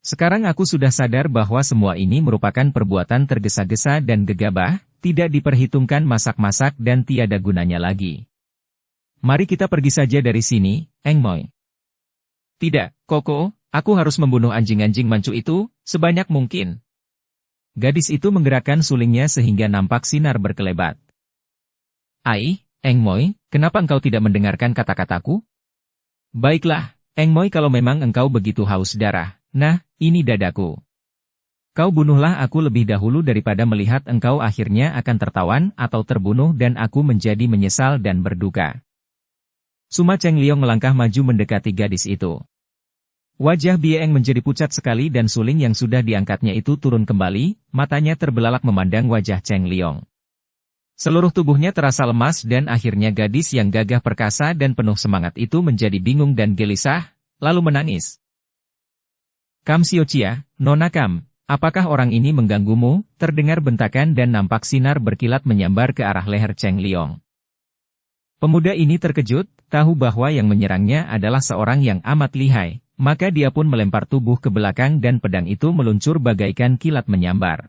Sekarang aku sudah sadar bahwa semua ini merupakan perbuatan tergesa-gesa dan gegabah, tidak diperhitungkan masak-masak dan tiada gunanya lagi. Mari kita pergi saja dari sini, Engmoy. Tidak, Koko, aku harus membunuh anjing-anjing mancu itu, sebanyak mungkin. Gadis itu menggerakkan sulingnya sehingga nampak sinar berkelebat. Ai, Engmoy, kenapa engkau tidak mendengarkan kata-kataku? Baiklah, Engmoy, kalau memang engkau begitu haus darah. Nah, ini dadaku. Kau bunuhlah aku lebih dahulu daripada melihat engkau akhirnya akan tertawan atau terbunuh dan aku menjadi menyesal dan berduka. Suma Cheng Liong melangkah maju mendekati gadis itu. Wajah Bieng menjadi pucat sekali dan suling yang sudah diangkatnya itu turun kembali, matanya terbelalak memandang wajah Cheng Liong. Seluruh tubuhnya terasa lemas dan akhirnya gadis yang gagah perkasa dan penuh semangat itu menjadi bingung dan gelisah, lalu menangis. Kam Xiaoqia, Nona Kam, apakah orang ini mengganggumu? Terdengar bentakan dan nampak sinar berkilat menyambar ke arah leher Cheng Liong. Pemuda ini terkejut, tahu bahwa yang menyerangnya adalah seorang yang amat lihai, maka dia pun melempar tubuh ke belakang dan pedang itu meluncur bagaikan kilat menyambar.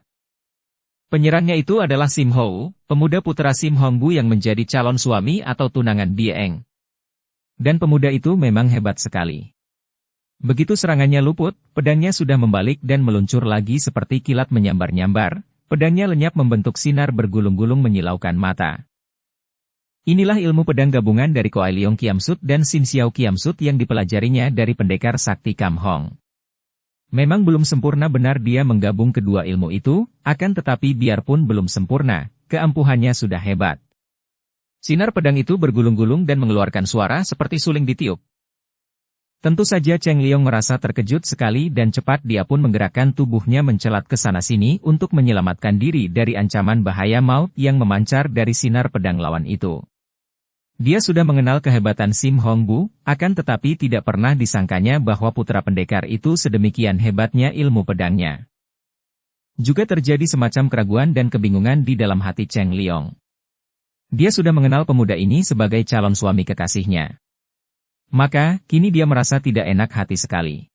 Penyerangnya itu adalah Sim Hou, pemuda putra Sim Hongbu yang menjadi calon suami atau tunangan Bieng. Dan pemuda itu memang hebat sekali. Begitu serangannya luput, pedangnya sudah membalik dan meluncur lagi seperti kilat menyambar-nyambar, pedangnya lenyap membentuk sinar bergulung-gulung menyilaukan mata. Inilah ilmu pedang gabungan dari Koai Liong Kiamsut dan Sin Xiao Kiamsut yang dipelajarinya dari pendekar sakti Kam Hong. Memang belum sempurna benar dia menggabung kedua ilmu itu, akan tetapi biarpun belum sempurna, keampuhannya sudah hebat. Sinar pedang itu bergulung-gulung dan mengeluarkan suara seperti suling ditiup. Tentu saja Cheng Liong merasa terkejut sekali dan cepat dia pun menggerakkan tubuhnya mencelat ke sana-sini untuk menyelamatkan diri dari ancaman bahaya maut yang memancar dari sinar pedang lawan itu. Dia sudah mengenal kehebatan Sim Hongbu, akan tetapi tidak pernah disangkanya bahwa putra pendekar itu sedemikian hebatnya ilmu pedangnya. Juga terjadi semacam keraguan dan kebingungan di dalam hati Cheng Liong. Dia sudah mengenal pemuda ini sebagai calon suami kekasihnya. Maka, kini dia merasa tidak enak hati sekali.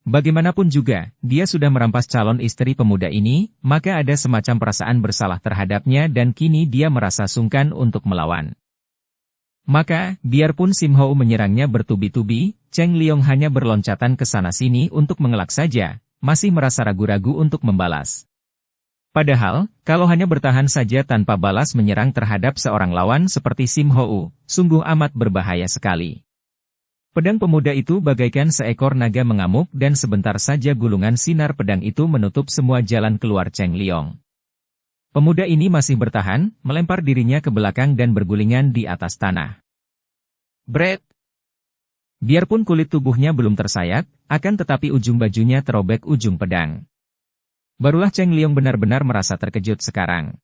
Bagaimanapun juga, dia sudah merampas calon istri pemuda ini, maka ada semacam perasaan bersalah terhadapnya dan kini dia merasa sungkan untuk melawan. Maka, biarpun Sim Hou menyerangnya bertubi-tubi, Cheng Liong hanya berloncatan ke sana-sini untuk mengelak saja, masih merasa ragu-ragu untuk membalas. Padahal, kalau hanya bertahan saja tanpa balas menyerang terhadap seorang lawan seperti Sim Hou, sungguh amat berbahaya sekali. Pedang pemuda itu bagaikan seekor naga mengamuk dan sebentar saja gulungan sinar pedang itu menutup semua jalan keluar Cheng Liong. Pemuda ini masih bertahan, melempar dirinya ke belakang dan bergulingan di atas tanah. Bret! Biarpun kulit tubuhnya belum tersayat, akan tetapi ujung bajunya terobek ujung pedang. Barulah Cheng Liong benar-benar merasa terkejut sekarang.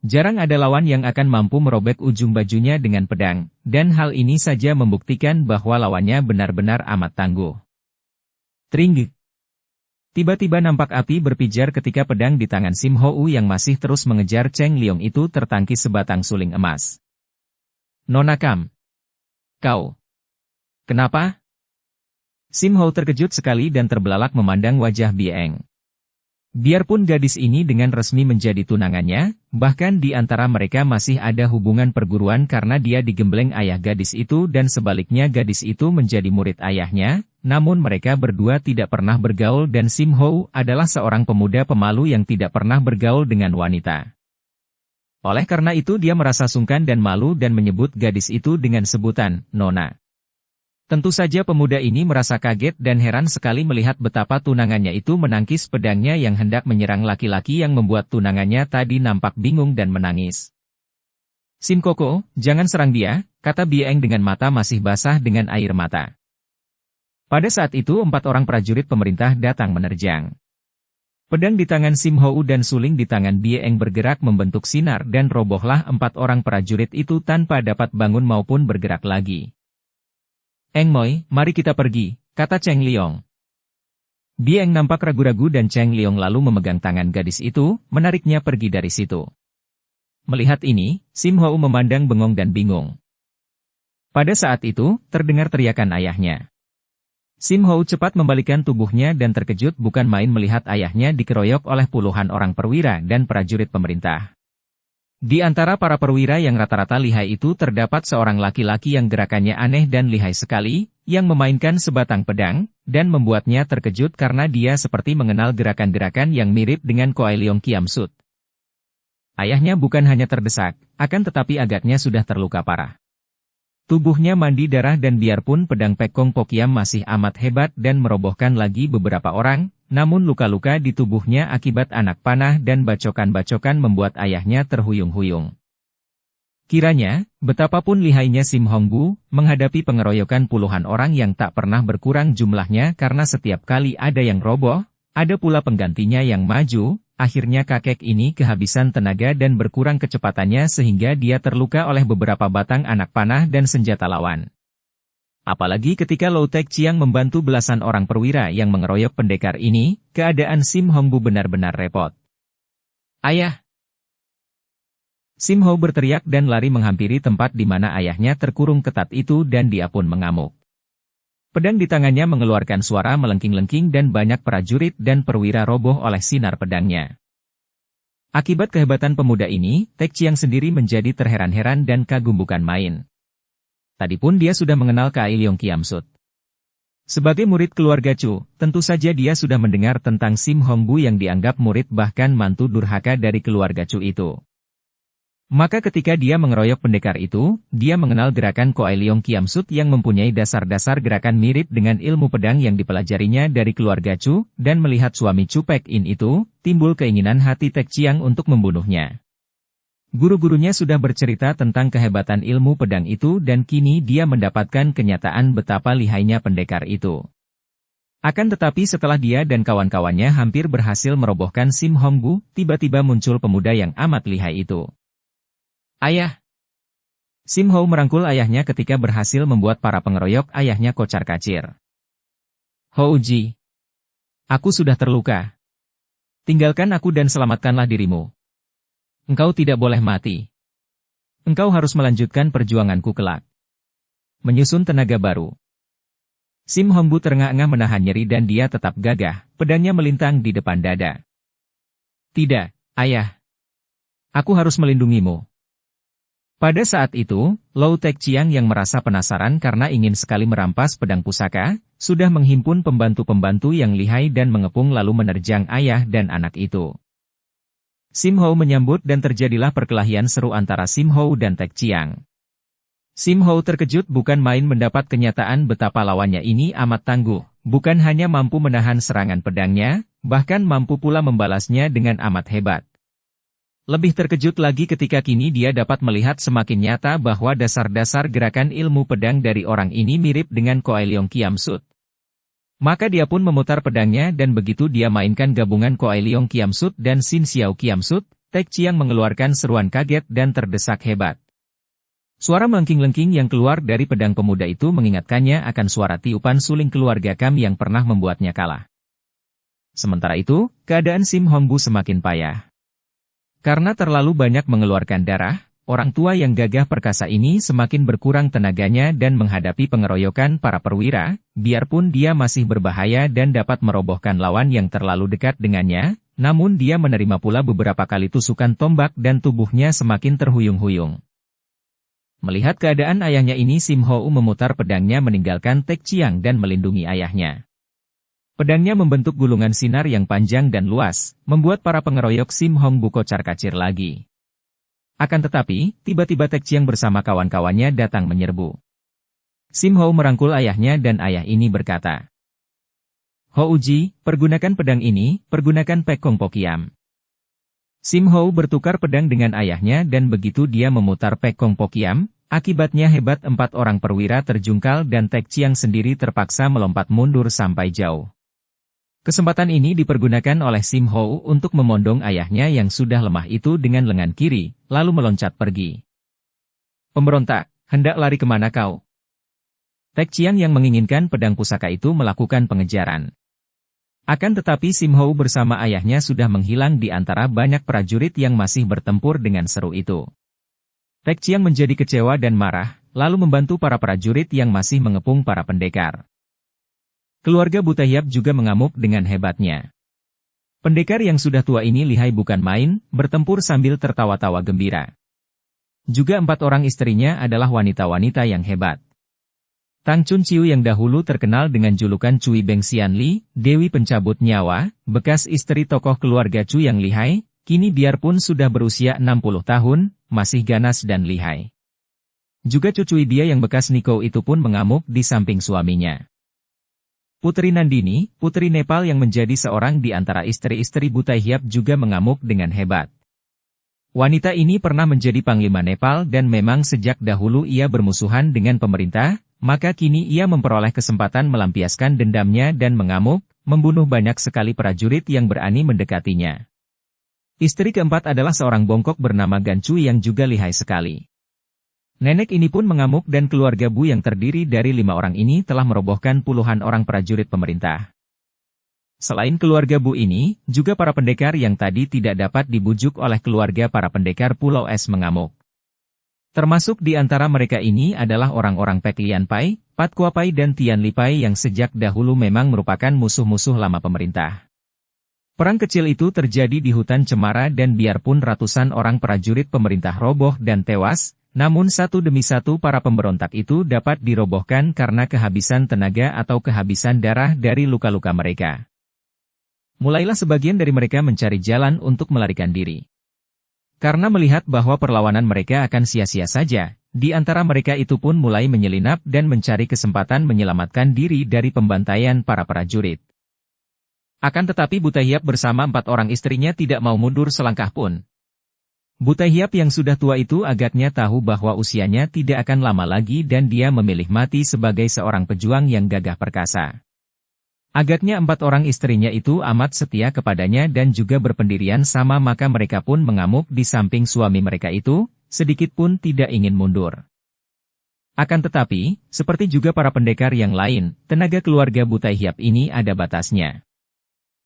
Jarang ada lawan yang akan mampu merobek ujung bajunya dengan pedang, dan hal ini saja membuktikan bahwa lawannya benar-benar amat tangguh. Tring! Tiba-tiba nampak api berpijar ketika pedang di tangan Sim Hou yang masih terus mengejar Cheng Liong itu tertangkis sebatang suling emas. Nona Kam! Kau! Kenapa? Sim Hou terkejut sekali dan terbelalak memandang wajah Bieng. Biarpun gadis ini dengan resmi menjadi tunangannya, bahkan di antara mereka masih ada hubungan perguruan karena dia digembleng ayah gadis itu dan sebaliknya gadis itu menjadi murid ayahnya, namun mereka berdua tidak pernah bergaul dan Sim Hou adalah seorang pemuda pemalu yang tidak pernah bergaul dengan wanita. Oleh karena itu dia merasa sungkan dan malu dan menyebut gadis itu dengan sebutan, Nona. Tentu saja pemuda ini merasa kaget dan heran sekali melihat betapa tunangannya itu menangkis pedangnya yang hendak menyerang laki-laki yang membuat tunangannya tadi nampak bingung dan menangis. Sim Koko, jangan serang dia, kata Bieng dengan mata masih basah dengan air mata. Pada saat itu 4 orang prajurit pemerintah datang menerjang. Pedang di tangan Sim Hou dan suling di tangan Bieng bergerak membentuk sinar dan robohlah 4 orang prajurit itu tanpa dapat bangun maupun bergerak lagi. Eng Moi, mari kita pergi, kata Cheng Liong. Bieng nampak ragu-ragu dan Cheng Liong lalu memegang tangan gadis itu, menariknya pergi dari situ. Melihat ini, Sim Hou memandang bengong dan bingung. Pada saat itu, terdengar teriakan ayahnya. Sim Hou cepat membalikkan tubuhnya dan terkejut bukan main melihat ayahnya dikeroyok oleh puluhan orang perwira dan prajurit pemerintah. Di antara para perwira yang rata-rata lihai itu terdapat seorang laki-laki yang gerakannya aneh dan lihai sekali, yang memainkan sebatang pedang, dan membuatnya terkejut karena dia seperti mengenal gerakan-gerakan yang mirip dengan Koai Leong Kiam Sut. Ayahnya bukan hanya terdesak, akan tetapi agaknya sudah terluka parah. Tubuhnya mandi darah dan biarpun pedang Pek Kong Pokiam masih amat hebat dan merobohkan lagi beberapa orang, namun luka-luka di tubuhnya akibat anak panah dan bacokan-bacokan membuat ayahnya terhuyung-huyung. Kiranya, betapapun lihainya Sim Hongbu, menghadapi pengeroyokan puluhan orang yang tak pernah berkurang jumlahnya karena setiap kali ada yang roboh, ada pula penggantinya yang maju, akhirnya kakek ini kehabisan tenaga dan berkurang kecepatannya sehingga dia terluka oleh beberapa batang anak panah dan senjata lawan. Apalagi ketika Lou Tek Chiang membantu belasan orang perwira yang mengeroyok pendekar ini, keadaan Sim Hongbu benar-benar repot. Ayah! Sim Hou berteriak dan lari menghampiri tempat di mana ayahnya terkurung ketat itu dan dia pun mengamuk. Pedang di tangannya mengeluarkan suara melengking-lengking dan banyak prajurit dan perwira roboh oleh sinar pedangnya. Akibat kehebatan pemuda ini, Tek Chiang sendiri menjadi terheran-heran dan kagum bukan main. Tadipun dia sudah mengenal Koai Leong Kiam Sut. Sebagai murid keluarga Chu, tentu saja dia sudah mendengar tentang Sim Hongbu yang dianggap murid bahkan mantu durhaka dari keluarga Chu itu. Maka ketika dia mengeroyok pendekar itu, dia mengenal gerakan Koai Leong Kiam Sut yang mempunyai dasar-dasar gerakan mirip dengan ilmu pedang yang dipelajarinya dari keluarga Chu, dan melihat suami Chu Pek In itu, timbul keinginan hati Tek Chiang untuk membunuhnya. Guru-gurunya sudah bercerita tentang kehebatan ilmu pedang itu dan kini dia mendapatkan kenyataan betapa lihainya pendekar itu. Akan tetapi setelah dia dan kawan-kawannya hampir berhasil merobohkan Sim Hongbu, tiba-tiba muncul pemuda yang amat lihai itu. Ayah! Sim Hou merangkul ayahnya ketika berhasil membuat para pengeroyok ayahnya kocar-kacir. Houji! Aku sudah terluka. Tinggalkan aku dan selamatkanlah dirimu. Engkau tidak boleh mati. Engkau harus melanjutkan perjuanganku kelak. Menyusun tenaga baru. Sim Hongbu terengah-engah menahan nyeri dan dia tetap gagah, pedangnya melintang di depan dada. Tidak, ayah. Aku harus melindungimu. Pada saat itu, Lou Tek Chiang yang merasa penasaran karena ingin sekali merampas pedang pusaka, sudah menghimpun pembantu-pembantu yang lihai dan mengepung lalu menerjang ayah dan anak itu. Sim Hou menyambut dan terjadilah perkelahian seru antara Sim Hou dan Tek Chiang. Sim Hou terkejut bukan main mendapat kenyataan betapa lawannya ini amat tangguh, bukan hanya mampu menahan serangan pedangnya, bahkan mampu pula membalasnya dengan amat hebat. Lebih terkejut lagi ketika kini dia dapat melihat semakin nyata bahwa dasar-dasar gerakan ilmu pedang dari orang ini mirip dengan Koai Leong Kiam Sut. Maka dia pun memutar pedangnya dan begitu dia mainkan gabungan Koai Leong Kiam Sut dan Sin Xiao Kiam Sut, Tek Chiang mengeluarkan seruan kaget dan terdesak hebat. Suara melengking-lengking yang keluar dari pedang pemuda itu mengingatkannya akan suara tiupan suling keluarga Kam yang pernah membuatnya kalah. Sementara itu, keadaan Sim Hongbu semakin payah. Karena terlalu banyak mengeluarkan darah, orang tua yang gagah perkasa ini semakin berkurang tenaganya dan menghadapi pengeroyokan para perwira, biarpun dia masih berbahaya dan dapat merobohkan lawan yang terlalu dekat dengannya, namun dia menerima pula beberapa kali tusukan tombak dan tubuhnya semakin terhuyung-huyung. Melihat keadaan ayahnya ini, Sim Hou memutar pedangnya meninggalkan Tek Chiang dan melindungi ayahnya. Pedangnya membentuk gulungan sinar yang panjang dan luas, membuat para pengeroyok Sim Hongbu kocar-kacir lagi. Akan tetapi, tiba-tiba Tek Chiang bersama kawan-kawannya datang menyerbu. Sim Hou merangkul ayahnya dan ayah ini berkata, "Houji, pergunakan pedang ini, pergunakan Pek Kong Po Kiam." Sim Hou bertukar pedang dengan ayahnya dan begitu dia memutar Pek Kong Po Kiam, akibatnya hebat 4 orang perwira terjungkal dan Tek Chiang sendiri terpaksa melompat mundur sampai jauh. Kesempatan ini dipergunakan oleh Sim Hou untuk memondong ayahnya yang sudah lemah itu dengan lengan kiri, lalu meloncat pergi. "Pemberontak, hendak lari kemana kau?" Tek Chiang yang menginginkan pedang pusaka itu melakukan pengejaran. Akan tetapi Sim Hou bersama ayahnya sudah menghilang di antara banyak prajurit yang masih bertempur dengan seru itu. Tek Chiang menjadi kecewa dan marah, lalu membantu para prajurit yang masih mengepung para pendekar. Keluarga Buta Hiap juga mengamuk dengan hebatnya. Pendekar yang sudah tua ini lihai bukan main, bertempur sambil tertawa-tawa gembira. Juga 4 orang istrinya adalah wanita-wanita yang hebat. Tang Chun Chiu yang dahulu terkenal dengan julukan Cui Beng Xian Li, Dewi Pencabut Nyawa, bekas istri tokoh keluarga Chu yang lihai, kini biarpun sudah berusia 60 tahun, masih ganas dan lihai. Juga Cucui Bia yang bekas Niko itu pun mengamuk di samping suaminya. Putri Nandini, putri Nepal yang menjadi seorang di antara istri-istri Buta Hiap juga mengamuk dengan hebat. Wanita ini pernah menjadi panglima Nepal dan memang sejak dahulu ia bermusuhan dengan pemerintah, maka kini ia memperoleh kesempatan melampiaskan dendamnya dan mengamuk, membunuh banyak sekali prajurit yang berani mendekatinya. Istri keempat adalah seorang bongkok bernama Gancu yang juga lihai sekali. Nenek ini pun mengamuk dan keluarga Bu yang terdiri dari 5 orang ini telah merobohkan puluhan orang prajurit pemerintah. Selain keluarga Bu ini, juga para pendekar yang tadi tidak dapat dibujuk oleh keluarga para pendekar Pulau Es mengamuk. Termasuk di antara mereka ini adalah orang-orang Pek Lian Pai, Pat Kua Pai dan Tian Li Pai yang sejak dahulu memang merupakan musuh-musuh lama pemerintah. Perang kecil itu terjadi di hutan cemara dan biarpun ratusan orang prajurit pemerintah roboh dan tewas, namun satu demi satu para pemberontak itu dapat dirobohkan karena kehabisan tenaga atau kehabisan darah dari luka-luka mereka. Mulailah sebagian dari mereka mencari jalan untuk melarikan diri. Karena melihat bahwa perlawanan mereka akan sia-sia saja, di antara mereka itu pun mulai menyelinap dan mencari kesempatan menyelamatkan diri dari pembantaian para prajurit. Akan tetapi Buta Hiap bersama 4 orang istrinya tidak mau mundur selangkah pun. Buta Hiap yang sudah tua itu agaknya tahu bahwa usianya tidak akan lama lagi dan dia memilih mati sebagai seorang pejuang yang gagah perkasa. Agaknya 4 orang istrinya itu amat setia kepadanya dan juga berpendirian sama maka mereka pun mengamuk di samping suami mereka itu, sedikit pun tidak ingin mundur. Akan tetapi, seperti juga para pendekar yang lain, tenaga keluarga Buta Hiap ini ada batasnya.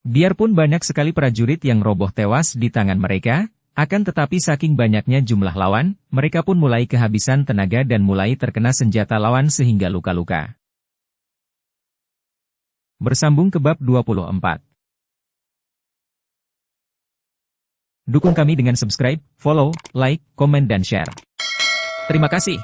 Biarpun banyak sekali prajurit yang roboh tewas di tangan mereka, akan tetapi saking banyaknya jumlah lawan, mereka pun mulai kehabisan tenaga dan mulai terkena senjata lawan sehingga luka-luka. Bersambung ke bab 24. Dukung kami dengan subscribe, follow, like, komen dan share. Terima kasih.